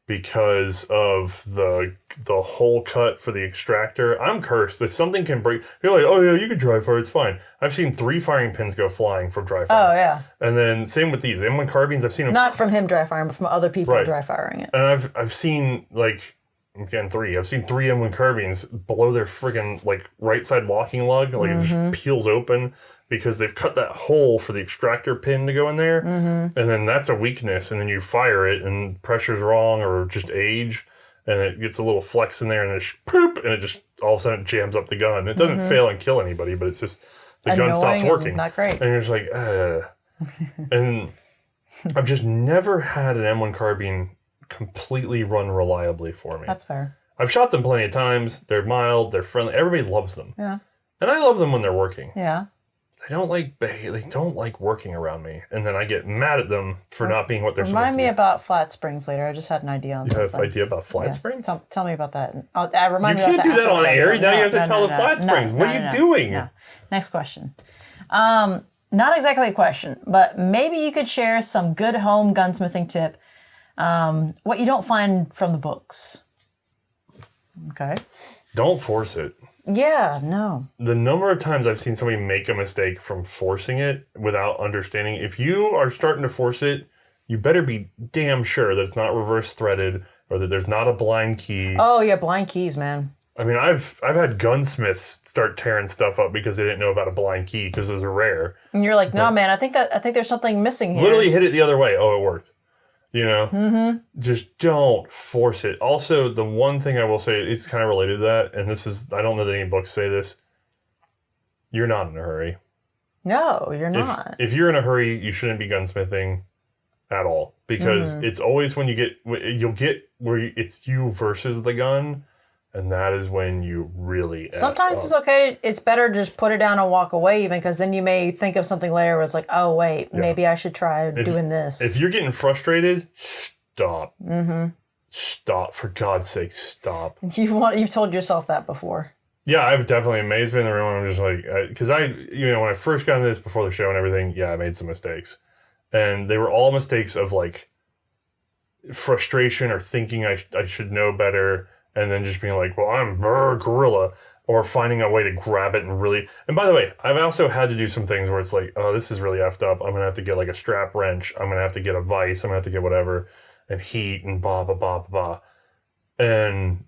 because of the hole cut for the extractor. I'm cursed. If something can break, you're like, oh yeah, you can dry fire, it's fine. I've seen 3 firing pins go flying from dry fire. Oh, yeah. And then same with these M1 carbines, I've seen them. Not from him dry firing, but from other people Right. dry firing it. And I've seen like, again, 3. I've seen 3 M1 carbines below their friggin' like right side locking lug, like it just peels open because they've cut that hole for the extractor pin to go in there. And then that's a weakness. And then you fire it and pressure's wrong or just age. And it gets a little flex in there and it poop, and it just all of a sudden jams up the gun. It doesn't fail and kill anybody, but it's just the gun stops working. Not great. And you're just like, And I've just never had an M1 carbine completely run reliably for me. That's fair. I've shot them plenty of times. They're mild. They're friendly. Everybody loves them. Yeah. And I love them when they're working. Yeah. They don't like working around me, and then I get mad at them for not being what they're supposed to be. Remind me about flat springs later. I just had an idea on You something. have an idea about flat springs? Tell me about that. I You remind me can't about do that on air. Now you have to tell the no, flat springs. What are you doing? No. Next question. Not exactly a question, but maybe you could share some good home gunsmithing tip. What you don't find from the books. Okay. Don't force it. Yeah, no. The number of times I've seen somebody make a mistake from forcing it without understanding. If you are starting to force it, you better be damn sure that it's not reverse threaded or that there's not a blind key. Oh yeah, blind keys, man. I mean, I've had gunsmiths start tearing stuff up because they didn't know about a blind key because those are rare. And you're like, no, man. I think there's something missing here. Literally hit it the other way. Oh, it worked. You know, just don't force it. Also, the one thing I will say, it's kind of related to that, and this is, I don't know that any books say this. You're not in a hurry. No, you're not. If you're in a hurry, you shouldn't be gunsmithing at all because it's always when you'll get where it's you versus the gun, and that is when you really. Sometimes it's okay. It's better to just put it down and walk away, even because then you may think of something later where it's like, oh wait, maybe I should try doing this. If you're getting frustrated, stop. Stop, for God's sake, stop. You've told yourself that before. Yeah, I've definitely amazed me in the room. I'm just like, because when I first got into this before the show and everything, I made some mistakes, and they were all mistakes of like frustration or thinking I should know better. And then just being like, well, I'm gorilla, or finding a way to grab it and really. And by the way, I've also had to do some things where it's like, oh, this is really effed up. I'm gonna have to get like a strap wrench. I'm gonna have to get a vise. I'm gonna have to get whatever, and heat and blah blah blah blah blah. And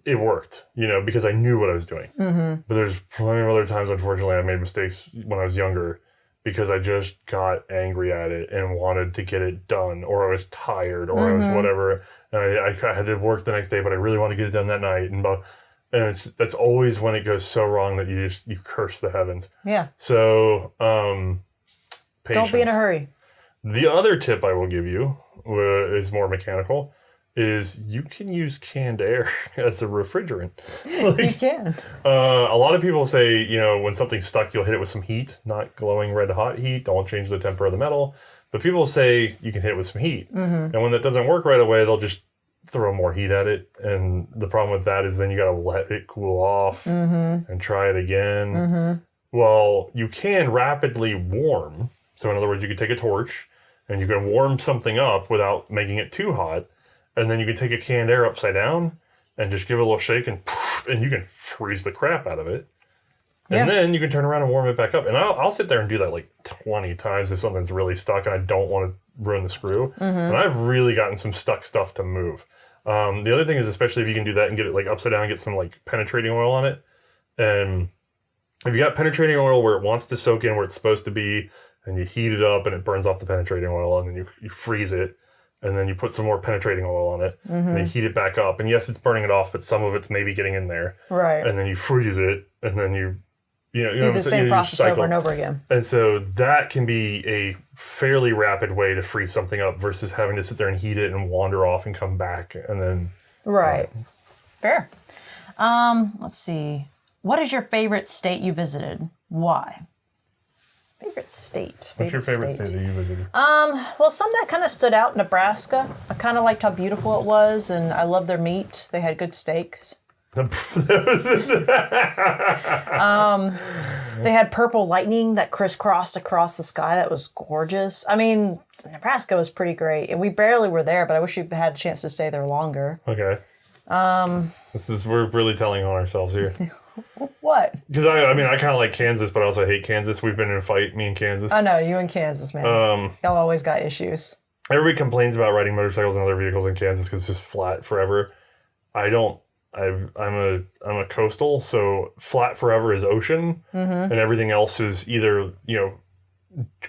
it worked, because I knew what I was doing. But there's plenty of other times, unfortunately, I made mistakes when I was younger because I just got angry at it and wanted to get it done, or I was tired, or I was whatever, and I had to work the next day, but I really wanted to get it done that night. And that's always when it goes so wrong that you curse the heavens. Yeah. So, patience. Don't be in a hurry. The other tip I will give you is more mechanical. Is you can use canned air as a refrigerant. You can. A lot of people say, when something's stuck, you'll hit it with some heat, not glowing red hot heat. Don't change the temper of the metal. But people say you can hit it with some heat. Mm-hmm. And when that doesn't work right away, they'll just throw more heat at it. And the problem with that is then you got to let it cool off and try it again. Mm-hmm. Well, you can rapidly warm. So in other words, you could take a torch and you can warm something up without making it too hot. And then you can take a canned air upside down and just give it a little shake and you can freeze the crap out of it. And then you can turn around and warm it back up. And I'll sit there and do that like 20 times if something's really stuck and I don't want to ruin the screw. Mm-hmm. And I've really gotten some stuck stuff to move. The other thing is, especially if you can do that and get it like upside down and get some like penetrating oil on it. And if you got penetrating oil where it wants to soak in where it's supposed to be and you heat it up and it burns off the penetrating oil and then you freeze it. And then you put some more penetrating oil on it, and then you heat it back up. And yes, it's burning it off, but some of it's maybe getting in there. Right. And then you freeze it, and then you do the same process over and over again. And so that can be a fairly rapid way to freeze something up versus having to sit there and heat it and wander off and come back and then. Right. Fair. Let's see. What is your favorite state you visited? Why? Favorite state. What's your favorite state that you visited? Well, some that kind of stood out, Nebraska. I kind of liked how beautiful it was, and I love their meat. They had good steaks. They had purple lightning that crisscrossed across the sky. That was gorgeous. I mean, Nebraska was pretty great, and we barely were there, but I wish we had a chance to stay there longer. Okay. We're really telling on ourselves here. What? Because I kind of like Kansas, but I also hate Kansas. We've been in a fight, me and Kansas. I know, you and Kansas, man. Y'all always got issues. Everybody complains about riding motorcycles and other vehicles in Kansas because it's just flat forever. I don't. I'm a coastal, so flat forever is ocean, and everything else is either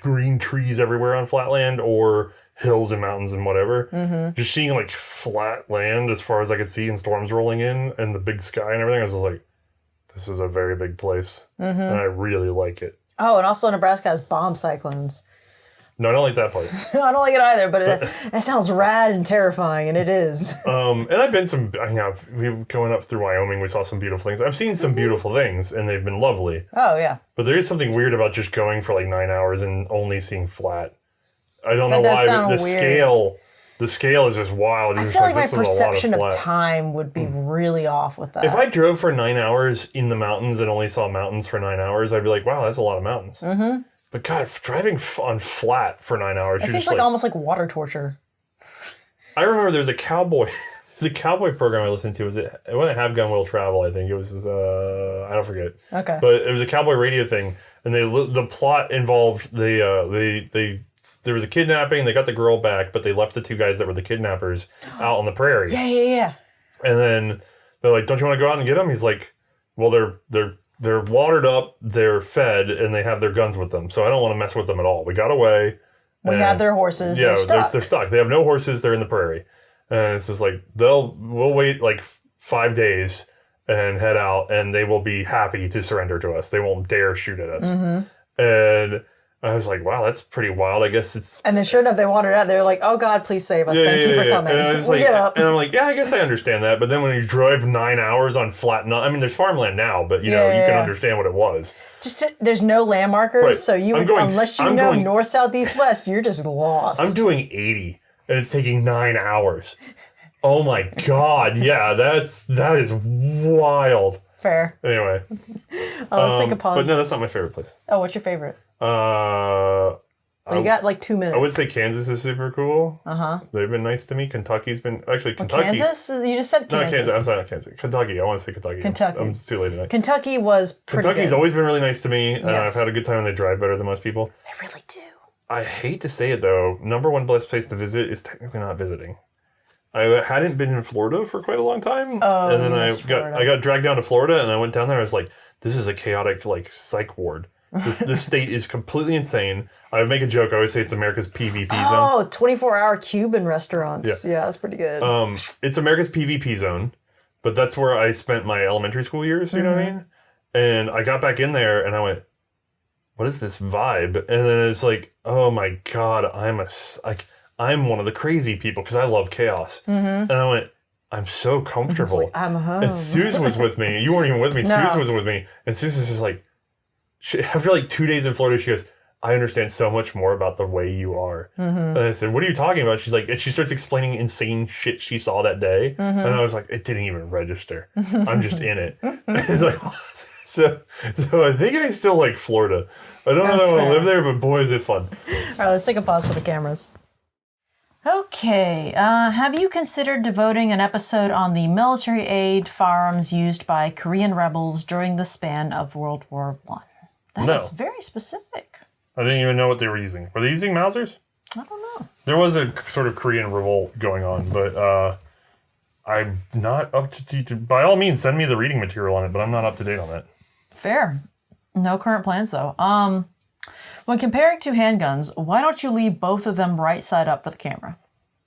green trees everywhere on flat land or hills and mountains and whatever. Mm-hmm. Just seeing like flat land as far as I could see and storms rolling in and the big sky and everything, I was just like, this is a very big place, and I really like it. Oh, and also Nebraska has bomb cyclones. No, I don't like that part. I don't like it either, but that sounds rad and terrifying, and it is. And I've been going up through Wyoming, we saw some beautiful things. I've seen some beautiful things, and they've been lovely. Oh, yeah. But there is something weird about just going for like 9 hours and only seeing flat. I don't know why, but the scale is just wild. I feel like my perception of time would be really off with that. If I drove for 9 hours in the mountains and only saw mountains for 9 hours, I'd be like, wow, that's a lot of mountains. Mm-hmm. But God, driving on flat for 9 hours. It seems like almost like water torture. I remember there's a cowboy. There's a cowboy program I listened to. It wasn't Handgun Will Travel, I think. It was, I don't forget. Okay. But it was a cowboy radio thing. And the plot involved, there was a kidnapping. They got the girl back, but they left the two guys that were the kidnappers out on the prairie. Yeah. And then they're like, don't you want to go out and get them? He's like, well, they're watered up, they're fed, and they have their guns with them. So I don't want to mess with them at all. We got away. We have their horses. Yeah, they're stuck. They have no horses. They're in the prairie. And it's just like, we'll wait like 5 days and head out, and they will be happy to surrender to us. They won't dare shoot at us. Mm-hmm. And I was like, wow, that's pretty wild. I guess it's... And then sure enough, they wandered out. They were like, oh, God, please save us. Thank you for coming. And I was get up. And I'm like, yeah, I guess I understand that. But then when you drive 9 hours on flat... there's farmland now, but, you can understand what it was. There's no land markers, right. So unless you know north, south, east, west, you're just lost. I'm doing 80, and it's taking 9 hours. Oh, my God. Yeah, that is wild. Fair. Anyway. Let's take a pause. But no, that's not my favorite place. Oh, what's your favorite? You got like 2 minutes. I would say Kansas is super cool. Uh-huh. They've been nice to me. Kentucky's been... Actually, Kentucky... Kansas? You just said Kansas. No, Kansas. I'm sorry, not Kansas. Kentucky. I want to say Kentucky. It's too late tonight. Kentucky was pretty Kentucky's good. Always been really nice to me, and I've had a good time, and they drive better than most people. They really do. I hate to say it, though. Number one best place to visit is technically not visiting. I hadn't been in Florida for quite a long time. Oh, and then I got dragged down to Florida, and I went down there, and I was like, this is a chaotic, psych ward. This state is completely insane. I make a joke. I always say it's America's PvP zone. Oh, 24-hour Cuban restaurants. Yeah, that's pretty good. It's America's PvP zone. but that's where I spent my elementary school years, you know what I mean? And I got back in there and I went, what is this vibe? And then it's like, oh my God, I'm one of the crazy people because I love chaos. And I went, I'm so comfortable. Like, I'm home. And Suze was with me. You weren't even with me. No. Suze was with me. And Suze is just like, after like 2 days in Florida, she goes, I understand so much more about the way you are. And I said, what are you talking about? She's like, and she starts explaining insane shit she saw that day. And I was like, it didn't even register. I'm just in it. It's like, so I think I still like Florida. I don't know if I want to live there, but boy, is it fun. All right, let's take a pause for the cameras. Okay, have you considered devoting an episode on the military aid firearms used by Korean rebels during the span of World War I? That is very specific. I didn't even know what they were using. Were they using Mausers? I don't know. There was a sort of Korean revolt going on, but I'm not up to date. By all means, send me the reading material on it, but I'm not up to date on that. Fair. No current plans, though. When comparing two handguns, why don't you leave both of them right side up for the camera?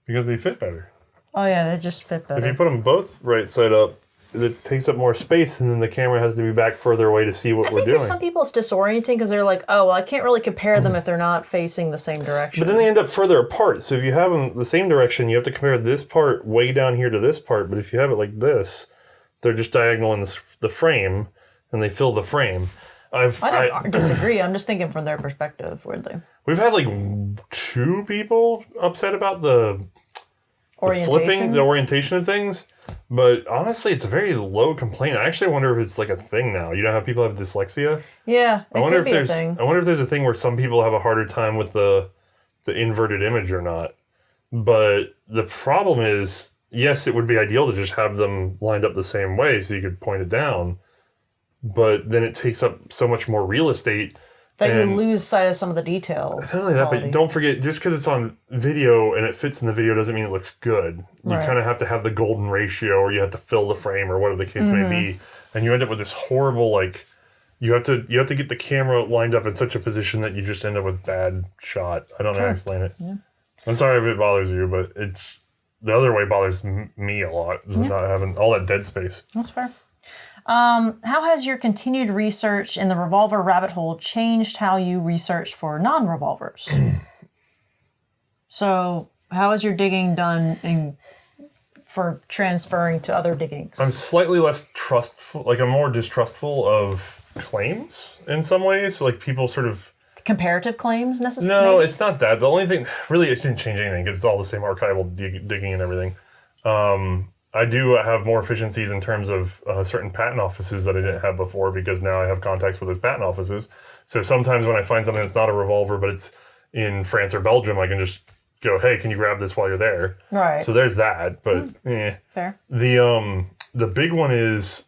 Because they fit better. Oh, yeah, they just fit better. If you put them both right side up, it takes up more space, and then the camera has to be back further away to see what we're doing. I think for some people it's disorienting because they're like, oh, well, I can't really compare them if they're not facing the same direction. But then they end up further apart. So if you have them the same direction, you have to compare this part way down here to this part. But if you have it like this, they're just diagonal in the frame, and they fill the frame. I don't disagree. I'm just thinking from their perspective, weirdly. We've had like 2 people upset about the flipping, the orientation of things. But honestly, it's a very low complaint. I actually wonder if it's like a thing now. You know how people have dyslexia? Yeah, I wonder if there's a thing where some people have a harder time with the inverted image or not. But the problem is, yes, it would be ideal to just have them lined up the same way so you could point it down. But then it takes up so much more real estate. That you lose sight of some of the detail. Not only that, but don't forget, just because it's on video and it fits in the video doesn't mean it looks good. You kind of have to have the golden ratio, or you have to fill the frame, or whatever the case may be. And you end up with this horrible, like, you have to get the camera lined up in such a position that you just end up with bad shot. I don't know how to explain it. Yeah. I'm sorry if it bothers you, but it's the other way bothers me a lot, not having all that dead space. That's fair. How has your continued research in the revolver rabbit hole changed how you research for non-revolvers? So, how is your digging done for transferring to other diggings? I'm slightly less trustful, like I'm more distrustful of claims in some ways. Like people sort of... Comparative claims necessarily? No, it's not that. The only thing, really, it didn't change anything because it's all the same archival digging and everything. I do have more efficiencies in terms of certain patent offices that I didn't have before because now I have contacts with those patent offices. So sometimes when I find something that's not a revolver, but it's in France or Belgium, I can just go, hey, can you grab this while you're there? Right. So there's that, but Fair. The big one is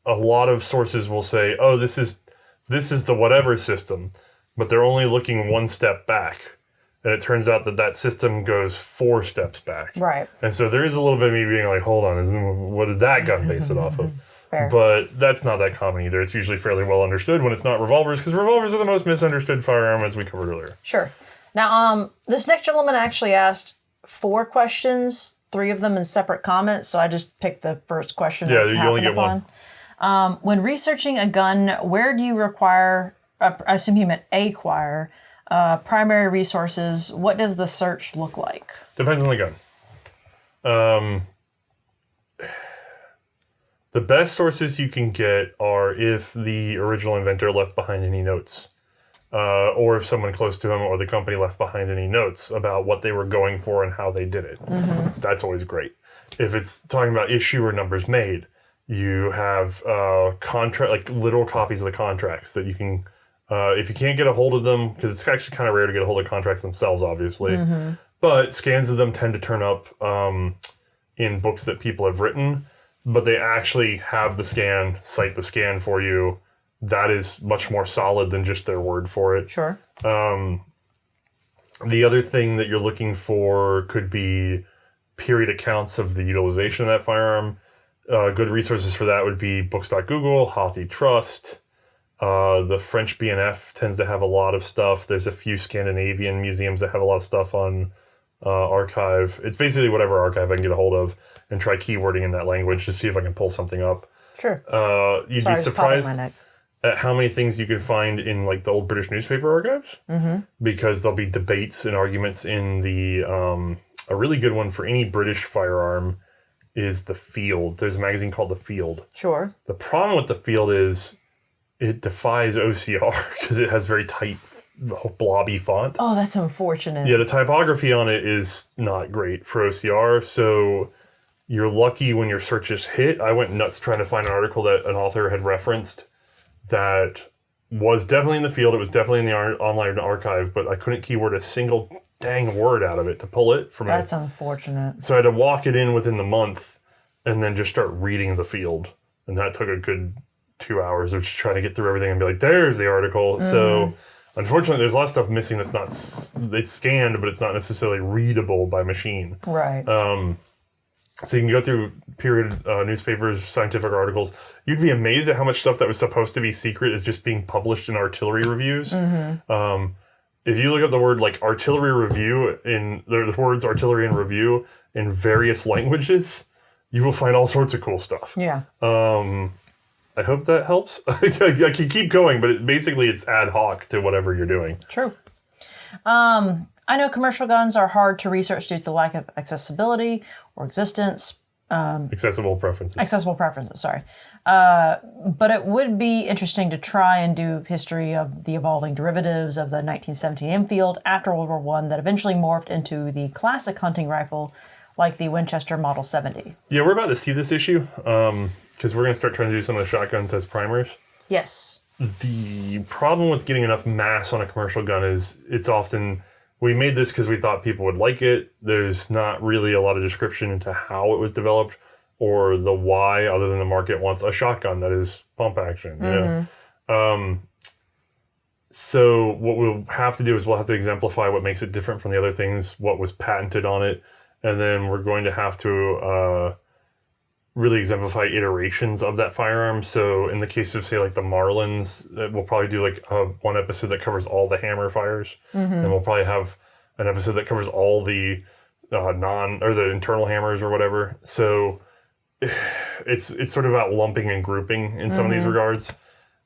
a lot of sources will say, oh, this is the whatever system, but they're only looking one step back. And it turns out that system goes 4 steps back. Right. And so there is a little bit of me being like, hold on, what did that gun base it off of? Fair. But that's not that common either. It's usually fairly well understood when it's not revolvers, because revolvers are the most misunderstood firearm, as we covered earlier. Sure. Now, this next gentleman actually asked 4 questions, 3 of them in separate comments, so I just picked the first question. Yeah, you only get one. When researching a gun, where do you require, I assume he meant acquire, primary resources? What does the search look like? Depends on the gun. The best sources you can get are if the original inventor left behind any notes, or if someone close to him or the company left behind any notes about what they were going for and how they did it. That's always great. If it's talking about issue or numbers made, you have contract, like literal copies of the contracts that you can. If you can't get a hold of them, because it's actually kind of rare to get a hold of contracts themselves, obviously, but scans of them tend to turn up in books that people have written, but they actually have the scan, cite the scan for you. That is much more solid than just their word for it. Sure. The other thing that you're looking for could be period accounts of the utilization of that firearm. Good resources for that would be books.google, Hothy Trust. The French BNF tends to have a lot of stuff. There's a few Scandinavian museums that have a lot of stuff on archive. It's basically whatever archive I can get a hold of and try keywording in that language to see if I can pull something up. Sure. You'd be surprised at how many things you can find in like the old British newspaper archives, because there'll be debates and arguments in the a really good one for any British firearm is The Field. There's a magazine called The Field. Sure. The problem with The Field is it defies OCR because it has very tight, blobby font. Oh, that's unfortunate. Yeah, the typography on it is not great for OCR, so you're lucky when your searches hit. I went nuts trying to find an article that an author had referenced that was definitely in The Field. It was definitely in the online archive, but I couldn't keyword a single dang word out of it to pull it from it. That's unfortunate. So I had to walk it in within the month and then just start reading The Field. And that took a good 2 hours of just trying to get through everything and be like, there's the article. So unfortunately, there's a lot of stuff missing that's not, it's scanned, but it's not necessarily readable by machine. Right. So you can go through period newspapers, scientific articles. You'd be amazed at how much stuff that was supposed to be secret is just being published in artillery reviews. If you look up the word like artillery review in the words artillery and review in various languages, you will find all sorts of cool stuff. Yeah. I hope that helps. I can keep going, but basically it's ad hoc to whatever you're doing. True. I know commercial guns are hard to research due to the lack of accessibility or existence. Accessible preferences, sorry. But it would be interesting to try and do history of the evolving derivatives of the 1917 Enfield after World War I that eventually morphed into the classic hunting rifle like the Winchester Model 70. Yeah, we're about to see this issue because we're going to start trying to do some of the shotguns as primers. Yes. The problem with getting enough mass on a commercial gun is it's often... We made this because we thought people would like it. There's not really a lot of description into how it was developed or the why, other than the market wants a shotgun that is pump action. You know? So what we'll have to do is we'll have to exemplify what makes it different from the other things, what was patented on it, and then we're going to have to really exemplify iterations of that firearm. So in the case of, say, like the Marlins, we'll probably do like one episode that covers all the hammer fires, and we'll probably have an episode that covers all the the internal hammers or whatever. So it's sort of about lumping and grouping in some of these regards,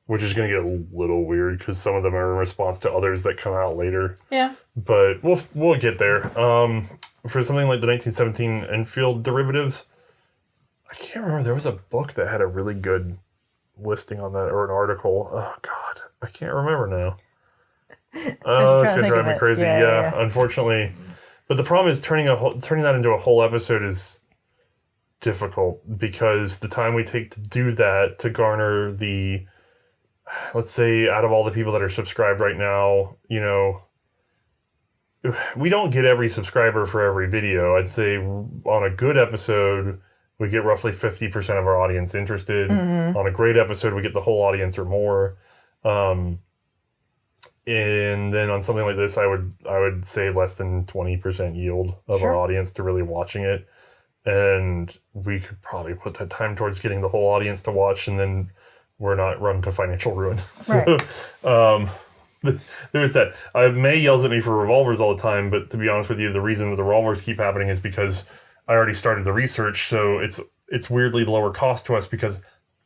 which is going to get a little weird because some of them are in response to others that come out later. Yeah. But we'll get there. For something like the 1917 Enfield derivatives, I can't remember. There was a book that had a really good listing on that, or an article. Oh, God. I can't remember now. Oh, it's going to drive me crazy. Yeah, unfortunately. But the problem is turning that into a whole episode is difficult because the time we take to do that, to garner the, let's say, out of all the people that are subscribed right now, you know, we don't get every subscriber for every video. I'd say on a good episode... we get roughly 50% of our audience interested. On a great episode, we get the whole audience or more. And then on something like this, I would say less than 20% yield of our audience to really watching it. And we could probably put that time towards getting the whole audience to watch, and then we're not run to financial ruin. So there's that. May yells at me for revolvers all the time, but to be honest with you, the reason that the revolvers keep happening is because I already started the research, so it's weirdly lower cost to us because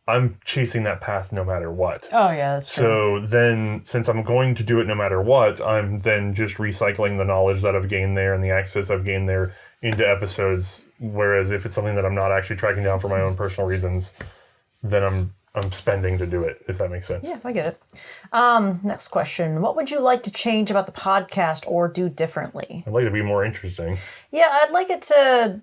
I'm chasing that path no matter what. Oh, yeah, that's true. So then, since I'm going to do it no matter what, I'm then just recycling the knowledge that I've gained there and the access I've gained there into episodes, whereas if it's something that I'm not actually tracking down for my own personal reasons, then I'm spending to do it, if that makes sense. Yeah, I get it. Next question. What would you like to change about the podcast or do differently? I'd like it to be more interesting. Yeah, I'd like it to...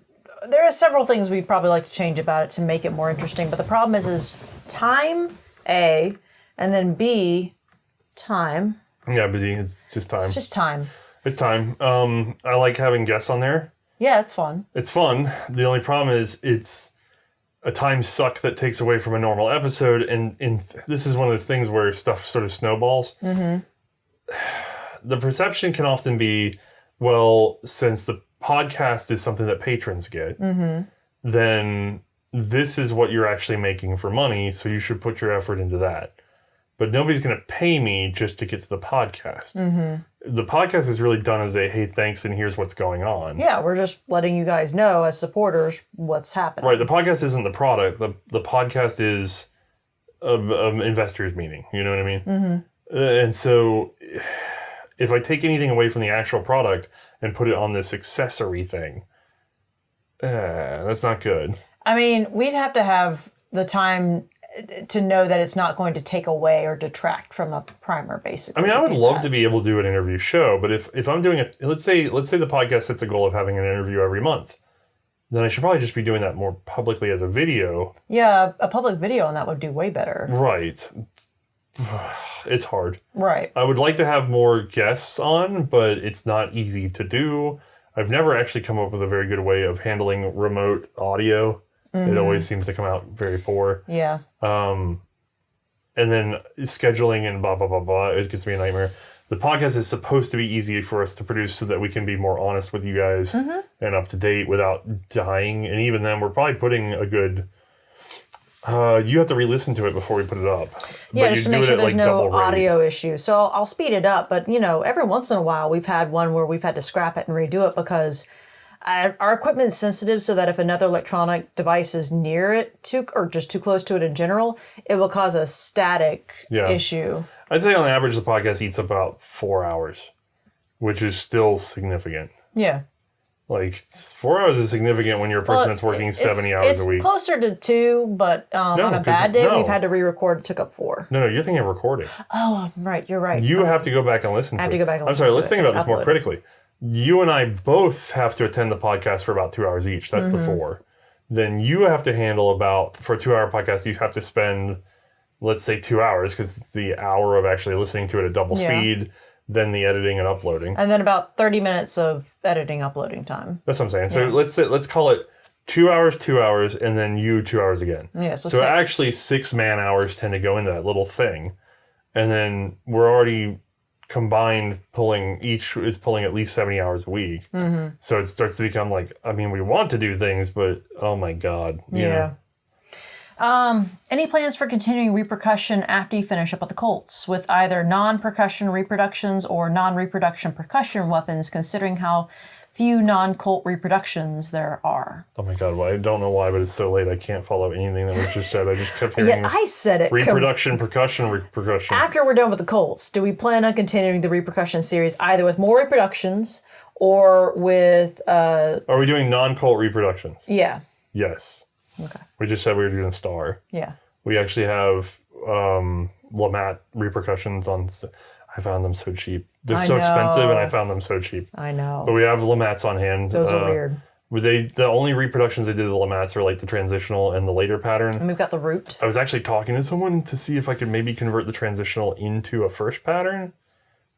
There are several things we'd probably like to change about it to make it more interesting, but the problem is time, A, and then B, time. Yeah, but it's just time. It's just time. It's time. I like having guests on there. Yeah, it's fun. It's fun. The only problem is it's a time suck that takes away from a normal episode, and this is one of those things where stuff sort of snowballs. The perception can often be, well, since the podcast is something that patrons get, then this is what you're actually making for money, so you should put your effort into that. But nobody's going to pay me just to get to the podcast. The podcast is really done as a, hey, thanks, and here's what's going on. Yeah, we're just letting you guys know as supporters what's happening. Right, the podcast isn't the product. The podcast is an investors meeting. You know what I mean? Mm-hmm. And so if I take anything away from the actual product and put it on this accessory thing, that's not good. I mean, we'd have to have the time to know that it's not going to take away or detract from a primer, basically. I mean, I would love to be able to do an interview show, but if I'm doing it, let's say the podcast sets a goal of having an interview every month, then I should probably just be doing that more publicly as a video. Yeah, a public video on that would do way better. Right. It's hard. Right. I would like to have more guests on, but it's not easy to do. I've never actually come up with a very good way of handling remote audio. Mm-hmm. It always seems to come out very poor. Yeah. And then scheduling and blah, blah, blah, blah. It gets me a nightmare. The podcast is supposed to be easy for us to produce so that we can be more honest with you guys and up to date without dying. And even then, we're probably putting a good... you have to re-listen to it before we put it up. Yeah, just to make sure there's no audio issue. So I'll speed it up. But, every once in a while, we've had one where we've had to scrap it and redo it because... our equipment is sensitive so that if another electronic device is near it or just too close to it in general, it will cause a static issue. I'd say on average the podcast eats about 4 hours, which is still significant. Yeah. Like 4 hours is significant when you're a person that's working 70 hours a week. It's closer to 2, but on a bad day, we've had to re-record. It took up 4. No, you're thinking of recording. Oh, right. You're right. You have to go back and listen to it. I have to go back and I'm listen to it. let's think about this more critically. You and I both have to attend the podcast for about 2 hours each. That's the 4. Then you have to handle for a 2-hour podcast, you have to spend, let's say 2 hours, because it's the hour of actually listening to it at double speed, then the editing and uploading. And then about 30 minutes of editing, uploading time. That's what I'm saying. So let's call it 2 hours, and then you 2 hours again. Yeah, so 6. Actually 6 man hours tend to go into that little thing. And then we're already... combined each is pulling at least 70 hours a week. Mm-hmm. So it starts to become like, I mean, we want to do things, but oh my God. Yeah. Any plans for continuing repercussion after you finish up with the Colts with either non-percussion reproductions or non-reproduction percussion weapons, considering how few non-Colt reproductions there are? Oh my God, well, I don't know why, but it's so late. I can't follow anything that was just said. I just kept hearing I said it. Reproduction, repercussion. After we're done with the Colts, do we plan on continuing the repercussion series either with more reproductions or with... Are we doing non-Colt reproductions? Yeah. Yes. Okay. We just said we were doing Star. Yeah. We actually have Lamat repercussions on... I found them so cheap. They're so expensive, and I found them so cheap. I know. But we have Lamats on hand. Those are weird. The only reproductions they did of the Lamats are like the transitional and the later pattern. And we've got the root. I was actually talking to someone to see if I could maybe convert the transitional into a first pattern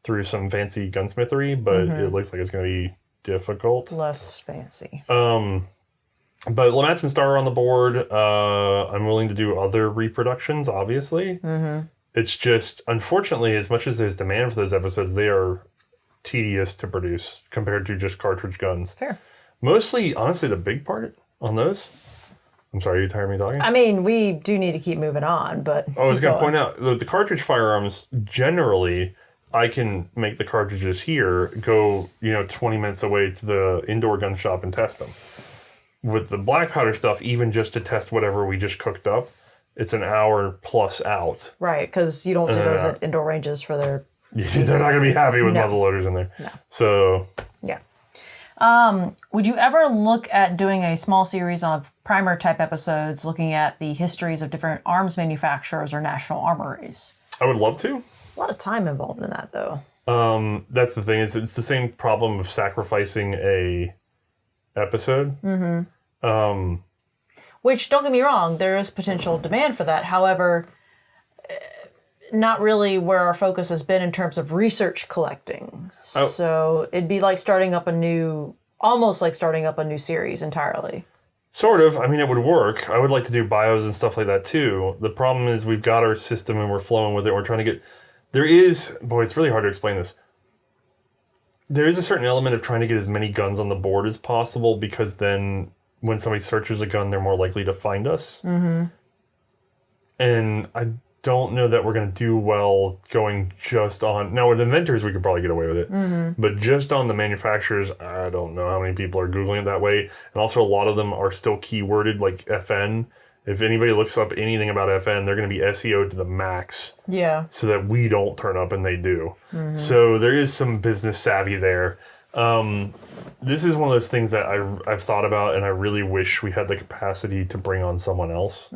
through some fancy gunsmithery, but it looks like it's going to be difficult. Less fancy. But Lamats and Star are on the board. I'm willing to do other reproductions, obviously. Mm-hmm. It's just, unfortunately, as much as there's demand for those episodes, they are tedious to produce compared to just cartridge guns. Fair. Mostly, honestly, the big part on those... I'm sorry, you tired of me talking? I mean, we do need to keep moving on, but... I was going to point out, the cartridge firearms, generally, I can make the cartridges here go, 20 minutes away to the indoor gun shop and test them. With the black powder stuff, even just to test whatever we just cooked up, it's an hour plus out. Right, because you don't do those at indoor ranges for their... They're not going to be happy with muzzle loaders in there. No. So... Yeah. Would you ever look at doing a small series of primer-type episodes looking at the histories of different arms manufacturers or national armories? I would love to. A lot of time involved in that, though. That's the thing, is it's the same problem of sacrificing a episode. Mm-hmm. Which, don't get me wrong, there is potential demand for that. However, not really where our focus has been in terms of research collecting. Oh. So it'd be like almost like starting up a new series entirely. Sort of. I mean, it would work. I would like to do bios and stuff like that too. The problem is we've got our system and we're flowing with it. We're trying to get... it's really hard to explain this. There is a certain element of trying to get as many guns on the board as possible, because then when somebody searches a gun, they're more likely to find us. Mm-hmm. And don't know that we're going to do well going just on... Now, with inventors, we could probably get away with it. But just on the manufacturers, I don't know how many people are Googling it that way. And also, a lot of them are still keyworded, like FN. If anybody looks up anything about FN, they're going to be SEO to the max. Yeah. So that we don't turn up and they do. So there is some business savvy there. This is one of those things that I've thought about, and I really wish we had the capacity to bring on someone else.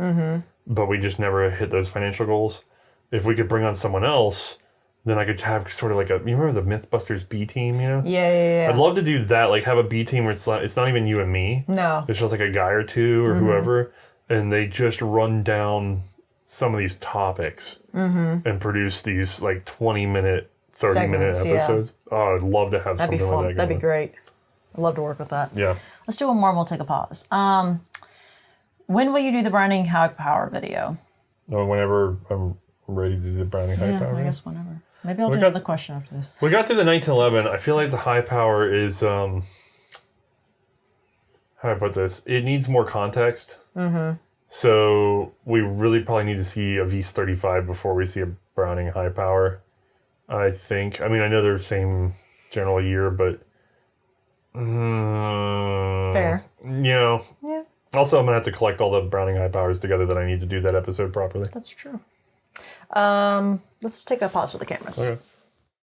But we just never hit those financial goals. If we could bring on someone else, then I could have sort of like you remember the Mythbusters B team, you know? Yeah. I'd love to do that, like have a B team where it's not even you and me. No. It's just like a guy or two or whoever, and they just run down some of these topics and produce these like 20-minute, 30-minute episodes. Yeah. Oh, I'd love to have something like that. That'd be great. I'd love to work with that. Yeah. Let's do one more and we'll take a pause. When will you do the Browning high power video? Whenever I'm ready to do the Browning high power. I guess whenever. Maybe I'll do another question after this. We got to the 1911. I feel like the high power is how do I put this? It needs more context. So we really probably need to see a VS-35 before we see a Browning high power. I think. I mean, I know they're the same general year, but fair. Yeah. Also, I'm going to have to collect all the Browning high powers together that I need to do that episode properly. That's true. Let's take a pause for the cameras. Okay.